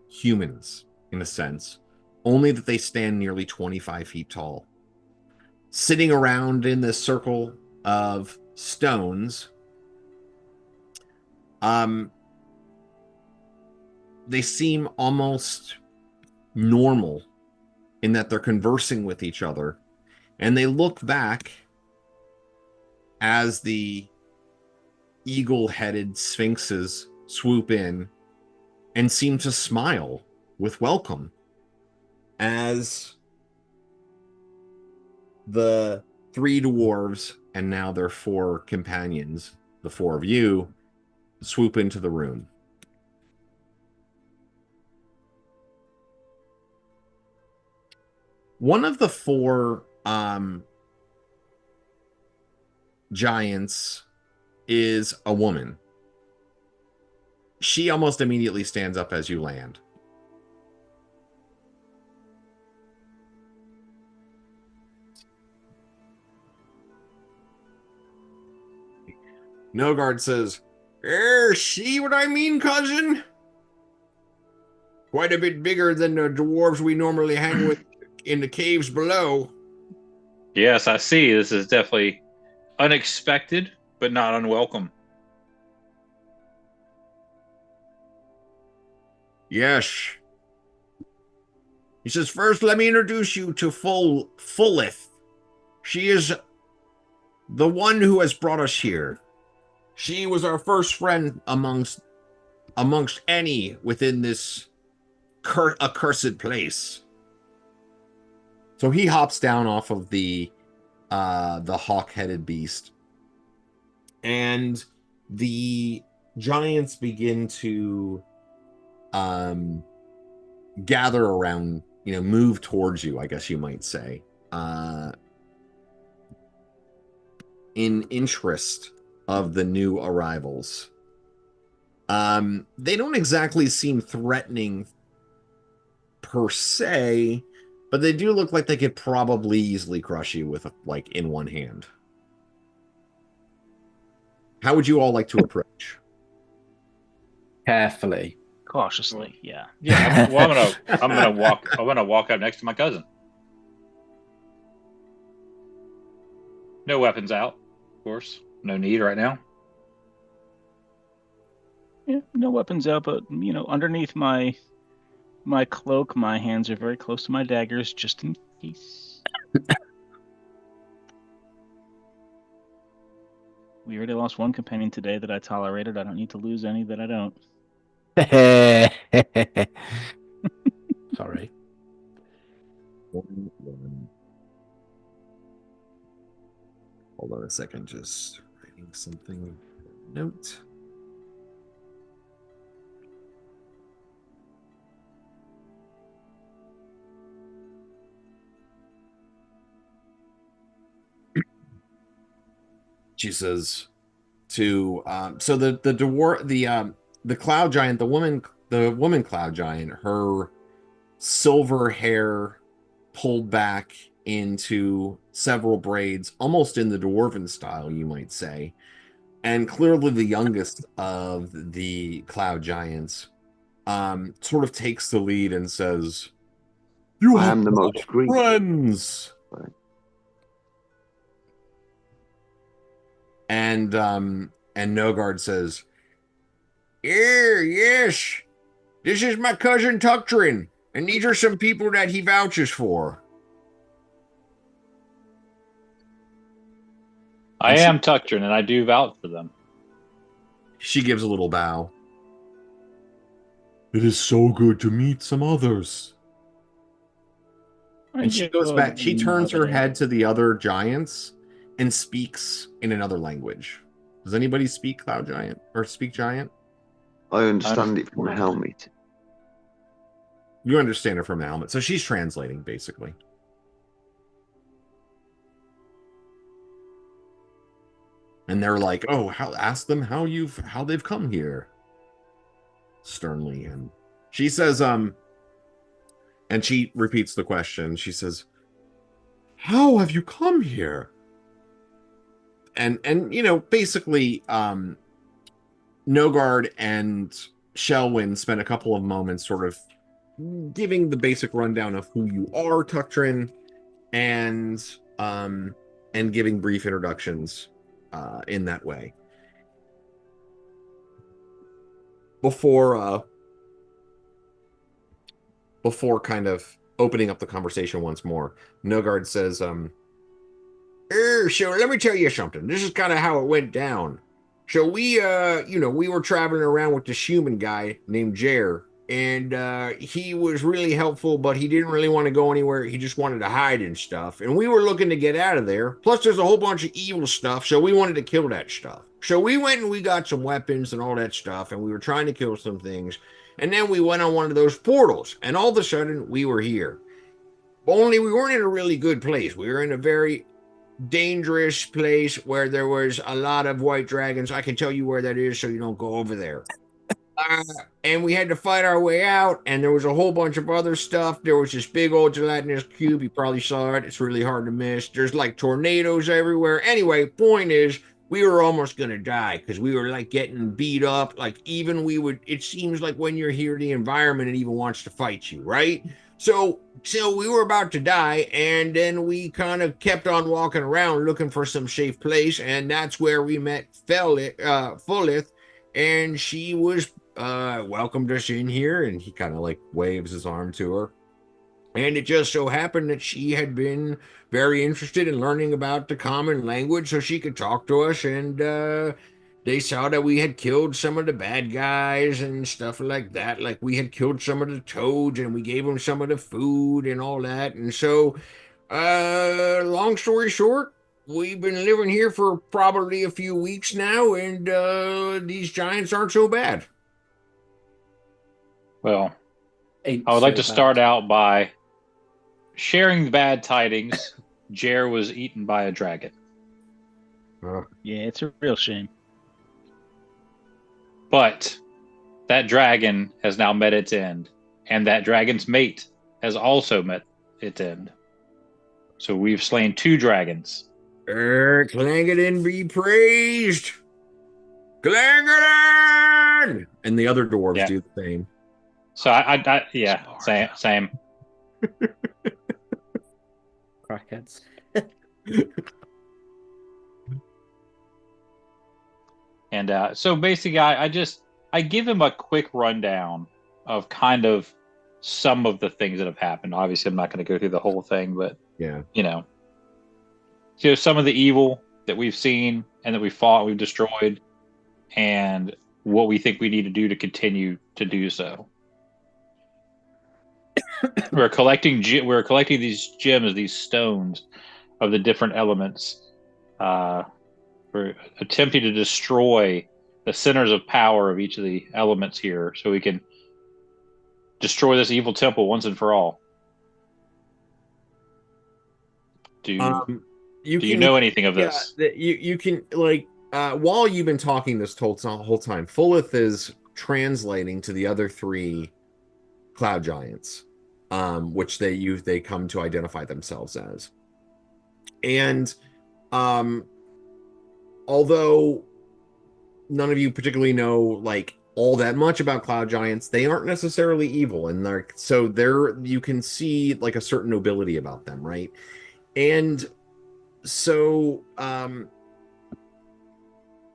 humans in a sense, only that they stand nearly 25 feet tall. Sitting around in this circle of stones, they seem almost normal in that they're conversing with each other, and they look back as the eagle-headed sphinxes swoop in and seem to smile with welcome as the 3 dwarves and now their 4 companions, the 4 of you, swoop into the room. One of the 4 giants is a woman. She almost immediately stands up as you land. Nogard says, see what I mean, cousin? Quite a bit bigger than the dwarves we normally hang with in the caves below. Yes, I see. This is definitely unexpected, but not unwelcome. Yes. He says, first, let me introduce you to Fullith. She is the one who has brought us here. She was our first friend amongst any within this accursed place. So he hops down off of the hawk-headed beast, and the giants begin to gather around, move towards you, I guess you might say, in interest of the new arrivals. They don't exactly seem threatening per se, but they do look like they could probably easily crush you with, in one hand. How would you all like to approach? Carefully. Cautiously, yeah. Yeah, I'm gonna walk up next to my cousin. No weapons out, of course. No need right now. Yeah, no weapons out, but underneath my cloak, my hands are very close to my daggers, just in case. We already lost one companion today that I tolerated. I don't need to lose any that I don't. Sorry. Hold on a second, just writing something. Note. She says to so the cloud giant, the woman cloud giant, her silver hair pulled back into several braids, almost in the dwarven style, you might say, and clearly the youngest of the cloud giants, sort of takes the lead and says, "You I have am the most green friends." Right. And Nogard says, yes, this is my cousin Tuctrin, and these are some people that he vouches for. I am Tuctrin, and I do vouch for them. She gives a little bow. It is so good to meet some others. And she goes back. She turns her head to the other giants and speaks in another language. Does anybody speak Cloud Giant or speak Giant? I understand it from a helmet. You understand it from a helmet. So she's translating, basically. And they're like, "Oh, ask them how they've come here." Sternly, and she says, and she repeats the question. She says, "How have you come here?" And basically, Nogard and Shelwyn spend a couple of moments sort of giving the basic rundown of who you are, Tuctrin, and giving brief introductions in that way. Before kind of opening up the conversation once more, Nogard says, so let me tell you something. This is kind of how it went down. So we were traveling around with this human guy named Jer, and he was really helpful, but he didn't really want to go anywhere. He just wanted to hide and stuff. And we were looking to get out of there. Plus, there's a whole bunch of evil stuff, so we wanted to kill that stuff. So we went and we got some weapons and all that stuff, and we were trying to kill some things. And then we went on one of those portals, and all of a sudden, we were here. Only we weren't in a really good place. We were in a very dangerous place where there was a lot of white dragons. I can tell you where that is so you don't go over there. And we had to fight our way out, and there was a whole bunch of other stuff. There was this big old gelatinous cube. You probably saw it. It's really hard to miss. There's like tornadoes everywhere. Anyway, point is, we were almost going to die because we were like getting beat up. Like even it seems like when you're here, the environment, it even wants to fight you, right? So we were about to die, and then we kind of kept on walking around looking for some safe place, and that's where we met Fullith, and she was welcomed us in here, and he kind of like waves his arm to her. And it just so happened that she had been very interested in learning about the common language so she could talk to us, and they saw that we had killed some of the bad guys and stuff like that. Like we had killed some of the toads, and we gave them some of the food and all that. And so, long story short, we've been living here for probably a few weeks now, and these giants aren't so bad. Well, I would like to start out by sharing the bad tidings. Jer was eaten by a dragon. Yeah, it's a real shame. But that dragon has now met its end, and that dragon's mate has also met its end. So we've slain 2 dragons. Clangadin be praised! Clangadin! And the other dwarves do the same. So same. Crackheads. And so basically, I give him a quick rundown of kind of some of the things that have happened. Obviously, I'm not going to go through the whole thing, but so some of the evil that we've seen and that we fought, we've destroyed, and what we think we need to do to continue to do so. We're collecting these gems, these stones of the different elements. We're attempting to destroy the centers of power of each of the elements here so we can destroy this evil temple once and for all. Do you know anything of this? You can, like, while you've been talking this whole time, Fullith is translating to the other 3 cloud giants, which they come to identify themselves as. And although none of you particularly know like all that much about cloud giants, they aren't necessarily evil, and you can see like a certain nobility about them, right? And so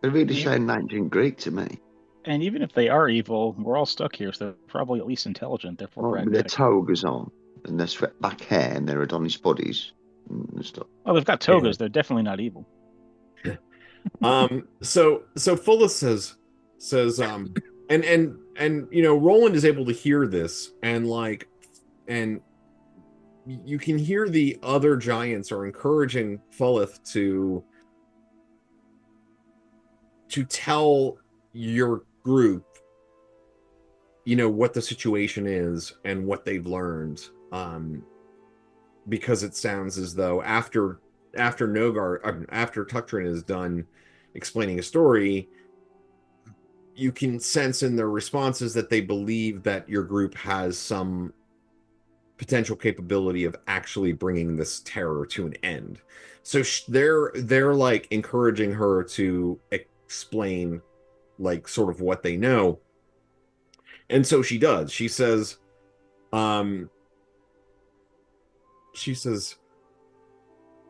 they really sound ancient Greek to me. And even if they are evil, we're all stuck here, so they're probably at least intelligent. Therefore, with their togas on and their swept back hair and their Adonis bodies and stuff. Oh, they've got togas. Yeah. They're definitely not evil. So Fullith says and Roland is able to hear this, and you can hear the other giants are encouraging Fullith to tell your group what the situation is and what they've learned, because it sounds as though after Tuctrin is done explaining a story, you can sense in their responses that they believe that your group has some potential capability of actually bringing this terror to an end. So they're like encouraging her to explain like sort of what they know. And so she does. She says,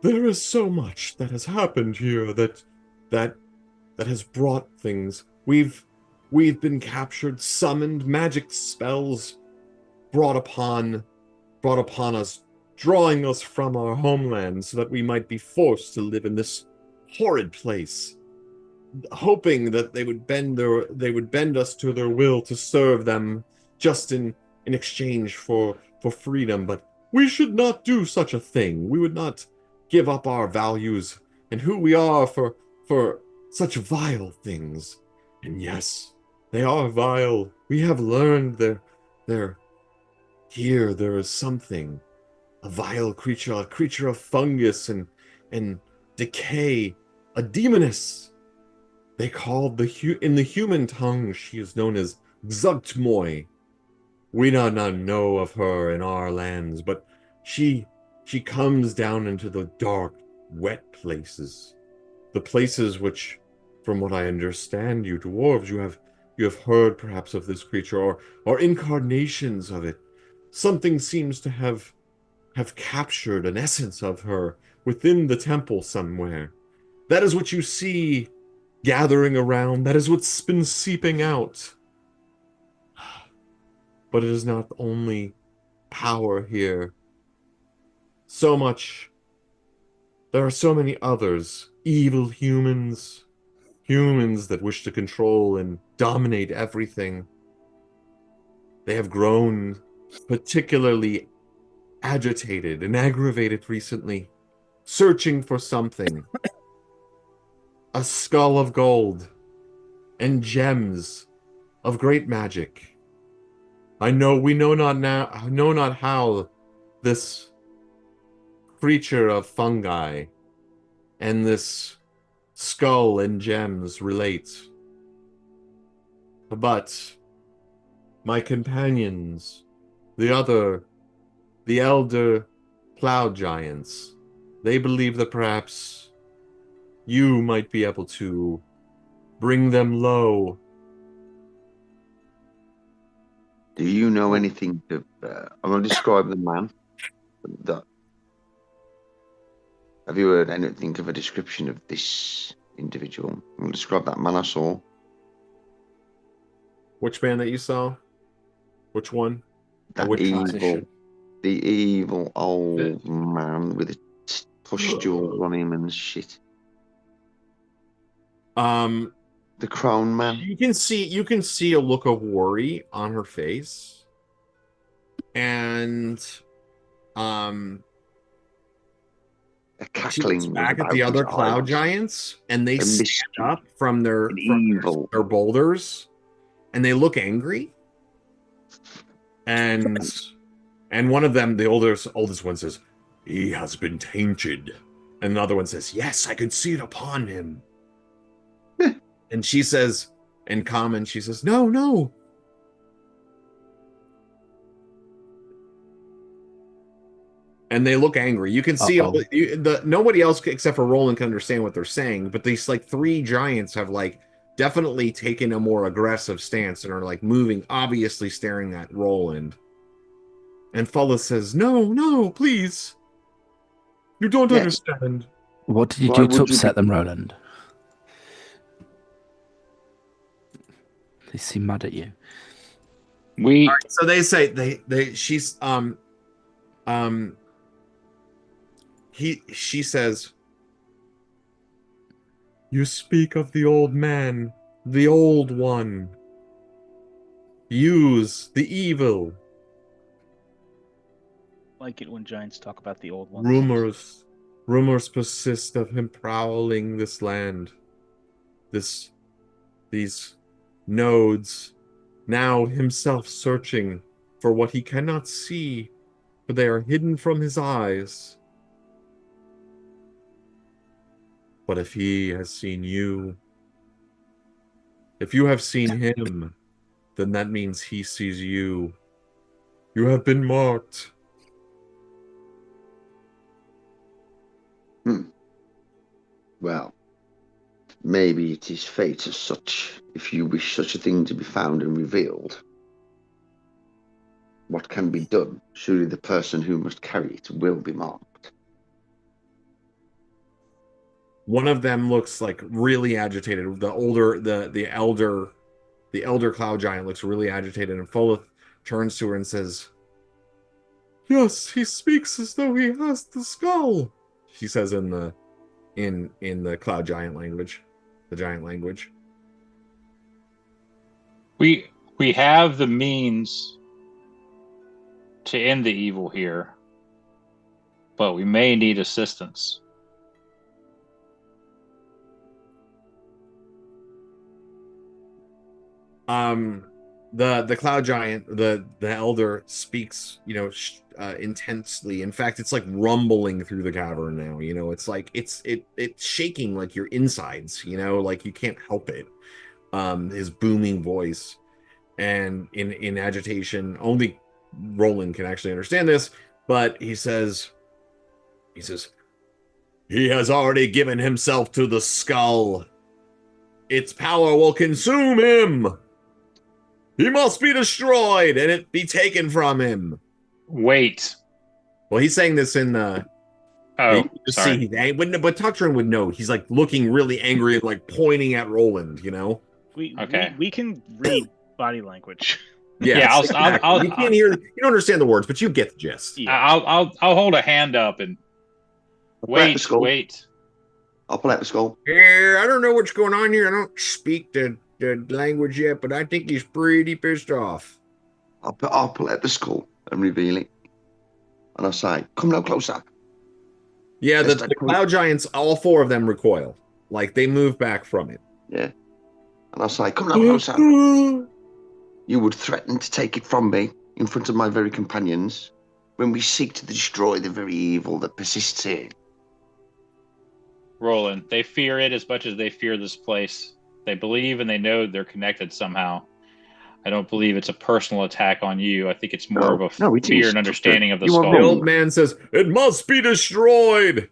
there is so much that has happened here that has brought things. We've been captured, summoned, magic spells brought upon us, drawing us from our homeland so that we might be forced to live in this horrid place, hoping that they would bend us to their will to serve them just in exchange for freedom. But we should not do such a thing. We would not give up our values and who we are for such vile things. And yes, they are vile. We have learned here there is something, a vile creature, a creature of fungus and decay, a demoness. They called in the human tongue, she is known as Zugtmoy. We do not know of her in our lands, but she comes down into the dark, wet places. The places which, from what I understand, you dwarves, you have heard perhaps of this creature or incarnations of it. Something seems to have captured an essence of her within the temple somewhere. That is what you see gathering around. That is what's been seeping out. But it is not only power here. So much. There are so many others. Evil humans. Humans that wish to control and dominate everything. They have grown particularly agitated and aggravated recently, searching for something. A skull of gold and gems of great magic. We know not how this creature of fungi and this skull and gems relate. But my companions, the elder plow giants, they believe that perhaps you might be able to bring them low. Do you know anything of... I'm going to describe the man. Have you heard anything of a description of this individual? I'm going to describe that man I saw. Which man that you saw? Which one? The evil old man with a pustule on him and shit. The crown man. You can see a look of worry on her face. And a cackling back at the other cloud giants, and they stand up from their boulders, and they look angry. And one of them, the oldest one, says, "He has been tainted." And another one says, "Yes, I can see it upon him." And she says, in common, she says, "No. And they look angry. You can see nobody else except for Roland can understand what they're saying, but these like three giants have like definitely taken a more aggressive stance and are like moving, obviously staring at Roland. And Fulla says, "No, please. You don't understand." What did you do to upset them, Roland? They seem mad at you. So they say she says, "You speak of the old man, the old one. Use the evil. I like it when giants talk about the old one. Rumors persist of him prowling this land. These nodes, now himself searching for what he cannot see, for they are hidden from his eyes. But if he has seen you, if you have seen him, then that means he sees you. You have been marked." Well, maybe it is fate as such. if you wish such a thing to be found and revealed, what can be done? Surely the person who must carry it will be marked. One of them looks like really agitated. The elder cloud giant looks really agitated, and Foleth turns to her and says, "Yes, he speaks as though he has the skull," she says in the cloud giant language, the giant language. We have the means to end the evil here, but we may need assistance. The cloud giant, the elder speaks, intensely. In fact, it's like rumbling through the cavern now. It's like it's shaking like your insides. Like you can't help it. His booming voice, and in agitation. Only Roland can actually understand this, but he says, "He has already given himself to the skull. Its power will consume him. He must be destroyed and it be taken from him." Wait. Well, he's saying this in the. Oh, sorry. But Tuctron would know. He's like looking really angry and like pointing at Roland. We can read body language. Yeah, I'll, you can't hear. You don't understand the words, but you get the gist. Yeah. I'll hold a hand up and wait. I'll pull out the skull. Yeah, I don't know what's going on here. I don't speak the language yet, but I think he's pretty pissed off. I'll pull out the skull and reveal it, and I'll say, "Come no closer." Yeah, the cloud giants, all four of them recoil, like they move back from it. Yeah, and I'll say, "Come no closer." You would threaten to take it from me in front of my very companions when we seek to destroy the very evil that persists here. Roland, they fear it as much as they fear this place. They believe and they know they're connected somehow. I don't believe it's a personal attack on you. I think it's more of a fear and understanding of the skull. The old man says, "It must be destroyed.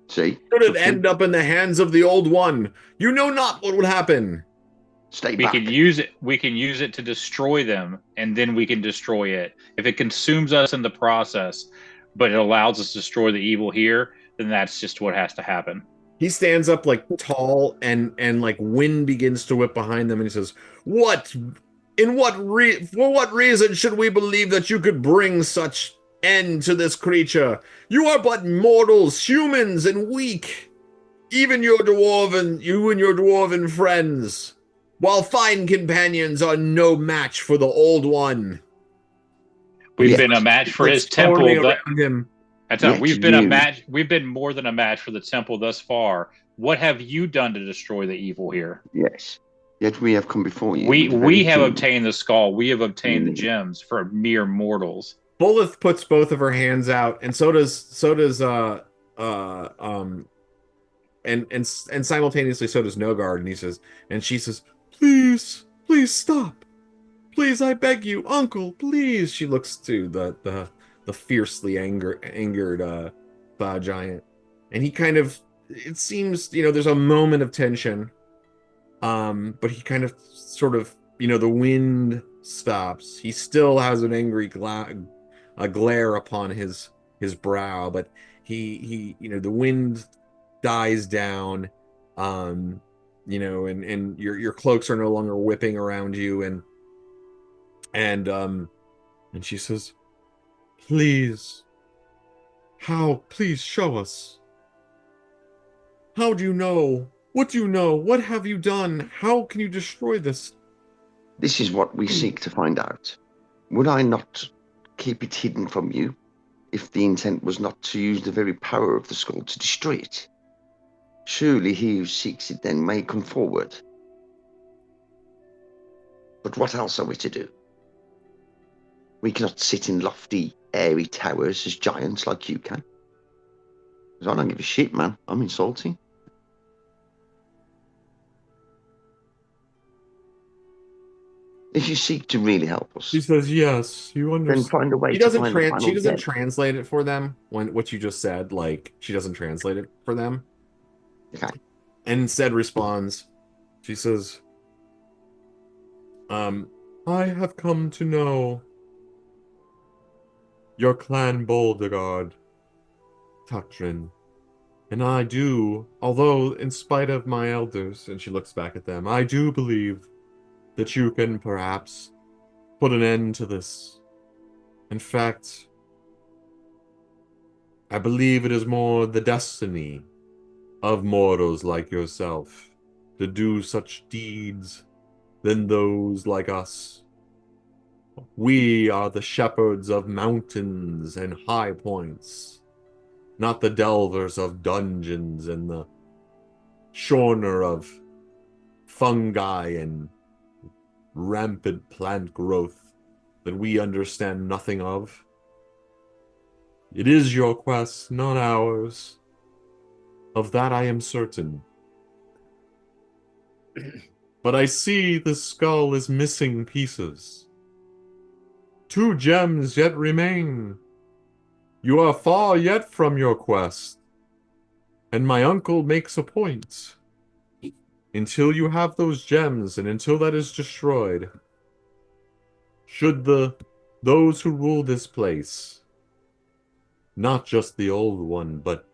See? Should it end up in the hands of the old one? You know not what would happen." We can use it to destroy them, and then we can destroy it. If it consumes us in the process, but it allows us to destroy the evil here, then that's just what has to happen. He stands up like tall, and like wind begins to whip behind them, and he says, For what reason should we believe that you could bring such end to this creature? You are but mortals, humans, and weak. Even you and your dwarven friends, while fine companions, are no match for the old one. We've been a match for his temple. We've been more than a match for the temple thus far. What have you done to destroy the evil here? Yes. Yet we have come before you. We have obtained the skull. We have obtained the gems for mere mortals. Boleth puts both of her hands out, and so does and simultaneously so does Nogard, and she says, Please stop. Please, I beg you, uncle, please. She looks to the fiercely angered cloud giant, and he kind of, it seems, there's a moment of tension, but he kind of sort of, the wind stops. He still has an angry glare upon his brow, but he the wind dies down, and your cloaks are no longer whipping around you, and she says, please show us. How do you know? What do you know? What have you done? How can you destroy this? This is what we seek to find out. Would I not keep it hidden from you if the intent was not to use the very power of the skull to destroy it? Surely he who seeks it then may come forward. But what else are we to do? We cannot sit in lofty, airy towers as giants like you can. Because I don't give a shit, man. I'm insulting. If you seek to really help us, she says, "Yes, you understand." Then find a way. She doesn't translate it for them. What you just said, like she doesn't translate it for them. Okay. And instead responds, she says, I have come to know your clan Boulderguard, Tatrin. And I do, although in spite of my elders, and she looks back at them, I do believe that you can perhaps put an end to this. In fact, I believe it is more the destiny of mortals like yourself to do such deeds than those like us. We are the shepherds of mountains and high points, not the delvers of dungeons and the shorner of fungi and rampant plant growth that we understand nothing of. It is your quest, not ours. Of that I am certain. But I see the skull is missing pieces. 2 gems yet remain. You are far yet from your quest. And my uncle makes a point. Until you have those gems, and until that is destroyed, should those who rule this place, not just the old one, but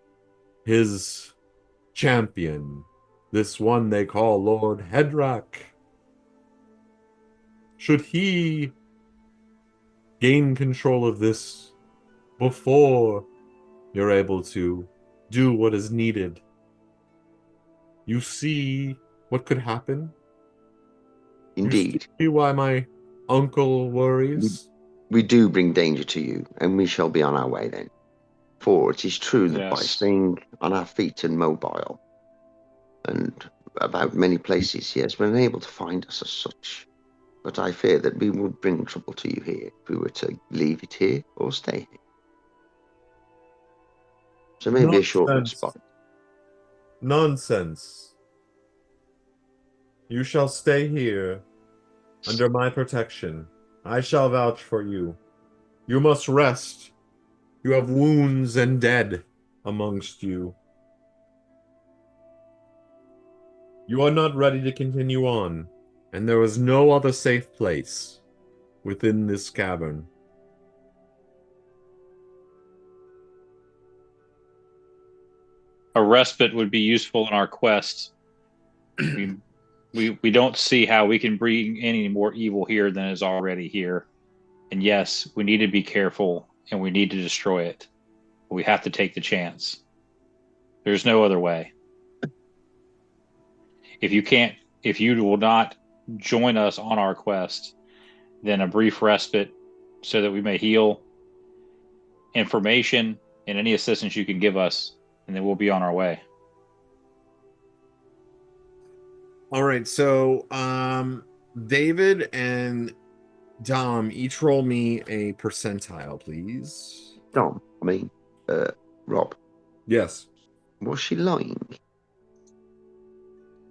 his champion, this one they call Lord Hedrak, should he gain control of this before you're able to do what is needed, you see what could happen? Indeed. You see why my uncle worries? We do bring danger to you, and we shall be on our way then. For it is true that by staying on our feet and mobile, and about many places, he has been able to find us as such. But I fear that we would bring trouble to you here if we were to leave it here or stay here. So maybe a short spot. Nonsense. You shall stay here, under my protection. I shall vouch for you. You must rest. You have wounds and dead amongst you. You are not ready to continue on, and there is no other safe place within this cavern. A respite would be useful in our quest. We don't see how we can bring any more evil here than is already here. And yes, we need to be careful and we need to destroy it. We have to take the chance. There's no other way. If you will not join us on our quest, then a brief respite so that we may heal, information, and any assistance you can give us, and then we'll be on our way. All right, so David and Dom, each roll me a percentile, please. Dom, Rob. Yes. Was she lying?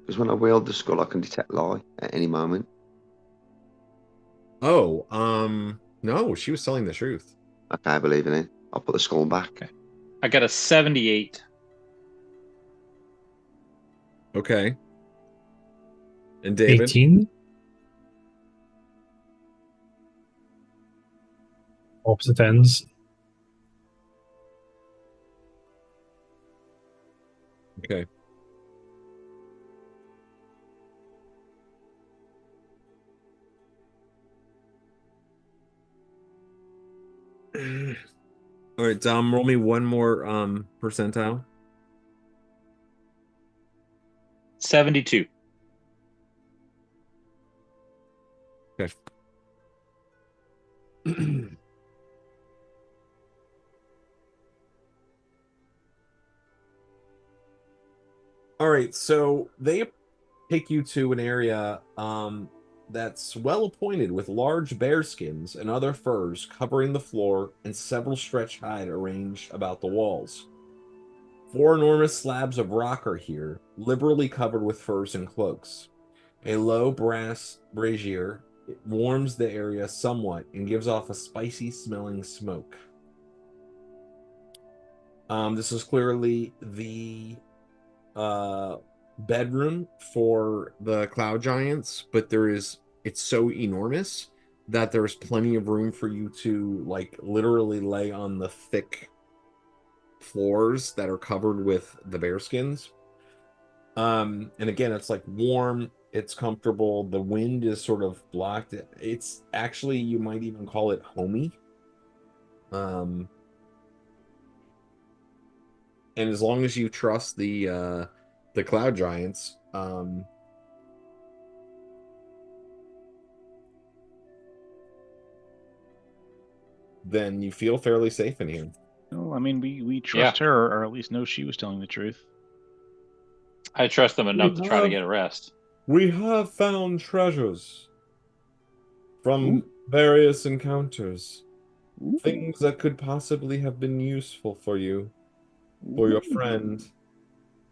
Because when I wield the skull, I can detect lie at any moment. Oh, no, she was telling the truth. Okay, I believe in it. I'll put the skull back. Okay. I got a 78. Okay. And David? 18? Opposite ends. Okay. All right, Dom, roll me one more percentile. 72. Okay. All right, so they take you to an area that's well appointed with large bear skins and other furs covering the floor and several stretch hide arranged about the walls. 4 enormous slabs of rock are here, liberally covered with furs and cloaks. A low brass brazier warms the area somewhat and gives off a spicy smelling smoke. This is clearly the bedroom for the cloud giants, but there is it's so enormous that there's plenty of room for you to like literally lay on the thick floors that are covered with the bear skins. And again, it's like warm, it's comfortable, the wind is sort of blocked. It's actually, you might even call it homey. And as long as you trust the cloud giants, then you feel fairly safe in here. Well, I mean, we trust her, or at least know she was telling the truth. I trust them enough to try to get a rest. We have found treasures from various encounters. Things that could possibly have been useful for you, for your friend.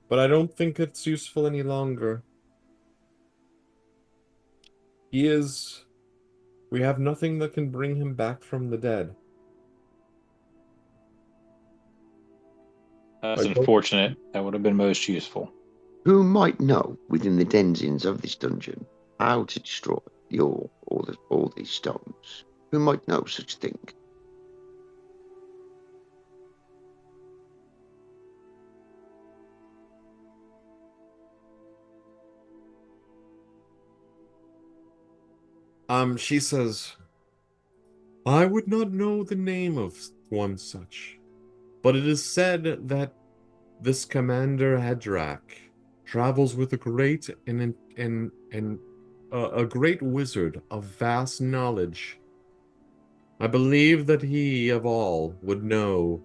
But I don't think it's useful any longer. We have nothing that can bring him back from the dead. That's unfortunate. That would have been most useful. Who might know within the denizens of this dungeon how to destroy all these stones? Who might know such thing? She says, I would not know the name of one such, but it is said that this Commander Hedrak travels with a great a great wizard of vast knowledge. I believe that he of all would know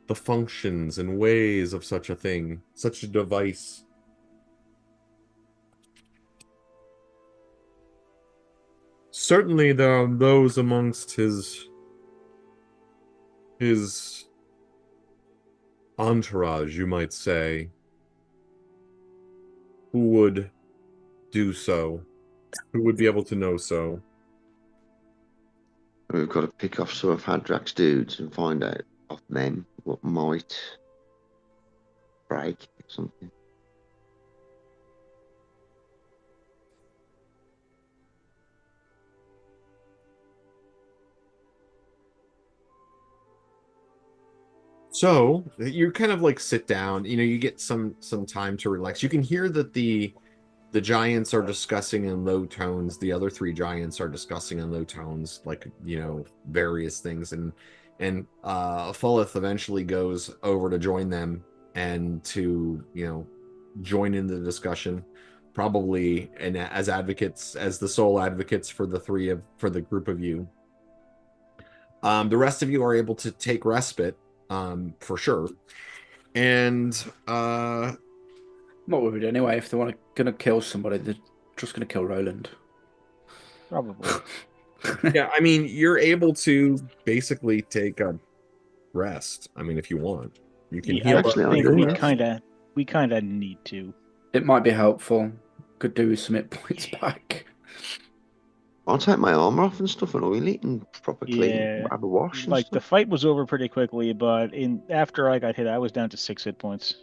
the functions and ways of such a thing, such a device. Certainly there are those amongst his entourage, you might say, who would do so, who would be able to know so. We've got to pick off some of Hadrak's dudes and find out off them what might break something. So you kind of like sit down, you get some time to relax. You can hear that the giants are discussing in low tones. The other three giants are discussing in low tones, like, various things. And Fulleth eventually goes over to join them and to, join in the discussion, probably, and as advocates, as the sole advocates for the group of you. The rest of you are able to take respite, for sure. And not worried anyway. If they gonna kill somebody, they're just gonna kill Roland. Probably. Yeah, I mean, you're able to basically take a rest. I mean, if you want, you can heal. I think we kind of need to. It might be helpful. Could do with some hit points back. I'll take my armor off and stuff and oil it and proper clean, have a wash. Like the fight was over pretty quickly, but after I got hit, I was down to 6 hit points.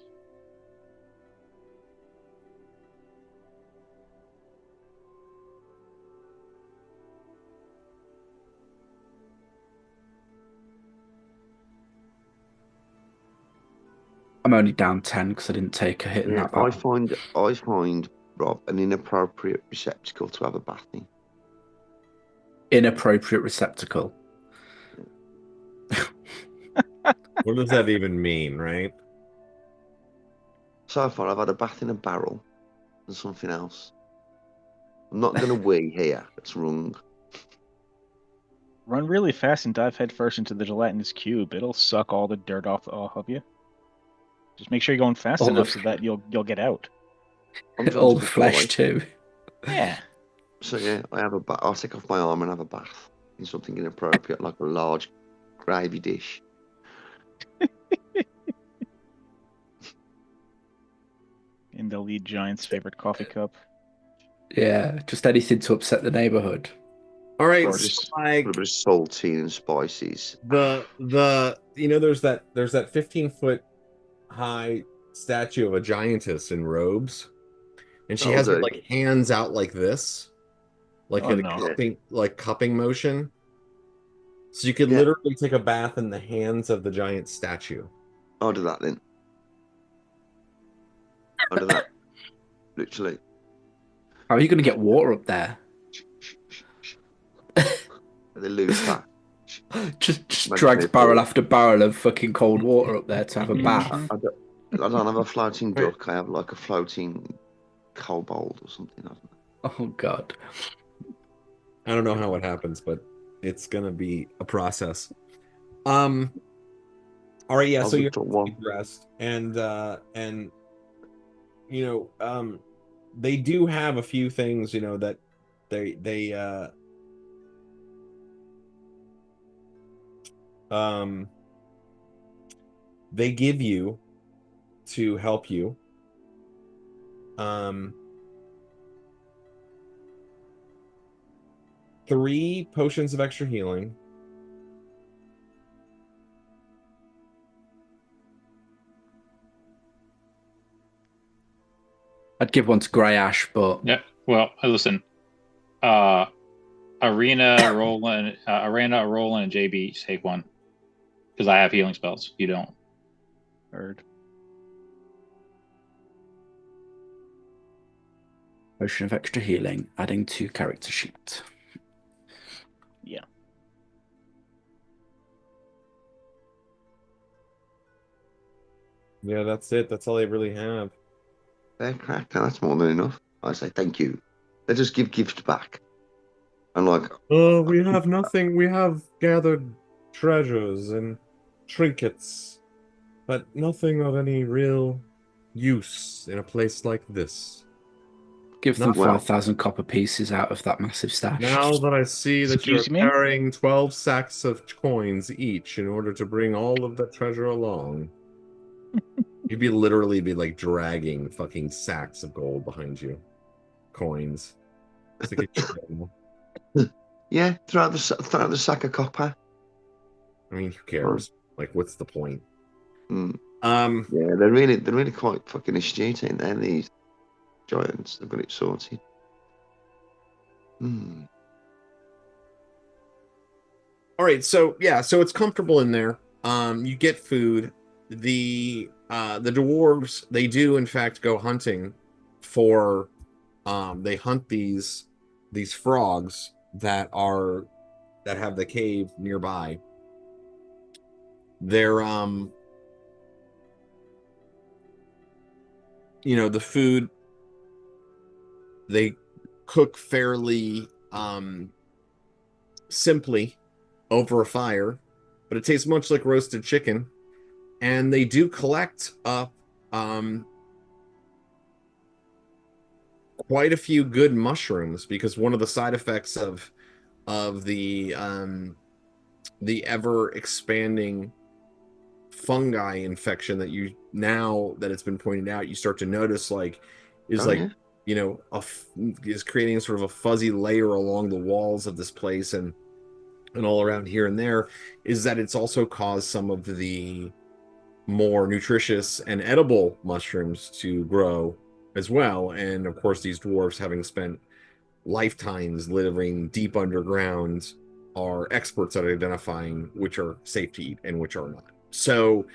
I'm only down 10 because I didn't take a hit in that battle. I find Rob an inappropriate receptacle to have a bath in. Inappropriate receptacle. What does that even mean, right? So far, I've had a bath in a barrel and something else. I'm not going to wee here. That's wrong. Run really fast and dive headfirst into the gelatinous cube. It'll suck all the dirt off of you. Just make sure you're going fast enough so that you'll get out. All the flesh too. Yeah. So yeah, I'll take off my arm and have a bath in something inappropriate, like a large gravy dish. In the lead giant's favorite coffee cup. Yeah, just anything to upset the neighborhood. All right, just a bit of salty and spices. There's that 15-foot high statue of a giantess in robes, and she has her like hands out like this, like cupping motion. So you could Yeah. literally take a bath in the hands of the giant statue. I'll do that then. I'll do that. Literally. How are you going to get water up there? They lose that. just drags barrel after barrel of fucking cold water up there to have a bath. I don't have a floating duck. I have like a floating kobold or something. I don't know. Oh god. I don't know how it happens, but it's gonna be a process. All right, yeah. So you're dressed, and you know, they do have a few things, you know, that they give you to help you. 3 potions of extra healing. I'd give one to Grey Ash, but yeah. Well, listen. Arena, Roland, and JB each take one because I have healing spells. You don't. Heard. Potion of extra healing, adding to character sheet. Yeah. Yeah, that's it. That's all they really have. Fair crack. That's more than enough. I say thank you. Let us give gifts back. And like, we have nothing. We have gathered treasures and trinkets, but nothing of any real use in a place like this. Give them 5,000 copper pieces out of that massive stash. Now that I see that you're carrying 12 sacks of coins each in order to bring all of the treasure along, you'd literally be like dragging fucking sacks of gold behind you. Coins. yeah, throw out the sack of copper. I mean, who cares? Like, what's the point? Yeah, they're really quite fucking astute, ain't they? These giants, they've got it sorted. All right, so yeah, so it's comfortable in there. You get food. The dwarves, they do in fact go hunting for. They hunt these frogs that have the cave nearby. They're you know, the food they cook fairly simply over a fire, but it tastes much like roasted chicken. And they do collect up quite a few good mushrooms, because one of the side effects of the ever expanding fungi infection that you, now that it's been pointed out, you start to notice you know, is creating sort of a fuzzy layer along the walls of this place and all around here and there, is that it's also caused some of the more nutritious and edible mushrooms to grow as well. And of course, these dwarves, having spent lifetimes living deep underground, are experts at identifying which are safe to eat and which are not. So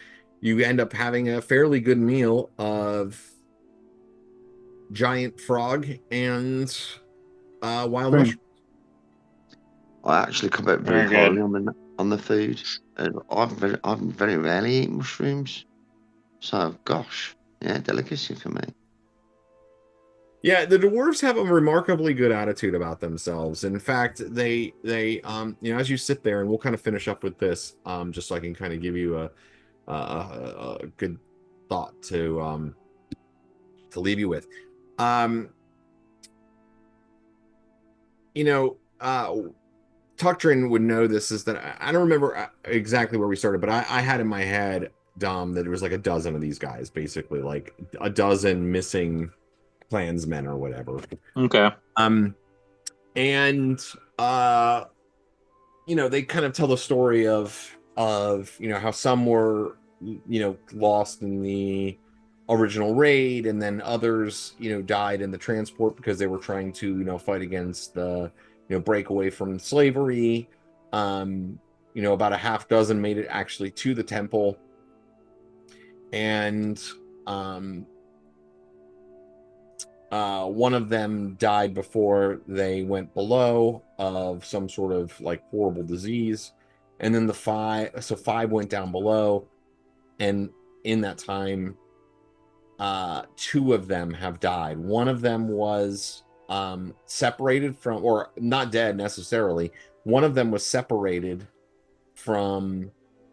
you end up having a fairly good meal of giant frog and wild mushrooms. I actually come out very highly on the food. I've very rarely eat mushrooms, so gosh, yeah, delicacy for me. Yeah, the dwarves have a remarkably good attitude about themselves. In fact, they you know, as you sit there, and we'll kind of finish up with this, just so I can kind of give you a good thought to leave you with. You know, Tucktrin would know this, is that I don't remember exactly where we started, but I had in my head, Dom, that it was like a dozen of these guys, basically, like a dozen missing clansmen or whatever. Okay. And you know, they kind of tell the story of you know, how some were, you know, lost in the original raid, and then others, died in the transport because they were trying to, fight against the, break away from slavery. About a half dozen made it actually to the temple, and one of them died before they went below of some sort of like horrible disease, and then five went down below, and in that time, two of them have died. One of them was separated from, or not dead necessarily. One of them was separated from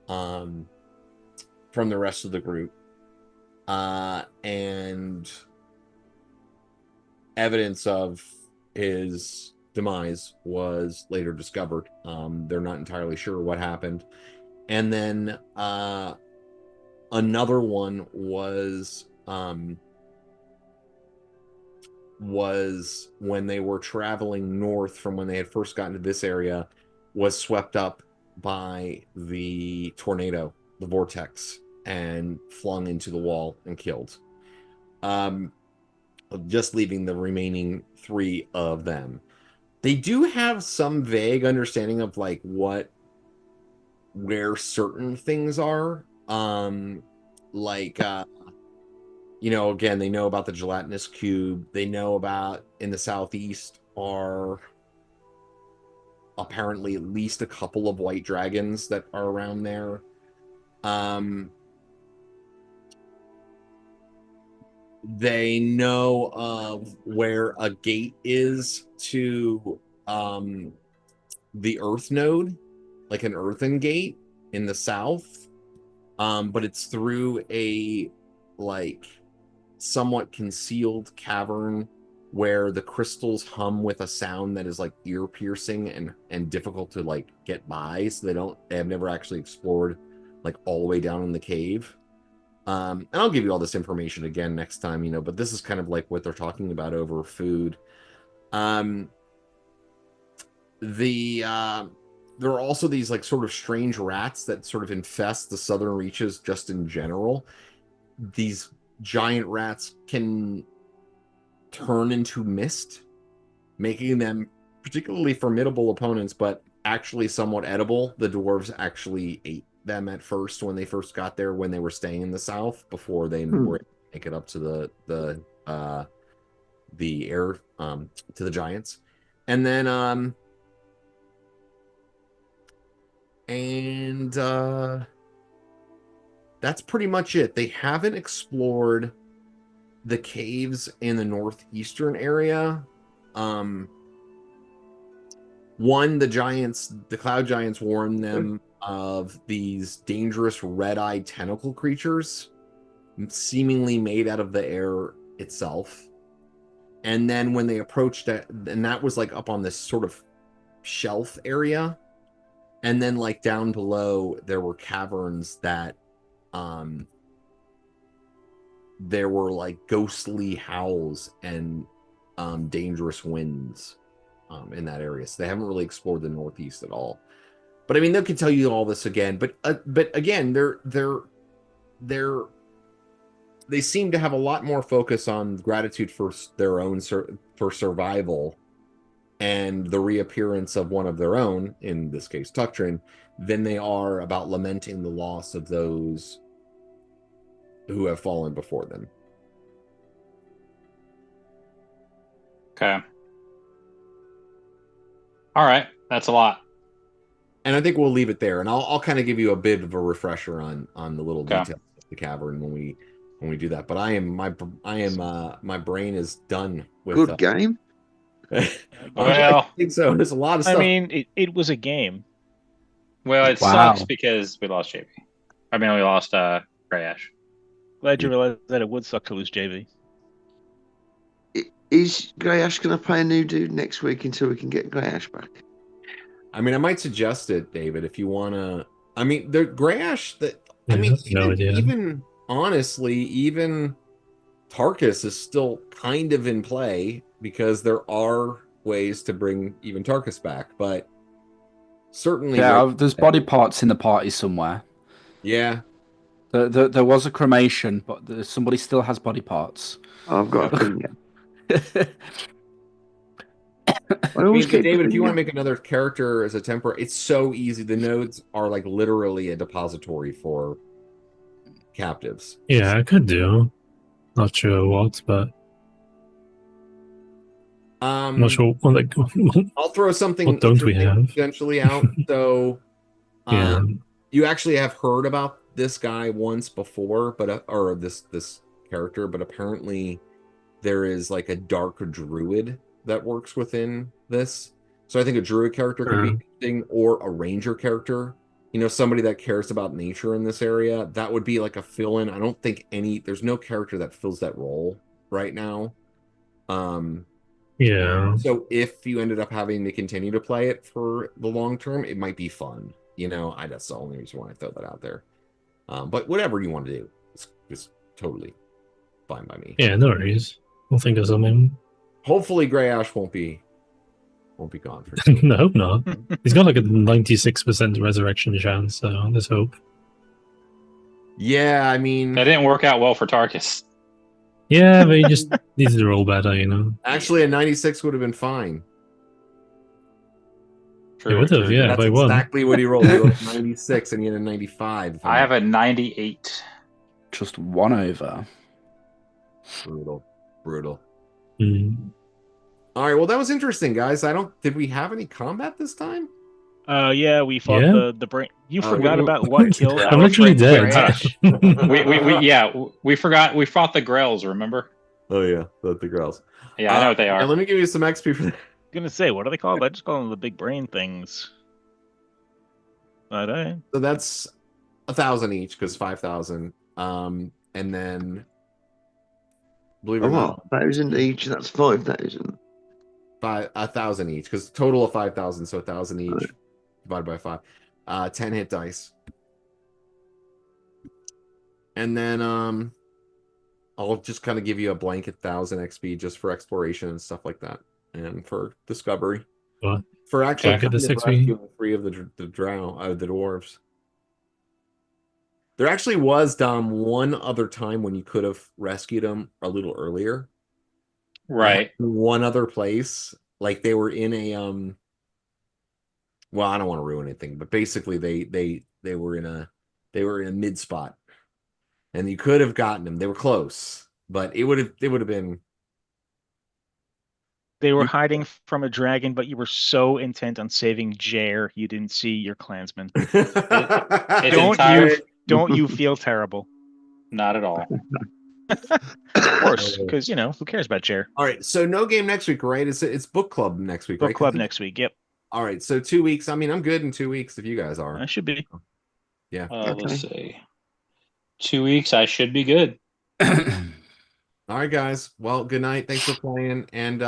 the rest of the group, and evidence of his demise was later discovered. They're not entirely sure what happened. And then another one was when they were traveling north from when they had first gotten to this area, was swept up by the tornado, the vortex, and flung into the wall and killed. Just leaving the remaining three of them. They do have some vague understanding of like where certain things are. Again, they know about the gelatinous cube. They know about, in the southeast are apparently at least a couple of white dragons that are around there. They know of where a gate is to the Earth node, like an earthen gate in the south, but it's through a like somewhat concealed cavern where the crystals hum with a sound that is like ear piercing and difficult to like get by. So they have never actually explored like all the way down in the cave. And I'll give you all this information again next time, but this is kind of like what they're talking about over food. There are also these like sort of strange rats that sort of infest the southern reaches just in general. These giant rats can turn into mist, making them particularly formidable opponents, but actually somewhat edible. The dwarves actually ate them at first when they first got there, when they were staying in the south, before they were able to make it up to the air to the giants. And then that's pretty much it. They haven't explored the caves in the northeastern area. The cloud giants warned them of these dangerous red-eyed tentacle creatures, seemingly made out of the air itself. And then when they approached it, and that was like up on this sort of shelf area, and then like down below there were caverns that there were like ghostly howls and dangerous winds in that area. So they haven't really explored the northeast at all. But I mean, they could tell you all this again. But again, they seem to have a lot more focus on gratitude for their own for survival and the reappearance of one of their own, in this case Tuctrin, than they are about lamenting the loss of those who have fallen before them. Okay. All right, that's a lot. And I think we'll leave it there, and I'll kind of give you a bit of a refresher on the little details of the cavern when we do that. But my brain is done with good game. Well, I think so. There's a lot of stuff. I mean, it was a game. Well, it sucks because we lost JB. I mean, we lost Greyash. Glad you realized that it would suck to lose JB. Is Greyash going to play a new dude next week until we can get Greyash back? I mean, I might suggest it, David, if you want to. I mean, the Greyash even honestly, even Tarkus is still kind of in play because there are ways to bring even Tarkus back, but certainly, there's body parts in the party somewhere. Yeah, There was a cremation, but somebody still has body parts. I've got a thing. I I mean, always but keep David, if you want to thinking- make another character as a temporary, it's so easy. The nodes are like literally a depository for captives. Yeah, I could do. Not sure what, but I'm not sure what, like, I'll throw something what don't we interesting have? potentially out. So, Yeah. you actually have heard about this guy once before, but or this character, but apparently there is like a dark druid that works within this. So I think a druid character could be interesting, or a ranger character. You know, somebody that cares about nature in this area. That would be like a fill-in. I don't think there's no character that fills that role right now. Yeah. So if you ended up having to continue to play it for the long term, it might be fun. You know, that's the only reason why I throw that out there. But whatever you want to do, it's totally fine by me. Yeah, no worries. We'll think of something. Hopefully, Grey Ash won't be gone for. I hope not. He's got like a 96% resurrection chance, so let's hope. Yeah, I mean, That didn't work out well for Tarkus. Yeah, but he just needs to roll better, you know. actually, a 96 would have been fine. It would have, yeah, That's by one. exactly what he rolled. He rolled 96 and he had a 95. I have a 98. Just one over. Brutal. Mm. All right, well, that was interesting, guys. Did we have any combat this time? Yeah, we fought Yeah. the brain. You forgot we- about what killed I'm our literally friend dead. Trash. We forgot. We fought the Grells. Remember? Oh yeah, the girls. Yeah, I know what they are. And let me give you some XP for that. Gonna say, what are they called? I just call them the big brain things. But So that's 1,000 each, because 5,000. And then, believe it or not, 1,000 each. That's 5,000. 1,000 each, because total of 5,000, so 1,000 each divided by 5. 10 hit dice. And then I'll just kind of give you a blanket 1,000 XP just for exploration and stuff like that, and for discovery. What? For actually Blanket this XP? rescuing 3 of the dwarves. There actually was one other time when you could have rescued them a little earlier. Right. One other place, like they were in a well, I don't want to ruin anything, but basically they were in a mid spot, and you could have gotten them. They were close, but it would have been. they were hiding from a dragon, but you were so intent on saving Jair, you didn't see your clansmen. Don't you feel terrible? Not at all. Of course, because who cares about Jair? All right, so no game next week, right? It's book club next week, Book right? club next week. Yep, All right, so 2 weeks. I mean, I'm good in 2 weeks if you guys are. I should be. Yeah. Let's see. 2 weeks, I should be good. All right, guys. Well, good night. Thanks for playing, and